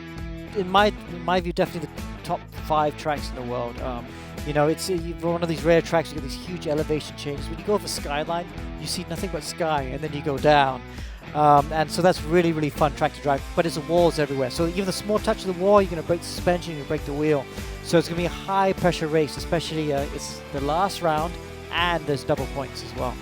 Speaker 16: in my view, definitely the top 5 tracks in the world. You know, it's one of these rare tracks. You get these huge elevation changes. When you go over the skyline, you see nothing but sky, and then you go down. And so that's really, really fun track to drive, but it's walls everywhere. So even the small touch of the wall, you're going to break the suspension, you break the wheel. So it's going to be a high pressure race, especially it's the last round, and there's double points as well.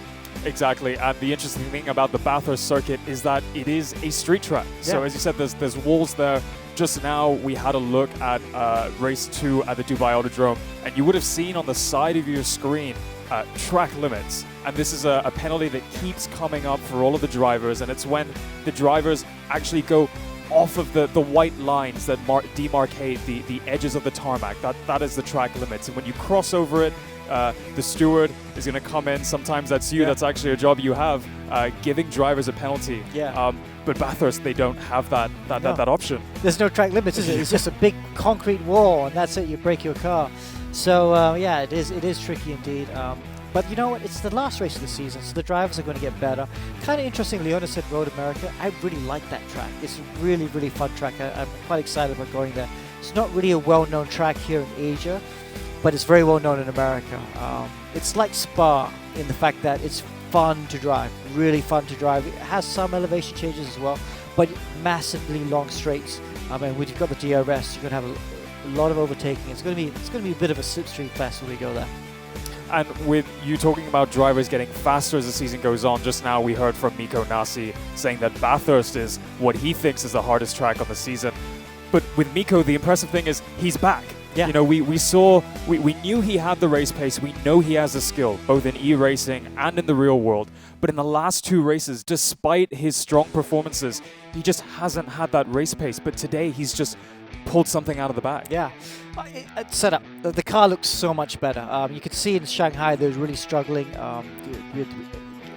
Speaker 15: Exactly, and the interesting thing about the Bathurst circuit is that it is a street track. So
Speaker 16: Yeah.
Speaker 15: as you said, there's walls there. Just now we had a look at race 2 at the Dubai Autodrome, and you would have seen on the side of your screen track limits. And this is a penalty that keeps coming up for all of the drivers, and it's when the drivers actually go off of the white lines that demarcate the edges of the tarmac. That is the track limits, and when you cross over it, the steward is going to come in. Sometimes that's you.
Speaker 16: Yeah.
Speaker 15: That's actually a job you have, giving drivers a penalty.
Speaker 16: Yeah.
Speaker 15: But Bathurst, they don't have that option.
Speaker 16: There's no track limits, is it? It's just a big concrete wall, and that's it. You break your car. So yeah, it is tricky indeed. But you know what? It's the last race of the season, so the drivers are going to get better. Kind of interesting, Leona said Road America. I really like that track. It's a really, really fun track. I'm quite excited about going there. It's not really a well-known track here in Asia, but it's very well known in America. It's like Spa in the fact that it's fun to drive, really fun to drive. It has some elevation changes as well, but massively long straights. I mean, when you've got the DRS, you're going to have a lot of overtaking. It's going to be a bit of a slipstream fest when we go there.
Speaker 15: And with you talking about drivers getting faster as the season goes on, just now we heard from Miko Nasi saying that Bathurst is what he thinks is the hardest track on the season. But with Miko, the impressive thing is he's back.
Speaker 16: Yeah.
Speaker 15: You know, we knew he had the race pace. We know he has the skill, both in e-racing and in the real world. But in the last 2 races, despite his strong performances, he just hasn't had that race pace. But today, he's just pulled something out of the bag.
Speaker 16: Yeah. Setup. The car looks so much better. You could see in Shanghai they were really struggling.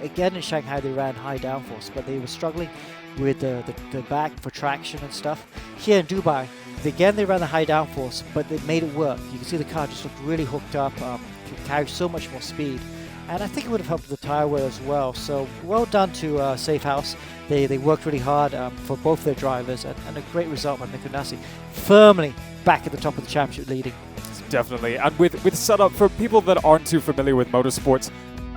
Speaker 16: Again in Shanghai they ran high downforce, but they were struggling with the back for traction and stuff. Here in Dubai, again they ran the high downforce, but they made it work. You can see the car just looked really hooked up, could carry so much more speed. And I think it would have helped the tyre wear as well. So well done to Safe House. They worked really hard for both their drivers, and a great result by Miko Nasi. Firmly back at the top of the championship leading.
Speaker 15: Definitely. And with setup, for people that aren't too familiar with motorsports,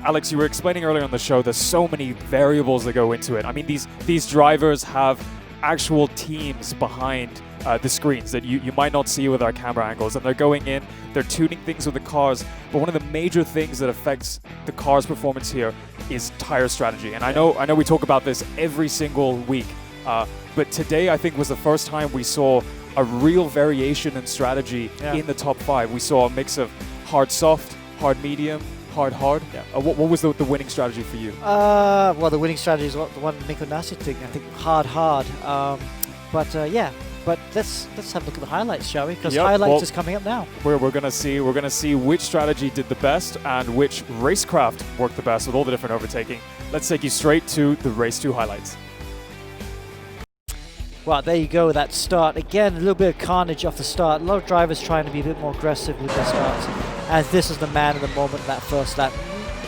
Speaker 15: Alex, you were explaining earlier on the show, there's so many variables that go into it. I mean, these drivers have actual teams behind the screens that you might not see with our camera angles, and they're going in, they're tuning things with the cars. But one of the major things that affects the car's performance here is tire strategy. And I know we talk about this every single week, but today I think was the first time we saw a real variation in strategy in the top 5. We saw a mix of hard soft, hard medium, hard hard. Yeah. What was the winning strategy for you?
Speaker 16: Well, the winning strategy is what the one Miko Nasi thing. I think hard. Yeah. But let's have a look at the highlights, shall we? Because highlights is coming up now.
Speaker 15: We're gonna see which strategy did the best and which racecraft worked the best with all the different overtaking. Let's take you straight to the race 2 highlights.
Speaker 16: Well, there you go, that start. Again, a little bit of carnage off the start. A lot of drivers trying to be a bit more aggressive with their starts. As this is the man of the moment, that first lap.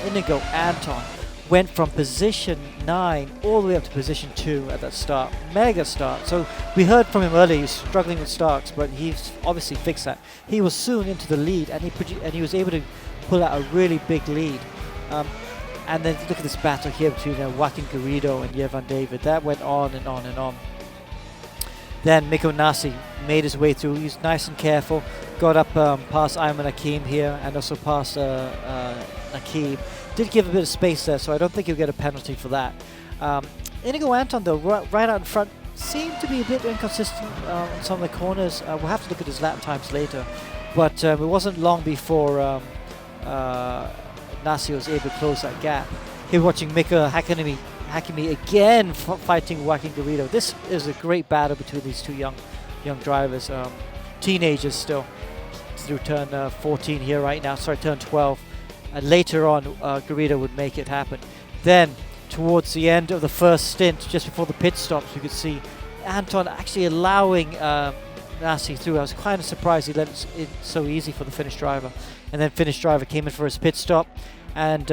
Speaker 16: Inigo Anton went from position 9 all the way up to position 2 at that start. Mega start. So we heard from him earlier, he was struggling with starts, but he's obviously fixed that. He was soon into the lead, and he was able to pull out a really big lead. And then look at this battle here between Joaquin Garrido and Yevan David. That went on and on and on. Then Miko Nasi made his way through. He was nice and careful. Got up past Ayman Hakim here, and also past Nakib. Did give a bit of space there, so I don't think he'll get a penalty for that. Inigo Anton, though, right out in front, seemed to be a bit inconsistent on some of the corners. We'll have to look at his lap times later. But it wasn't long before Nasi was able to close that gap. Here watching Mika Hakimi again fighting Joaquin Garrido. This is a great battle between these two young drivers, teenagers still, through turn 14 here right now. Sorry, turn 12. And later on, Garrido would make it happen. Then, towards the end of the first stint, just before the pit stops, we could see Anton actually allowing Nasi through. I was kind of surprised he let it in so easy for the Finnish driver. And then Finnish driver came in for his pit stop. And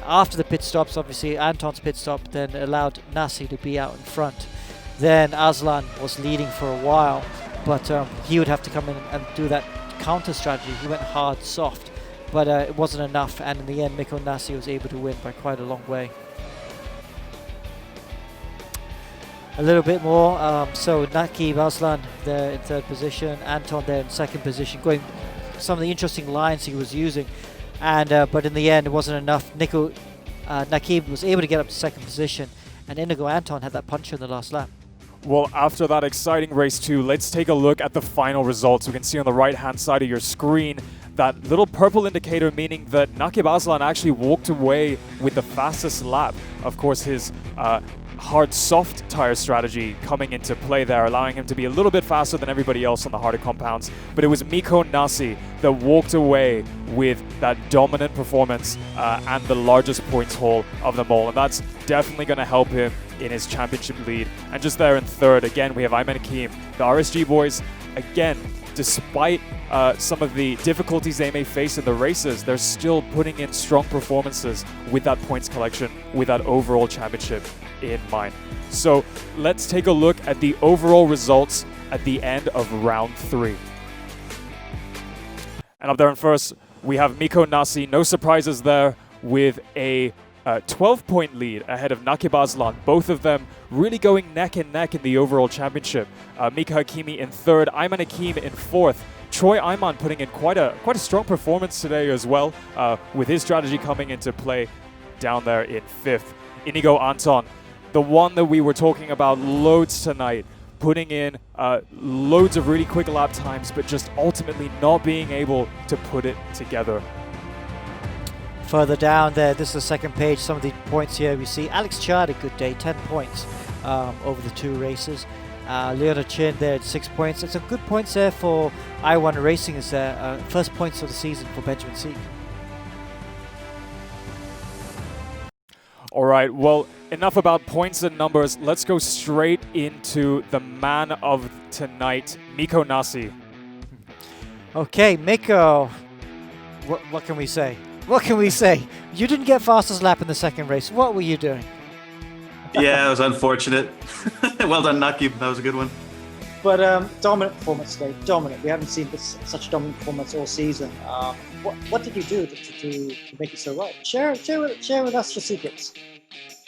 Speaker 16: after the pit stops, obviously Anton's pit stop then allowed Nasi to be out in front. Then Aslan was leading for a while, but he would have to come in and do that counter strategy. He went hard, soft, but it wasn't enough. And in the end, Miko Nasi was able to win by quite a long way. A little bit more. So Nakib Aslan there in third position, Anton there in second position, going some of the interesting lines he was using. And but in the end, it wasn't enough. Nico Nakib was able to get up to second position, and Inigo Anton had that puncher in the last lap.
Speaker 15: Well, after that exciting race 2, let's take a look at the final results. We can see on the right-hand side of your screen that little purple indicator, meaning that Nakib Aslan actually walked away with the fastest lap. Of course, his hard soft tire strategy coming into play there, allowing him to be a little bit faster than everybody else on the harder compounds. But it was Miko Nasi that walked away with that dominant performance and the largest points haul of them all. And that's definitely going to help him in his championship lead. And just there in third, again, we have Ayman Hakim. The RSG boys, again, despite some of the difficulties they may face in the races, they're still putting in strong performances with that points collection, with that overall championship in mind. So let's take a look at the overall results at the end of round 3. And up there in first, we have Miko Nasi. No surprises there, with a 12-point lead ahead of Nakib Aslan. Both of them really going neck and neck in the overall championship. Mika Hakimi in third, Ayman Hakim in fourth. Troy Ayman putting in quite a strong performance today as well, with his strategy coming into play down there in fifth. Inigo Anton, the one that we were talking about loads tonight, putting in loads of really quick lap times, but just ultimately not being able to put it together.
Speaker 16: Further down there, this is the second page, some of the points here. We see Alex Chard, a good day, 10 points over the 2 races. Leonard Chin there at 6 points. It's a good points there for I1 Racing as their first points of the season for Benjamin Sieg.
Speaker 15: All right, well, enough about points and numbers. Let's go straight into the man of tonight, Miko Nasi.
Speaker 16: Okay, Miko, what can we say? What can we say? You didn't get fastest lap in the second race. What were you doing?
Speaker 29: Yeah, it was unfortunate. Well done, Nakib. That was a good one.
Speaker 5: But dominant performance today. Dominant. We haven't seen such dominant performance all season. What did you do to make it so well? Share with us your secrets.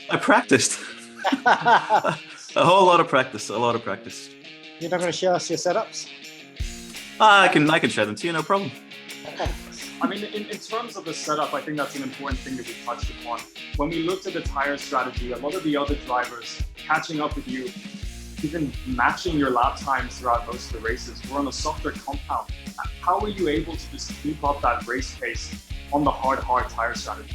Speaker 29: I practiced. A whole lot of practice. A lot of practice.
Speaker 5: You're not going to share us your setups?
Speaker 29: I can share them to you, no problem.
Speaker 15: I mean, in terms of the setup, I think that's an important thing that we touched upon. When we looked at the tire strategy, a lot of the other drivers catching up with you, even matching your lap times throughout most of the races, were on a softer compound. How were you able to just keep up that race pace on the hard tire strategy?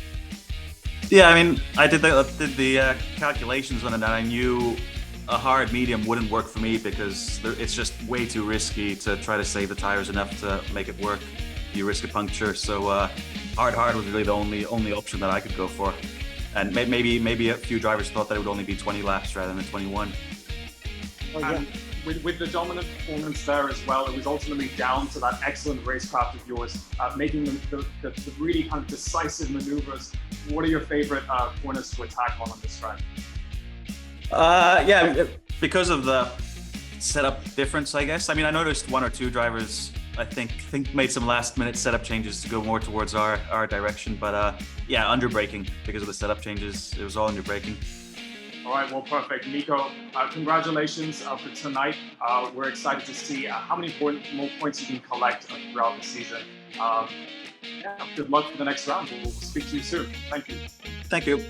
Speaker 29: Yeah, I mean, I did the calculations on it, and I knew a hard medium wouldn't work for me because it's just way too risky to try to save the tires enough to make it work. You risk a puncture, so hard was really the only option that I could go for. And maybe a few drivers thought that it would only be 20 laps rather than 21.
Speaker 15: Oh, yeah. And with the dominant performance there as well, it was ultimately down to that excellent racecraft of yours, making the really kind of decisive maneuvers. What are your favorite corners to attack on this track?
Speaker 29: Yeah, because of the setup difference, I guess. I mean, I noticed 1 or 2 drivers, I think made some last-minute setup changes to go more towards our direction. But yeah, underbraking because of the setup changes. It was all underbraking.
Speaker 15: All right, well, perfect. Miko, congratulations for tonight. We're excited to see how many more points you can collect throughout the season. Yeah, good luck for the next round. We'll speak to you soon. Thank you.
Speaker 29: Thank you.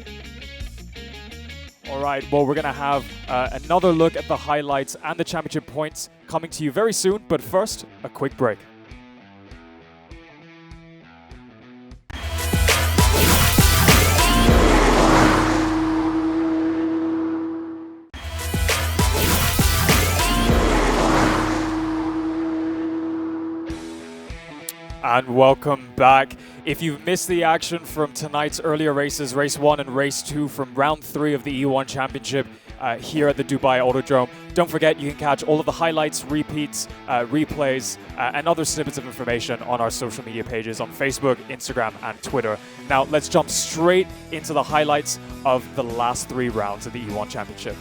Speaker 15: All right, well, we're going to have another look at the highlights and the championship points coming to you very soon. But first, a quick break. And welcome back. If you've missed the action from tonight's earlier races, Race 1 and Race 2 from Round 3 of the E1 Championship here at the Dubai Autodrome, don't forget you can catch all of the highlights, repeats, replays, and other snippets of information on our social media pages on Facebook, Instagram, and Twitter. Now, let's jump straight into the highlights of the last 3 rounds of the E1 Championship.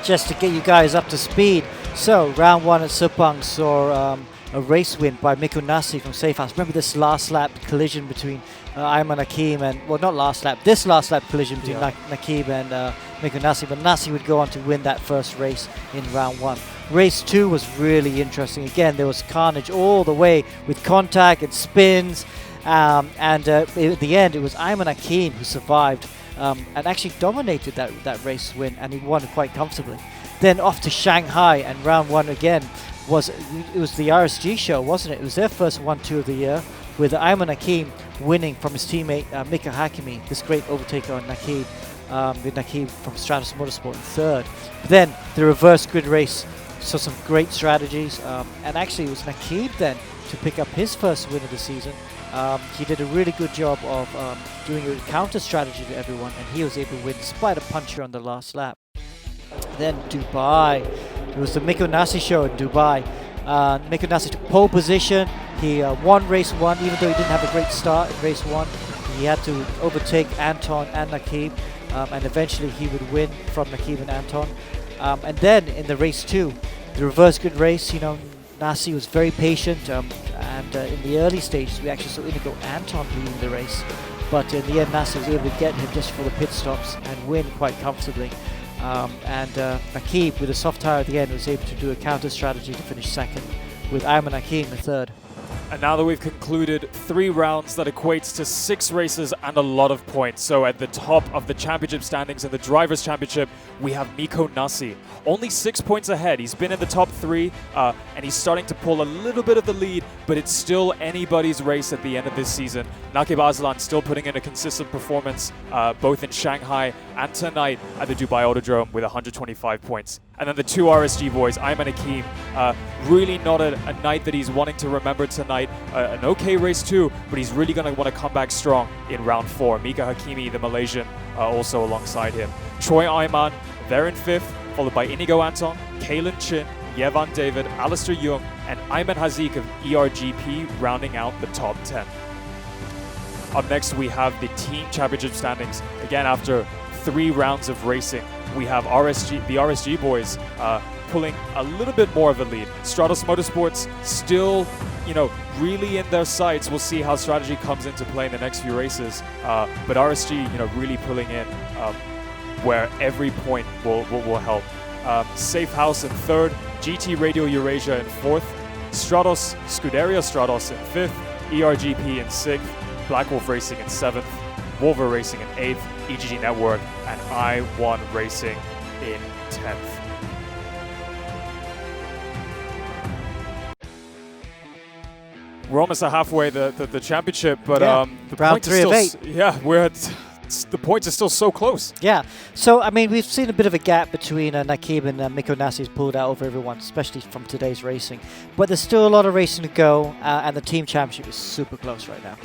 Speaker 16: Just to get you guys up to speed, so round 1 at Sepang saw a race win by Miko Nasi from Safe House. Remember this last lap collision between Ayman Hakim and, well, not last lap, this last lap collision between Nakib and Miko Nasi, but Nasi would go on to win that first race in round 1. Race 2 was really interesting. Again, there was carnage all the way with contact and spins, And at the end, it was Ayman Hakim who survived and actually dominated that race win, and he won quite comfortably. Then off to Shanghai, and round 1 again it was the RSG show, wasn't it? It was their first 1-2 of the year, with Ayman Hakim winning from his teammate Mika Hakimi, this great overtaker on Nakib, with Nakib from Stratos Motorsport in third. But then the reverse grid race saw some great strategies, and actually it was Nakib then to pick up his first win of the season. He did a really good job of doing a counter strategy to everyone, and he was able to win despite a puncher on the last lap. Then Dubai, it was the Mikko Nasi show in Dubai. Mikko Nasi took pole position. He won race 1, even though he didn't have a great start in race 1. He had to overtake Anton and Nakib, and eventually he would win from Nakib and Anton. And then in the race 2, the reverse grid race, Nasi was very patient, and in the early stages we actually saw Inigo Anton leading the race, but in the end Nasi was able to get him just for the pit stops and win quite comfortably. And Nakib, with a soft tyre at the end, was able to do a counter strategy to finish second, with Ayman Hakim in third.
Speaker 15: And now that we've concluded 3 rounds, that equates to 6 races and a lot of points. So at the top of the championship standings in the Drivers' Championship, we have Mikko Nasi. Only 6 points ahead. He's been in the top 3, and he's starting to pull a little bit of the lead, but it's still anybody's race at the end of this season. Nakib Aslan still putting in a consistent performance, both in Shanghai and tonight at the Dubai Autodrome with 125 points. And then the 2 RSG boys, Ayman Hakim, really not a night that he's wanting to remember tonight. An okay race too, but he's really going to want to come back strong in round 4. Mika Hakimi, the Malaysian, also alongside him. Troy Ayman, they're in 5th, followed by Inigo Anton, Kalen Chin, Yevan David, Alistair Young, and Ayman Hazik of ERGP rounding out the top 10. Up next, we have the Team Championship standings. Again, after 3 rounds of racing, we have the RSG boys pulling a little bit more of a lead. Stratos Motorsports still, really in their sights. We'll see how strategy comes into play in the next few races. But RSG, really pulling in where every point will help. Safe House in 3rd, GT Radio Eurasia in 4th, Scuderia Stratos in 5th, ERGP in 6th, Black Wolf Racing in 7th, Wolver Racing in 8th, EGG Network, and I1 Racing in 10th. We're almost halfway the championship, but the
Speaker 16: round
Speaker 15: points
Speaker 16: 3
Speaker 15: are
Speaker 16: of
Speaker 15: still
Speaker 16: 8.
Speaker 15: Yeah, the points are still so close.
Speaker 16: Yeah, so I mean, we've seen a bit of a gap between Nakib and Mikko Nasi's pulled out over everyone, especially from today's racing. But there's still a lot of racing to go, and the team championship is super close right now.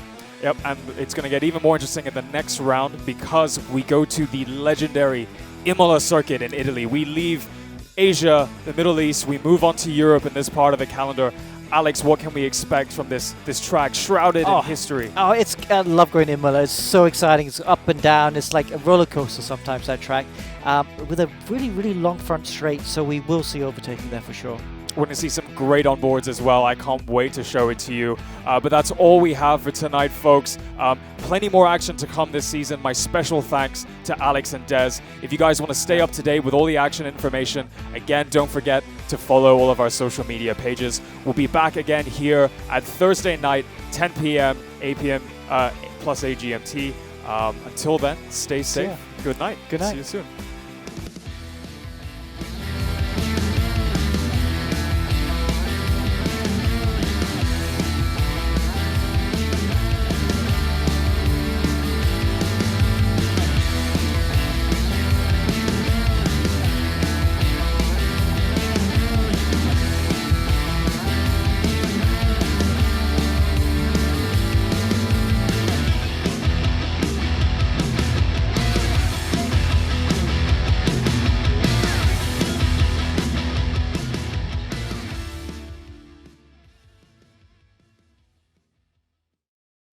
Speaker 15: Yep, and it's going to get even more interesting in the next round because we go to the legendary Imola circuit in Italy. We leave Asia, the Middle East, we move on to Europe in this part of the calendar. Alex, what can we expect from this track shrouded in history?
Speaker 16: I love going to Imola. It's so exciting. It's up and down. It's like a roller coaster sometimes, that track, with a really, really long front straight. So we will see overtaking there for sure.
Speaker 15: We're going to see some great onboards as well. I can't wait to show it to you. But that's all we have for tonight, folks. Plenty more action to come this season. My special thanks to Alex and Des. If you guys want to stay up to date with all the action information, again, don't forget to follow all of our social media pages. We'll be back again here at Thursday night, 10 p.m., 8 p.m. +8 GMT. Until then, stay safe. Good night.
Speaker 16: Good night.
Speaker 15: See you soon.